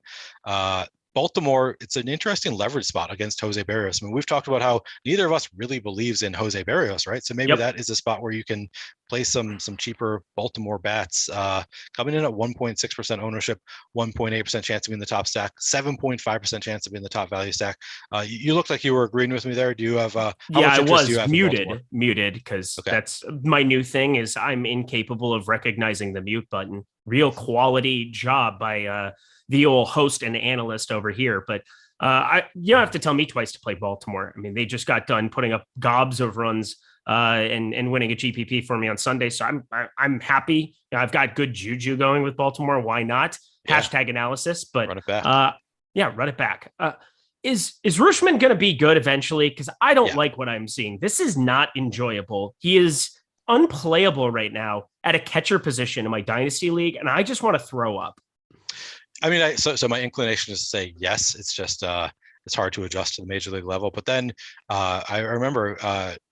Baltimore, it's an interesting leverage spot against Jose Barrios. I mean, we've talked about how neither of us really believes in Jose Barrios, right? So maybe that is a spot where you can play some cheaper Baltimore bats, coming in at 1.6% ownership, 1.8% chance of being the top stack, 7.5% chance of being the top value stack. You looked like you were agreeing with me there. Do you have? I was muted because that's my new thing. Is I'm incapable of recognizing the mute button. Real quality job by the old host and analyst over here, but you don't have to tell me twice to play Baltimore. I mean, they just got done putting up gobs of runs and winning a GPP for me on Sunday, so I'm happy. I've got good juju going with Baltimore. Why not? Hashtag analysis, but run it back. Run it back. Is Rutschman going to be good eventually? Because I don't like what I'm seeing. This is not enjoyable. He is unplayable right now at a catcher position in my dynasty league, and I just want to throw up. I mean, so my inclination is to say yes. It's just it's hard to adjust to the major league level. But then I remember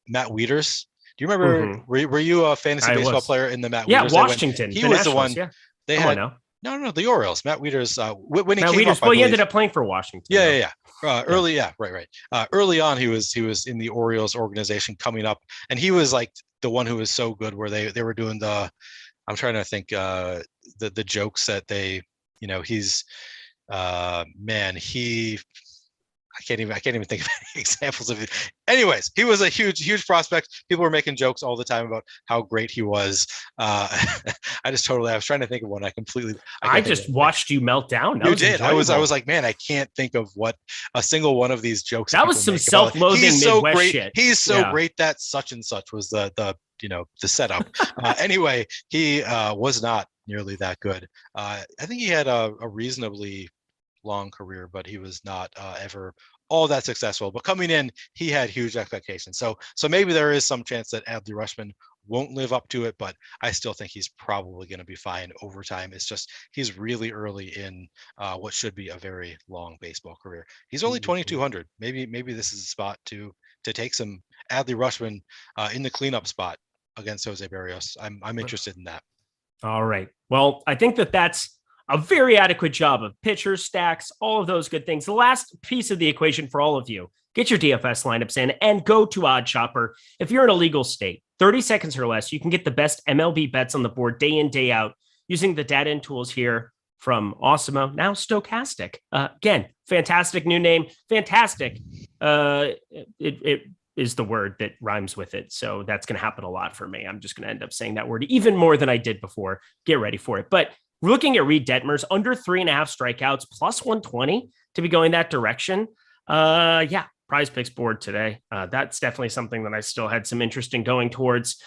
Matt Wieters. Do you remember? Mm-hmm. Were you a fantasy baseball player in the Matt Wieters? Yeah, Washington. He was the one. Yeah. They had no the Orioles. Matt Wieters. When he came up, he ended up playing for Washington. Yeah. Right. Early on, he was in the Orioles organization coming up, and he was like the one who was so good where they were doing the. I'm trying to think the jokes that they. He's I can't even think of any examples of it. Anyways, he was a huge prospect. People were making jokes all the time about how great he was. I was trying to think of one. I just watched you melt down. You did. Enjoyable. I was like, man, I can't think of what a single one of these jokes. That was some self-loathing Midwest shit. He's so great that such and such was the setup. Anyway, he was not nearly that good. I think he had a reasonably long career, but he was not ever all that successful. But coming in, he had huge expectations. So maybe there is some chance that Adley Rutschman won't live up to it, but I still think he's probably going to be fine over time. It's just he's really early in what should be a very long baseball career. He's only 2,200. Maybe this is a spot to take some Adley Rutschman in the cleanup spot against Jose Barrios. I'm interested in that. All right. Well, I think that's a very adequate job of pitchers, stacks, all of those good things. The last piece of the equation for all of you, get your DFS lineups in and go to OddsShopper. If you're in a legal state, 30 seconds or less, you can get the best MLB bets on the board day in, day out using the data and tools here from Awesemo, now Stochastic. Again, fantastic new name. Fantastic. It is the word that rhymes with it. So that's going to happen a lot for me. I'm just going to end up saying that word even more than I did before. Get ready for it. But we're looking at Reed Detmers under 3.5 strikeouts plus 120 to be going that direction. Prize Picks board today. That's definitely something that I still had some interest in going towards.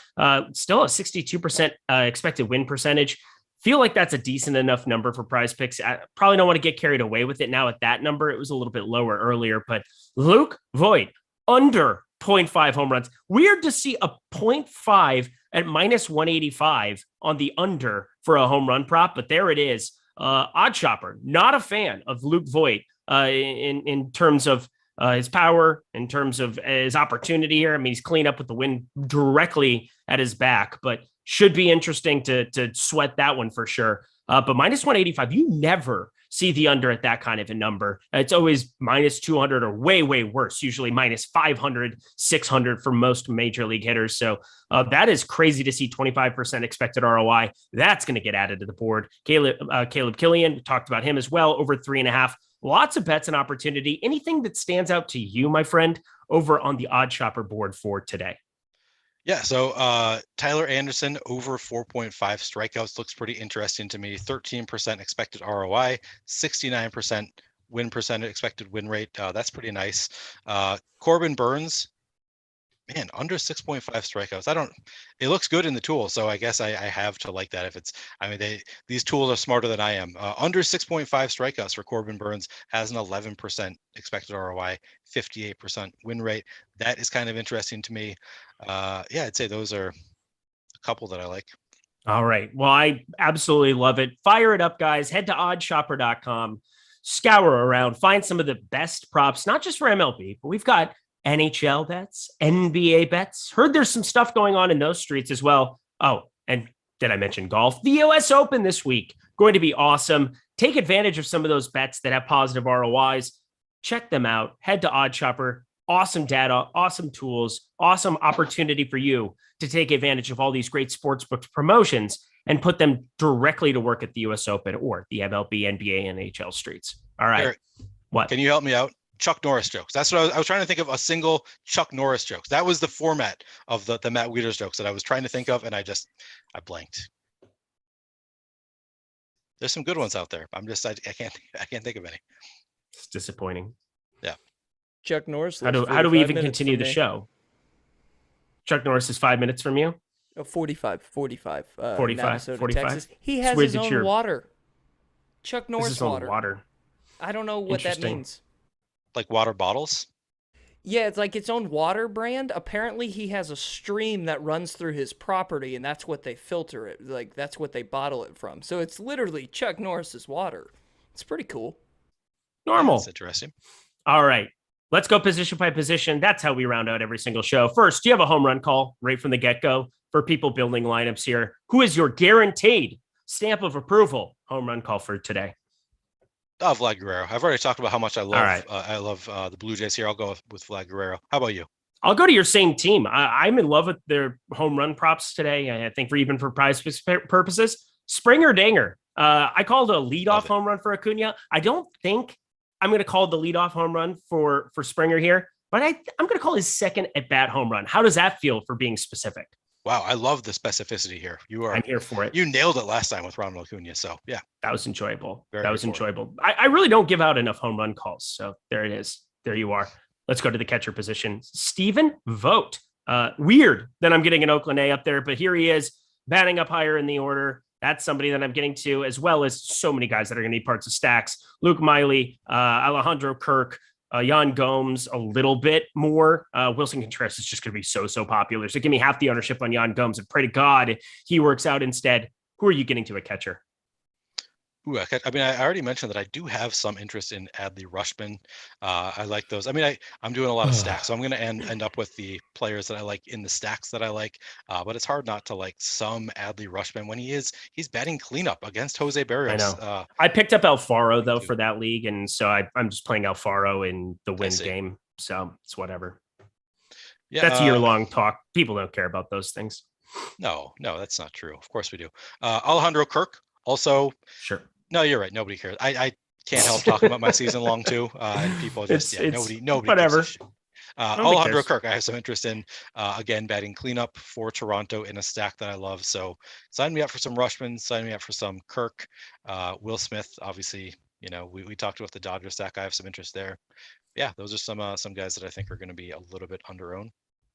Still a 62% expected win percentage. Feel like that's a decent enough number for Prize Picks. I probably don't want to get carried away with it now at that number. It was a little bit lower earlier, but Luke Voit under 0.5 home runs. Weird to see a 0.5 at minus 185 on the under for a home run prop, but there it is. OddsShopper, not a fan of Luke Voit in terms of his power, in terms of his opportunity here. I mean, he's clean up with the win directly at his back, but should be interesting to sweat that one for sure. But minus 185, you never see the under at that kind of a number. It's always minus 200 or way, way worse, usually minus 500, 600 for most major league hitters. So that is crazy to see 25% expected ROI. That's going to get added to the board. Caleb Killian, we talked about him as well, over 3.5. Lots of bets and opportunity. Anything that stands out to you, my friend, over on the OddsShopper board for today? Yeah, so Tyler Anderson over 4.5 strikeouts looks pretty interesting to me. 13% expected ROI, 69% expected win rate. That's pretty nice. Corbin Burns, man, under 6.5 strikeouts. It looks good in the tool, so I guess I have to like that. These tools are smarter than I am. Under 6.5 strikeouts for Corbin Burns has an 11% expected ROI, 58% win rate. That is kind of interesting to me. I'd say those are a couple that I like. All right. Well, I absolutely love it. Fire it up, guys. Head to oddshopper.com, scour around, find some of the best props, not just for MLB, but we've got NHL bets, NBA bets. Heard there's some stuff going on in those streets as well. Oh, and did I mention golf? The US Open this week, going to be awesome. Take advantage of some of those bets that have positive ROIs. Check them out. Head to OddsShopper. Awesome data, awesome tools, awesome opportunity for you to take advantage of all these great sportsbook promotions and put them directly to work at the US Open or the MLB, NBA, and NHL streets. All right. Eric, what? Can you help me out? Chuck Norris jokes. That's what I was trying to think of, a single Chuck Norris jokes. That was the format of the Matt Wieters jokes that I was trying to think of, and I blanked. There's some good ones out there. I can't think of any. It's disappointing. Yeah. Chuck Norris. How do we even continue the show? Chuck Norris is 5 minutes from you? 45. 45. Minnesota, 45. Texas. He has his own water. Chuck Norris his own water. I don't know what that means. Like water bottles? Yeah, it's like its own water brand. Apparently, he has a stream that runs through his property, and that's what they filter it. Like, that's what they bottle it from. So it's literally Chuck Norris's water. It's pretty cool. Normal. That's interesting. All right. Let's go position by position. That's how we round out every single show. First, do you have a home run call right from the get-go for people building lineups here? Who is your guaranteed stamp of approval home run call for today? Vlad Guerrero. I've already talked about how much I love the Blue Jays here. I'll go with Vlad Guerrero. How about you? I'll go to your same team. I'm in love with their home run props today. I think for prize purposes, Springer Dinger. I called a leadoff home run for Acuna. I don't think I'm going to call the leadoff home run for Springer here, but I'm going to call his second at bat home run. How does that feel for being specific? Wow, I love the specificity here. I'm here for it. You nailed it last time with Ronald Acuna, so yeah. That was enjoyable. Enjoyable. I really don't give out enough home run calls, so there it is. There you are. Let's go to the catcher position. Stephen Vogt. Weird that I'm getting an Oakland A up there, but here he is, batting up higher in the order. That's somebody that I'm getting to, as well as so many guys that are going to be parts of stacks. Luke Miley, Alejandro Kirk, Yan Gomes a little bit more. Wilson Contreras is just going to be so popular. So give me half the ownership on Yan Gomes and pray to God he works out instead. Who are you getting to a catcher? Ooh, I already mentioned that I do have some interest in Adley Rutschman. I like those. I'm doing a lot of stacks, so I'm going to end up with the players that I like in the stacks that I like. But it's hard not to like some Adley Rutschman when he's batting cleanup against Jose Barrios. I know. I picked up Alfaro though for that league, and so I'm just playing Alfaro in the win game. So it's whatever. Yeah, that's a year-long talk. People don't care about those things. No, that's not true. Of course we do. Alejandro Kirk also. Sure. No, you're right. Nobody cares. I can't help talking about my season long too. And people just nobody whatever. Alejandro Kirk, I have some interest in. Again, batting cleanup for Toronto in a stack that I love. So sign me up for some Rutschman. Sign me up for some Kirk. Will Smith, obviously. We talked about the Dodgers stack. I have some interest there. Yeah, those are some guys that I think are going to be a little bit under-owned.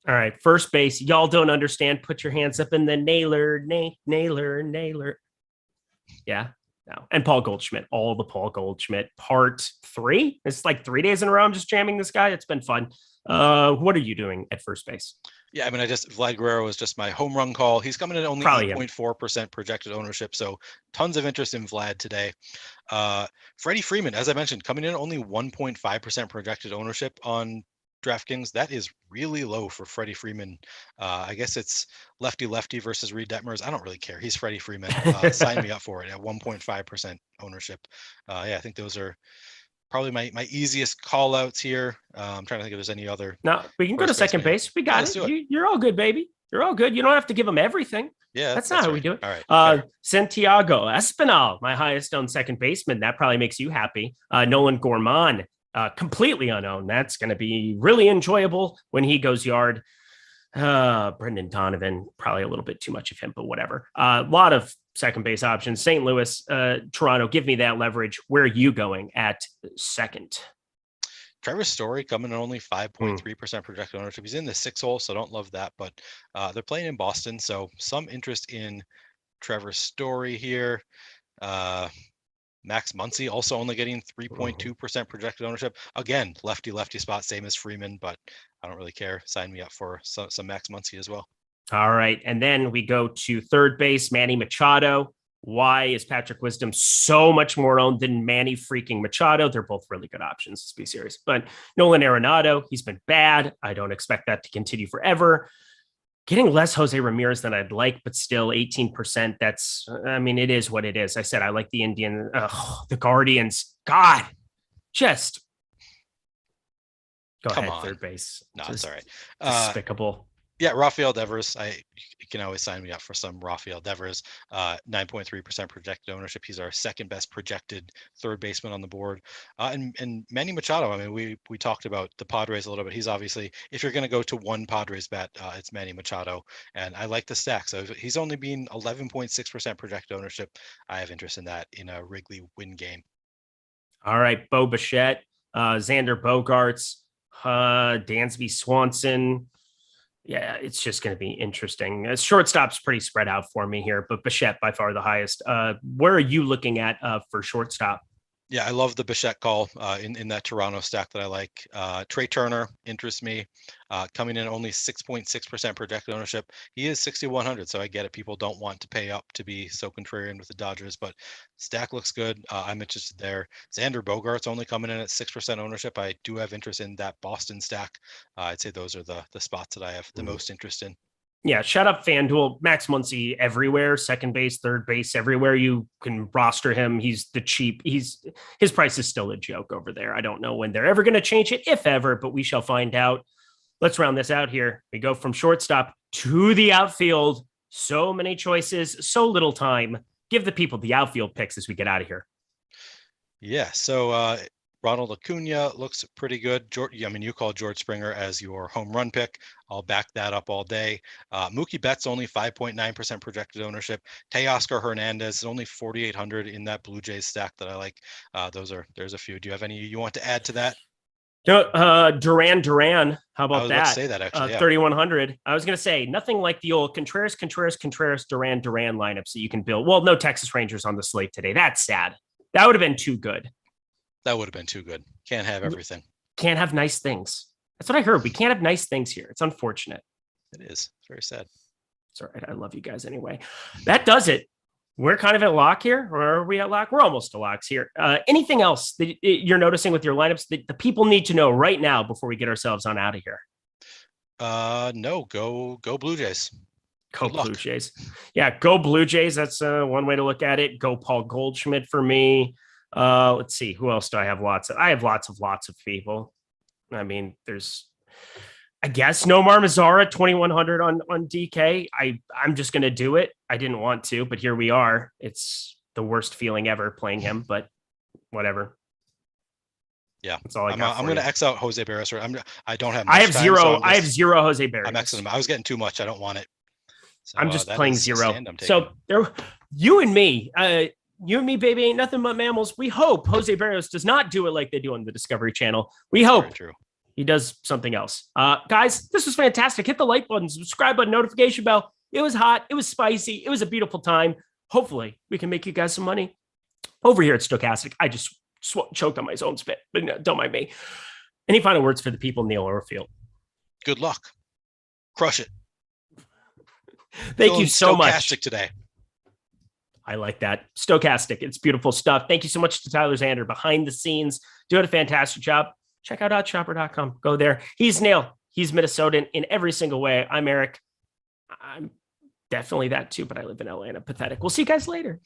All right, first base. Y'all don't understand. Put your hands up in the nailer. Yeah. No. And Paul Goldschmidt, all the Paul Goldschmidt part 3. It's like 3 days in a row. I'm just jamming this guy. It's been fun. What are you doing at first base? Yeah, Vlad Guerrero is just my home run call. He's coming in at only 8.4% projected ownership. So tons of interest in Vlad today. Freddie Freeman, as I mentioned, coming in at only 1.5% projected ownership on DraftKings. That is really low for Freddie Freeman. I guess it's lefty versus Reed Detmers. I don't really care. He's Freddie Freeman. Sign me up for it at 1.5% ownership. I think those are probably my easiest call outs here. I'm trying to think if there's any other. No, we can go to second base. We got it. You're all good, baby. You're all good. You don't have to give them everything. Yeah, that's not how we do it. All right. Santiago Espinal, my highest owned second baseman. That probably makes you happy. Nolan Gorman. Completely unowned. That's going to be really enjoyable when he goes yard. Brendan Donovan, probably a little bit too much of him, but whatever. A lot of second base options. St. Louis, Toronto, give me that leverage. Where are you going at second? Trevor Story coming in only 5.3% projected ownership. He's in the 6 hole, so I don't love that, but they're playing in Boston, so some interest in Trevor Story here. Max Muncy also only getting 3.2% projected ownership. Again, lefty spot, same as Freeman, but I don't really care. Sign me up for some Max Muncy as well. All right. And then we go to third base, Manny Machado. Why is Patrick Wisdom so much more owned than Manny freaking Machado? They're both really good options. Let's be serious. But Nolan Arenado, he's been bad. I don't expect that to continue forever. Getting less Jose Ramirez than I'd like, but still 18%. It is what it is. I said, I like the the Guardians. God, just go ahead, third base. No, it's all right. Despicable. Yeah, Rafael Devers. You can always sign me up for some Rafael Devers. 9.3% projected ownership. He's our second best projected third baseman on the board. And Manny Machado. We talked about the Padres a little bit. He's obviously, if you're going to go to one Padres bet, it's Manny Machado. And I like the stack. So he's only been 11.6% projected ownership. I have interest in that in a Wrigley win game. All right, Bo Bichette, Xander Bogaerts, Dansby Swanson. Yeah, it's just going to be interesting. Shortstop's pretty spread out for me here, but Bichette by far the highest. Where are you looking at for shortstop? Yeah, I love the Bichette call in that Toronto stack that I like. Trey Turner interests me, coming in only 6.6% projected ownership. He is 6,100, so I get it. People don't want to pay up to be so contrarian with the Dodgers, but stack looks good. I'm interested there. Xander Bogaerts only coming in at 6% ownership. I do have interest in that Boston stack. I'd say those are the spots that I have the most interest in. Yeah, shut up, FanDuel. Max Muncy everywhere, second base, third base, everywhere you can roster him. He's the cheap. His price is still a joke over there. I don't know when they're ever going to change it, if ever, but we shall find out. Let's round this out here. We go from shortstop to the outfield. So many choices, so little time. Give the people the outfield picks as we get out of here. Yeah, so Ronald Acuna looks pretty good. You call George Springer as your home run pick. I'll back that up all day. Mookie Betts only 5.9% projected ownership. Teoscar Hernandez is only 4,800 in that Blue Jays stack that I like. There's a few. Do you have any you want to add to that? Duran. How about that? I was about to say that actually. 3,100. I was going to say nothing like the old Contreras, Duran lineups that you can build. Well, no Texas Rangers on the slate today. That's sad. That would have been too good. That would have been too good. Can't have everything. Can't have nice things. That's what I heard. We can't have nice things here. It's unfortunate. It is. It's very sad. It's all right. I love you guys anyway. That does it We're kind of at lock here, or are we at lock? We're almost to locks here. Anything else that you're noticing with your lineups that the people need to know right now before we get ourselves on out of here? No, go Blue Jays. Go Blue Jays. Yeah, go Blue Jays. That's one way to look at it. Go Paul Goldschmidt for me. Let's see. Who else do I have? I have lots of people. I mean, there's, I guess, Nomar Mazara, 2,100 on DK. I'm just going to do it. I didn't want to, but here we are. It's the worst feeling ever playing him, but whatever. Yeah, that's all I got. I'm going to X out Jose Barrios. I don't have. I have zero. So I have zero Jose Barrios. I'm Xing him. I was getting too much. I don't want it. So, I'm just playing zero. So there, you and me, baby, ain't nothing but mammals. We hope Jose Barrios does not do it like they do on the Discovery Channel. We hope he does something else. Guys, this was fantastic. Hit the like button, subscribe button, notification bell. It was hot. It was spicy. It was a beautiful time. Hopefully, we can make you guys some money over here at Stochastic. I just choked on my own spit, but no, don't mind me. Any final words for the people, Neil Orfield? Good luck. Crush it. Thank you so much. Stochastic today. I like that. Stochastic. It's beautiful stuff. Thank you so much to Tyler Zander behind the scenes. Doing a fantastic job. Check out oddshopper.com. Go there. He's Neil. He's Minnesotan in every single way. I'm Eric. I'm definitely that too, but I live in LA and I'm pathetic. We'll see you guys later.